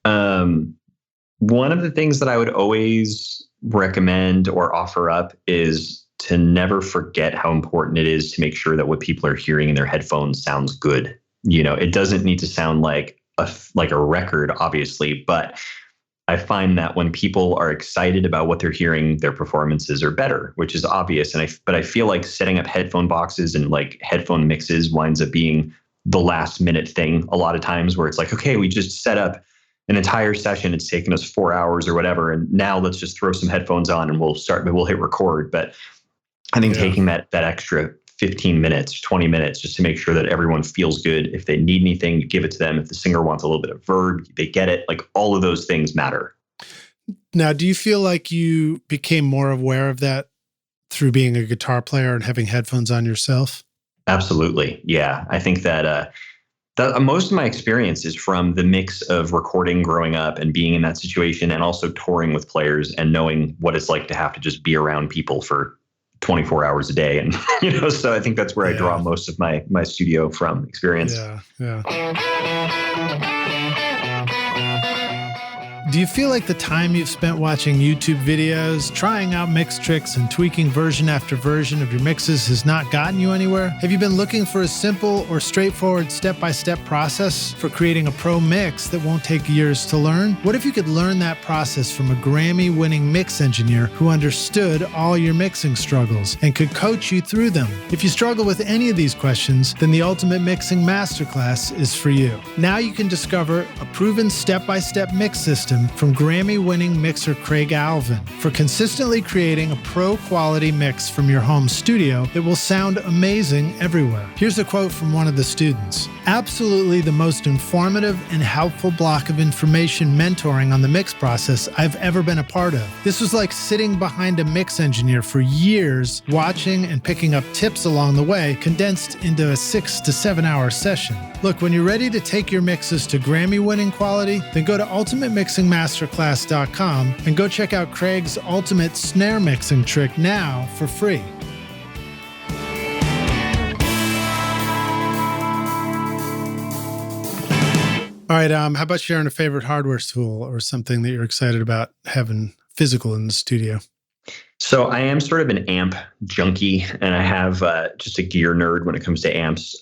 One of the things that I would always recommend or offer up is to never forget how important it is to make sure that what people are hearing in their headphones sounds good. It doesn't need to sound like a record, obviously, but I find that when people are excited about what they're hearing, their performances are better, which is obvious. But I feel like setting up headphone boxes and like headphone mixes winds up being the last minute thing a lot of times, where it's like, okay, we just set up an entire session. It's taken us 4 hours or whatever. And now let's just throw some headphones on and we'll hit record. But I think taking that extra 15 minutes, 20 minutes, just to make sure that everyone feels good. If they need anything, you give it to them. If the singer wants a little bit of verb, they get it. Like, all of those things matter. Now, do you feel like you became more aware of that through being a guitar player and having headphones on yourself? Absolutely. Yeah. I think that most of my experience is from the mix of recording growing up and being in that situation, and also touring with players and knowing what it's like to have to just be around people for 24 hours a day. And, so I think that's where I draw most of my studio from experience. Yeah. Do you feel like the time you've spent watching YouTube videos, trying out mix tricks, and tweaking version after version of your mixes has not gotten you anywhere? Have you been looking for a simple or straightforward step-by-step process for creating a pro mix that won't take years to learn? What if you could learn that process from a Grammy-winning mix engineer who understood all your mixing struggles and could coach you through them? If you struggle with any of these questions, then the Ultimate Mixing Masterclass is for you. Now you can discover a proven step-by-step mix system from Grammy-winning mixer Craig Alvin for consistently creating a pro-quality mix from your home studio that will sound amazing everywhere. Here's a quote from one of the students. "Absolutely the most informative and helpful block of information mentoring on the mix process I've ever been a part of. This was like sitting behind a mix engineer for years, watching and picking up tips along the way, condensed into a 6 to 7 hour session. Look, when you're ready to take your mixes to Grammy-winning quality, then go to ultimatemixingmasterclass.com and go check out Craig's ultimate snare mixing trick now for free." All right, how about sharing a favorite hardware tool or something that you're excited about having physical in the studio? So I am sort of an amp junkie, and I have just a gear nerd when it comes to amps.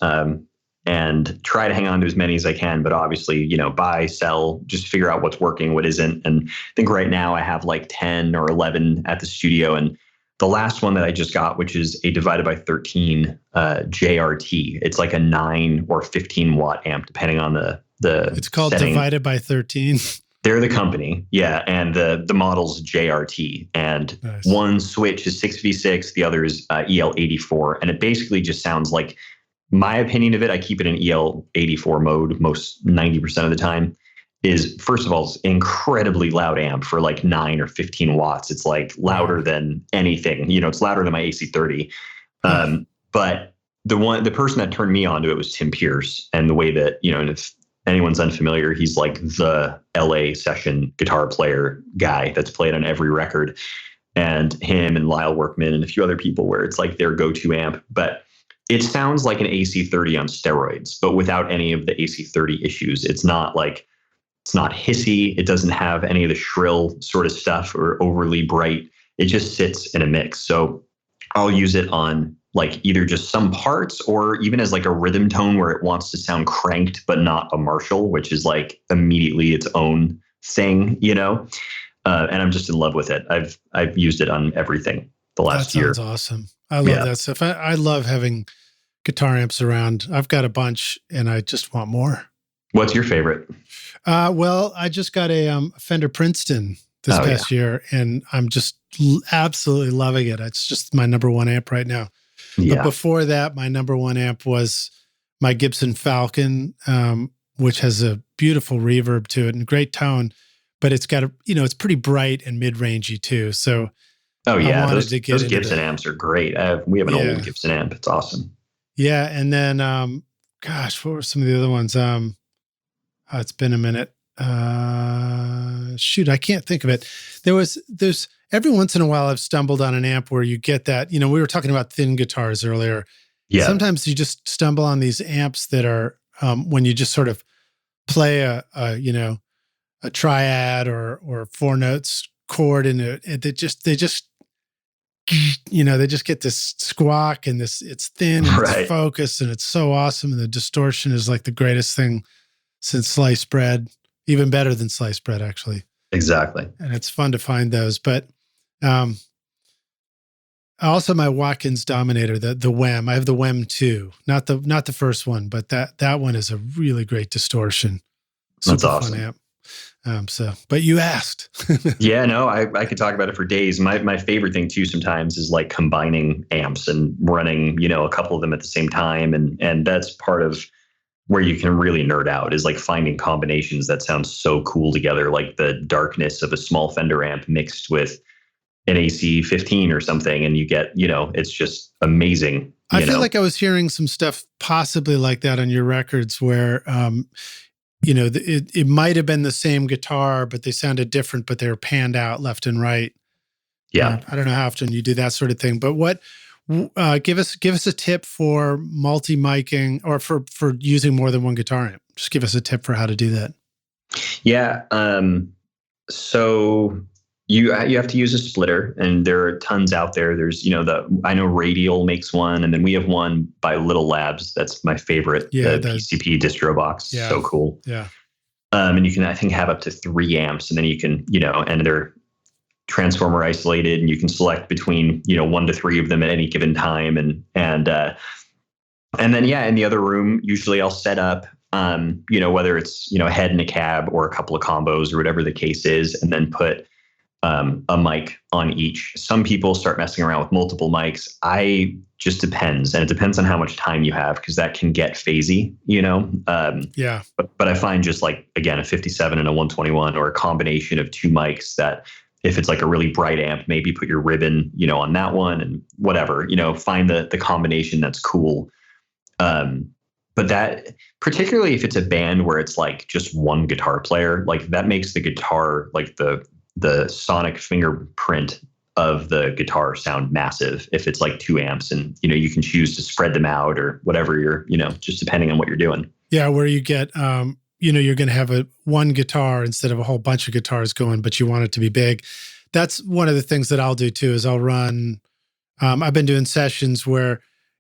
And try to hang on to as many as I can, but obviously, buy, sell, just figure out what's working, what isn't. And I think right now I have like 10 or 11 at the studio. And the last one that I just got, which is a divided by 13 JRT. It's like a 9 or 15 watt amp, depending on the It's called setting. Divided by 13. They're the company. Yeah. And the model's JRT. And Nice. One switch is 6v6, the other is EL84. And it basically just sounds like, my opinion of it, I keep it in EL84 mode most 90% of the time, is first of all, it's incredibly loud amp for like 9 or 15 watts. It's like louder than anything, it's louder than my AC30. But the person that turned me onto it was Tim Pierce. And the way that, and if anyone's unfamiliar, he's like the LA session guitar player guy that's played on every record, and him and Lyle Workman and a few other people where it's like their go-to amp. But it sounds like an AC30 on steroids, but without any of the AC30 issues. It's not hissy. It doesn't have any of the shrill sort of stuff or overly bright. It just sits in a mix. So I'll use it on like either just some parts or even as like a rhythm tone where it wants to sound cranked, but not a Marshall, which is like immediately its own thing, and I'm just in love with it. I've used it on everything the last year. That sounds awesome. I love that stuff. I love having guitar amps around. I've got a bunch and I just want more. What's your favorite? Well, I just got a Fender Princeton this past year, and I'm just absolutely loving it. It's just my number one amp right now. Yeah. But before that, my number one amp was my Gibson Falcon, which has a beautiful reverb to it and great tone, but it's got it's pretty bright and mid-rangey too. So those Gibson amps are great. We have an old Gibson amp. It's awesome. Yeah. And then, what were some of the other ones? It's been a minute. I can't think of it. There's every once in a while I've stumbled on an amp where you get that, we were talking about thin guitars earlier. Yeah. Sometimes you just stumble on these amps that are, when you just sort of play a triad or four notes chord in it, they just get this squawk and it's thin and it's focused and it's so awesome. And the distortion is like the greatest thing since sliced bread, even better than sliced bread, actually. Exactly. And it's fun to find those. But also my Watkins Dominator, the WEM. I have the WEM 2, not the first one, but that one is a really great distortion. That's awesome. Fun amp. But you asked. Yeah, no, I could talk about it for days. My favorite thing too sometimes is like combining amps and running, a couple of them at the same time. And that's part of where you can really nerd out, is like finding combinations that sound so cool together, like the darkness of a small Fender amp mixed with an AC 15 or something. And you get, it's just amazing. I feel like I was hearing some stuff possibly like that on your records where, it might have been the same guitar, but they sounded different, but they were panned out left and right. Yeah. I don't know how often you do that sort of thing, but give us a tip for multi-miking or for using more than one guitar amp. Just give us a tip for how to do that. Yeah. So you have to use a splitter, and there are tons out there. There's, I know Radial makes one, and then we have one by Little Labs. That's my favorite. Yeah, the PCP distro box. Yeah. So cool. Yeah. And you can, I think, have up to 3 amps, and then you can, and they're transformer isolated, and you can select between, 1 to 3 of them at any given time. And then, in the other room, usually I'll set up, whether it's, a head and a cab or a couple of combos or whatever the case is, and then put a mic on each. Some people start messing around with multiple mics. Just depends. And it depends on how much time you have, because that can get phasey, Yeah. But I find just like, again, a 57 and a 121, or a combination of 2 mics, that if it's like a really bright amp, maybe put your ribbon, on that one, and whatever, find the combination that's cool. But that, particularly if it's a band where it's like just one guitar player, like that makes the guitar, like the sonic fingerprint of the guitar sound massive if it's like 2 amps, and you can choose to spread them out or whatever you're, just depending on what you're doing. Yeah, where you get you're going to have one guitar instead of a whole bunch of guitars going, but you want it to be big. That's one of the things that I'll do too, is I'll run, I've been doing sessions where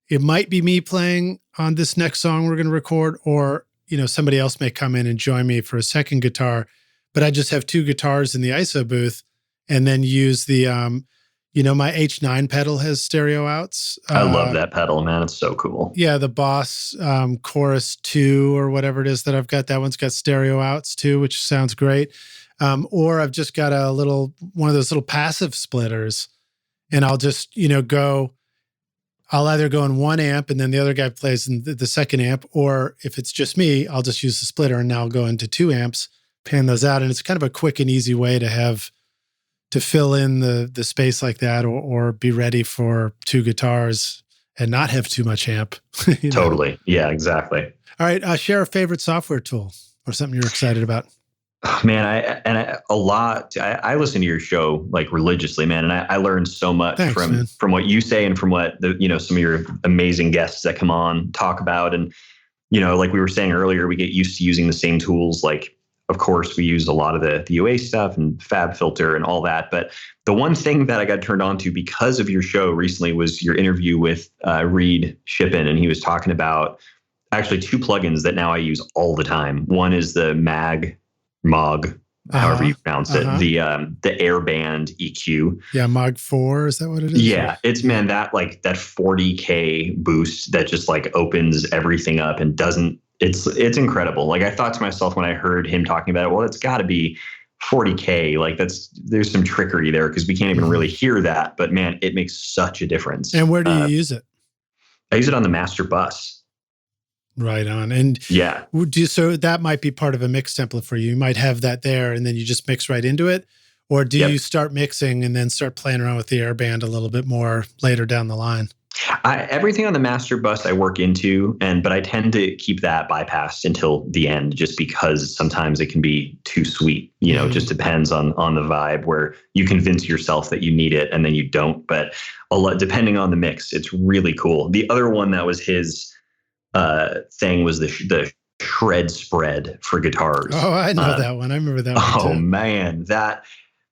it might be me playing on this next song we're going to record, or, somebody else may come in and join me for a second guitar, but I just have 2 guitars in the ISO booth, and then use the, my H9 pedal has stereo outs. I love that pedal, man. It's so cool. Yeah, the Boss Chorus 2 or whatever it is that I've got, that one's got stereo outs too, which sounds great. Or I've just got one of those little passive splitters, and I'll just, I'll either go in 1 amp and then the other guy plays in the second amp, or if it's just me, I'll just use the splitter and now I'll go into 2 amps, pan those out. And it's kind of a quick and easy way to fill in the space like that, or be ready for 2 guitars and not have too much amp. Totally. Yeah, exactly. All right. Share a favorite software tool or something you're excited about. Man, I listen to your show like religiously, man. And I learned so much from what you say, and from what some of your amazing guests that come on talk about. And, like we were saying earlier, we get used to using the same tools. Like, of course, we use a lot of the UA stuff and Fab Filter and all that. But the one thing that I got turned on to because of your show recently was your interview with Reed Shippen. And he was talking about actually 2 plugins that now I use all the time. One is the Mog, however you pronounce it, the Airband EQ. Yeah, Mog 4, is that what it is? Yeah, it's, man, that 40K boost that just like opens everything up and doesn't, it's incredible. Like, I thought to myself when I heard him talking about it, well, it's got to be 40K. Like, there's some trickery there, because we can't even really hear that. But man, it makes such a difference. And where do you use it? I use it on the master bus. Right on. And yeah, so that might be part of a mix template for you. You might have that there, and then you just mix right into it. Or do you start mixing and then start playing around with the Airband a little bit more later down the line? Everything on the master bus I work into, but I tend to keep that bypassed until the end, just because sometimes it can be too sweet. It just depends on the vibe, where you convince yourself that you need it and then you don't. But a lot, depending on the mix, it's really cool. The other one that was his thing was the shred spread for guitars. Oh, I know that one. I remember that one too. Oh man,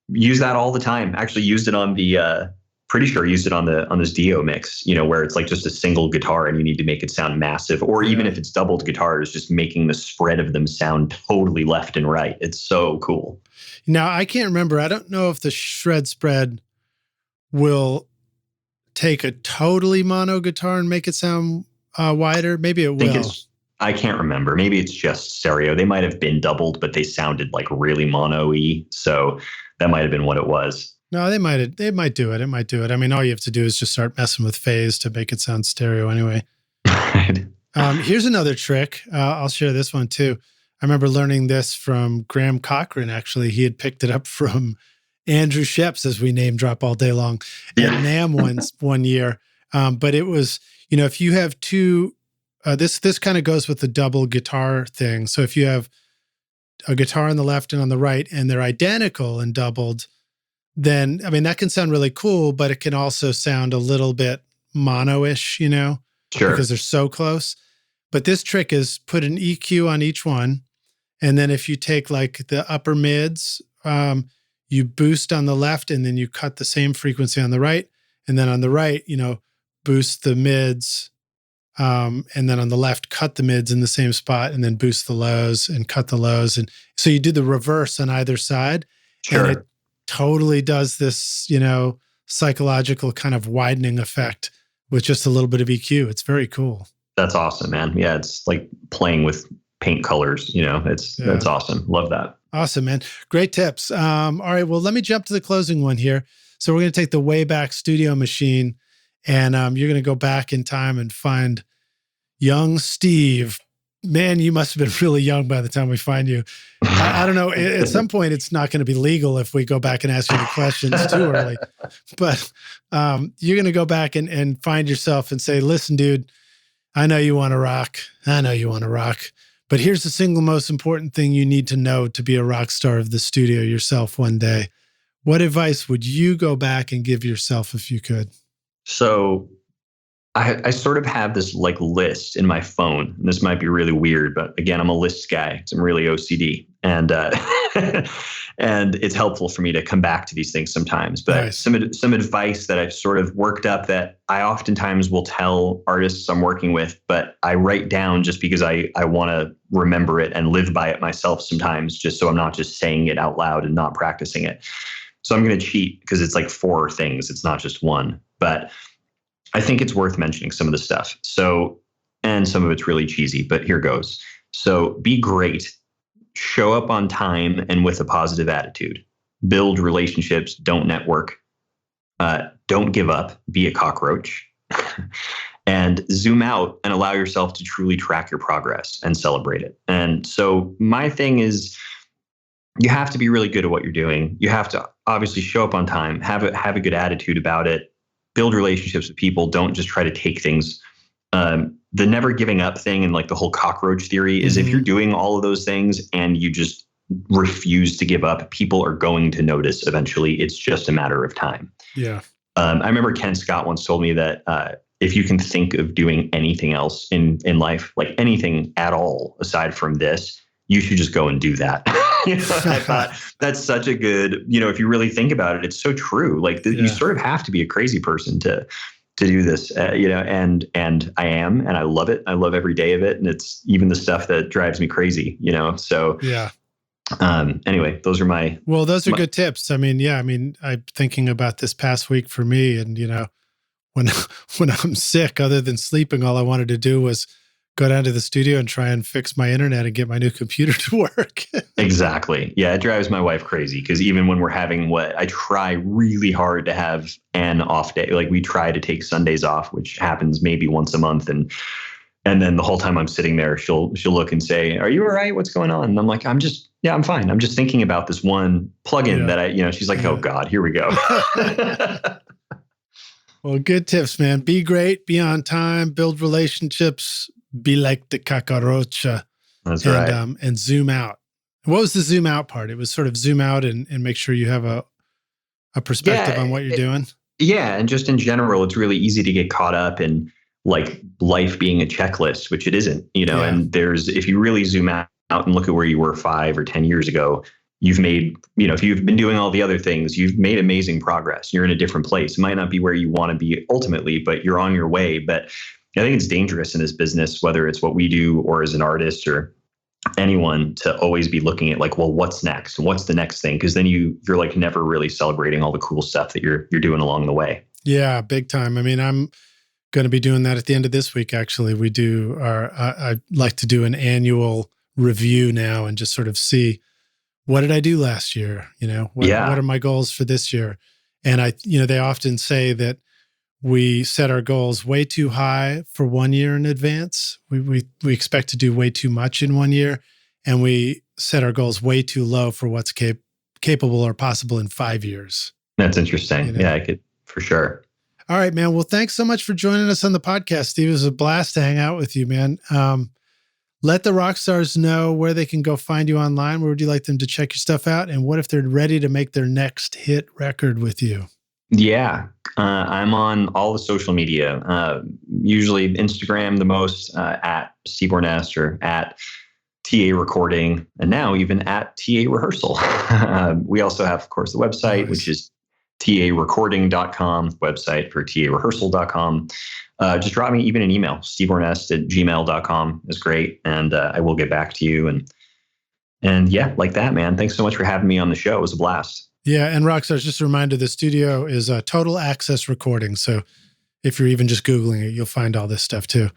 use that all the time. Actually used it on the pretty sure I used it on this Dio mix, where it's like just a single guitar and you need to make it sound massive, or even if it's doubled guitars, just making the spread of them sound totally left and right. It's so cool. Now, I can't remember. I don't know if the shred spread will take a totally mono guitar and make it sound wider. Maybe it will. I can't remember. Maybe it's just stereo. They might have been doubled, but they sounded like really mono-y. So that might have been what it was. No, they might do it. It might do it. I mean, all you have to do is just start messing with phase to make it sound stereo anyway. Right. Here's another trick. I'll share this one too. I remember learning this from Graham Cochran, actually. He had picked it up from Andrew Sheps, as we name drop all day long, at NAMM one year. But it was, if you have two, this kind of goes with the double guitar thing. So if you have a guitar on the left and on the right, and they're identical and doubled, then, I mean, that can sound really cool, but it can also sound a little bit mono-ish, Sure. Because they're so close. But this trick is put an EQ on each one. And then if you take like the upper mids, you boost on the left and then you cut the same frequency on the right. And then on the right, boost the mids. And then on the left, cut the mids in the same spot and then boost the lows and cut the lows. And so you do the reverse on either side. Sure. And it totally does this, psychological kind of widening effect with just a little bit of EQ. It's very cool. That's awesome, man. Yeah, it's like playing with paint colors, that's awesome. Love that. Awesome, man. Great tips. All right, well, let me jump to the closing one here. So we're going to take the Wayback Studio machine, and you're going to go back in time and find young Steve. Man, you must have been really young by the time we find you. I don't know. At some point, it's not going to be legal if we go back and ask you the questions too early. But you're going to go back and find yourself and say, listen, dude, I know you want to rock. I know you want to rock. But here's the single most important thing you need to know to be a rock star of the studio yourself one day. What advice would you go back and give yourself if you could? So I sort of have this like list in my phone. And this might be really weird, but again, I'm a list guy. I'm really OCD, and and it's helpful for me to come back to these things sometimes. But nice. some advice that I've sort of worked up that I oftentimes will tell artists I'm working with, but I write down just because I want to remember it and live by it myself sometimes, just so I'm not just saying it out loud and not practicing it. So I'm going to cheat because it's like 4 things. It's not just one, but I think it's worth mentioning some of the stuff. So, and some of it's really cheesy, but here goes. So be great, show up on time and with a positive attitude, build relationships, don't network, don't give up, be a cockroach, and zoom out and allow yourself to truly track your progress and celebrate it. And so my thing is, you have to be really good at what you're doing. You have to obviously show up on time, have a good attitude about it, build relationships with people. Don't just try to take things. The never giving up thing and like the whole cockroach theory is if you're doing all of those things and you just refuse to give up, people are going to notice eventually. It's just a matter of time. Yeah. I remember Ken Scott once told me that if you can think of doing anything else in life, like anything at all aside from this, you should just go and do that. I thought that's such a good, if you really think about it, it's so true. Like you sort of have to be a crazy person to do this, and I am, and I love it. I love every day of it. And it's even the stuff that drives me crazy, so yeah. Anyway, those are those are good tips. I mean, I'm thinking about this past week for me, and when I'm sick, other than sleeping, all I wanted to do was go down to the studio and try and fix my internet and get my new computer to work. Exactly. Yeah, it drives my wife crazy because even when we're having I try really hard to have an off day. Like we try to take Sundays off, which happens maybe once a month. And then the whole time I'm sitting there, she'll look and say, "Are you all right? What's going on?" And I'm like, I'm fine. I'm just thinking about this one plugin that she's like, "Oh God, here we go." Well, good tips, man. Be great, be on time, build relationships, be like the cacarocha. That's right. And zoom out. What was the zoom out part? It was sort of zoom out and make sure you have a perspective on what you're doing. Yeah. And just in general, it's really easy to get caught up in like life being a checklist, which it isn't, and if you really zoom out and look at where you were 5 or 10 years ago, you've made, if you've been doing all the other things, you've made amazing progress. You're in a different place. It might not be where you want to be ultimately, but you're on your way. But I think it's dangerous in this business, whether it's what we do or as an artist or anyone, to always be looking at like, well, what's next? What's the next thing? Because then you're like never really celebrating all the cool stuff that you're doing along the way. Yeah, big time. I mean, I'm going to be doing that at the end of this week. Actually, I like to do an annual review now and just sort of see, what did I do last year? What are my goals for this year? And they often say that we set our goals way too high for 1 year in advance. We expect to do way too much in 1 year, and we set our goals way too low for what's capable or possible in 5 years. That's interesting. Yeah, I could, for sure. All right, man. Well, thanks so much for joining us on the podcast, Steve. It was a blast to hang out with you, man. Let the rock stars know where they can go find you online. Where would you like them to check your stuff out? And what if they're ready to make their next hit record with you? Yeah, I'm on all the social media, usually Instagram the most, at Steve Ornest or at TA Recording, and now even at TA Rehearsal. We also have, of course, the website, which is tarecording.com, website for tarehearsal.com. Just drop me even an email, steveornest@gmail.com is great. And I will get back to you. And yeah, like that, man. Thanks so much for having me on the show. It was a blast. Yeah. And Rockstars, just a reminder, the studio is a total access recording. So if you're even just Googling it, you'll find all this stuff too.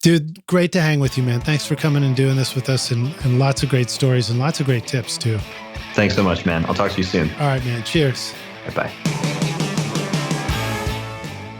Dude, great to hang with you, man. Thanks for coming and doing this with us, and lots of great stories and lots of great tips too. Thanks so much, man. I'll talk to you soon. All right, man. Cheers. Bye.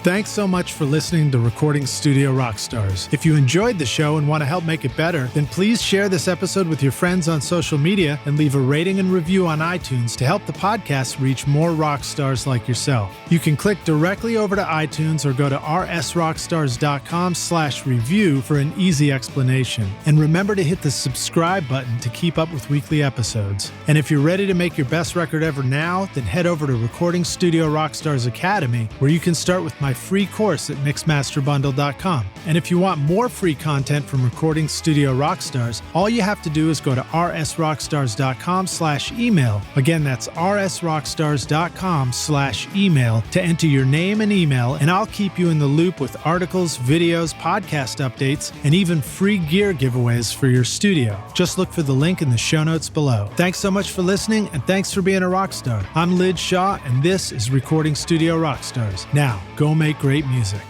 Thanks so much for listening to Recording Studio Rockstars. If you enjoyed the show and want to help make it better, then please share this episode with your friends on social media and leave a rating and review on iTunes to help the podcast reach more rock stars like yourself. You can click directly over to iTunes or go to rsrockstars.com/review for an easy explanation. And remember to hit the subscribe button to keep up with weekly episodes. And if you're ready to make your best record ever now, then head over to Recording Studio Rockstars Academy, where you can start with my free course at mixmasterbundle.com. And if you want more free content from Recording Studio Rockstars, all you have to do is go to rsrockstars.com/email. Again, that's rsrockstars.com/email to enter your name and email, and I'll keep you in the loop with articles, videos, podcast updates, and even free gear giveaways for your studio. Just look for the link in the show notes below. Thanks so much for listening, and thanks for being a rock star. I'm Lid Shaw, and this is Recording Studio Rockstars. Now, go make great music.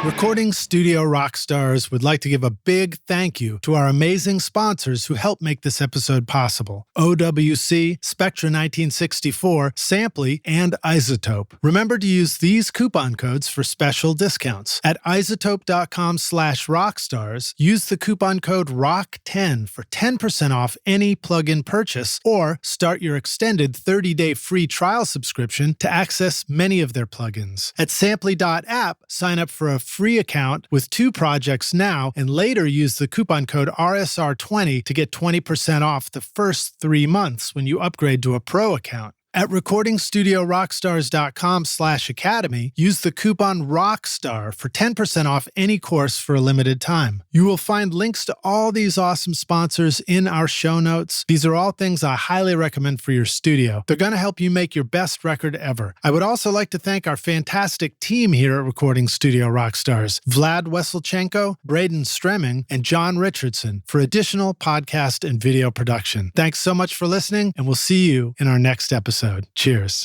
Recording Studio Rockstars would like to give a big thank you to our amazing sponsors who help make this episode possible: OWC, Spectra 1964, Sampley, and Isotope. Remember to use these coupon codes for special discounts. At isotope.com/rockstars, use the coupon code ROCK10 for 10% off any plug-in purchase, or start your extended 30-day free trial subscription to access many of their plugins. At Sampley.app, sign up for a free account with 2 projects now, and later use the coupon code RSR20 to get 20% off the first 3 months when you upgrade to a pro account. At recordingstudiorockstars.com/academy, use the coupon ROCKSTAR for 10% off any course for a limited time. You will find links to all these awesome sponsors in our show notes. These are all things I highly recommend for your studio. They're going to help you make your best record ever. I would also like to thank our fantastic team here at Recording Studio Rockstars: Vlad Weselchenko, Braden Stremming, and John Richardson, for additional podcast and video production. Thanks so much for listening, and we'll see you in our next episode. Cheers.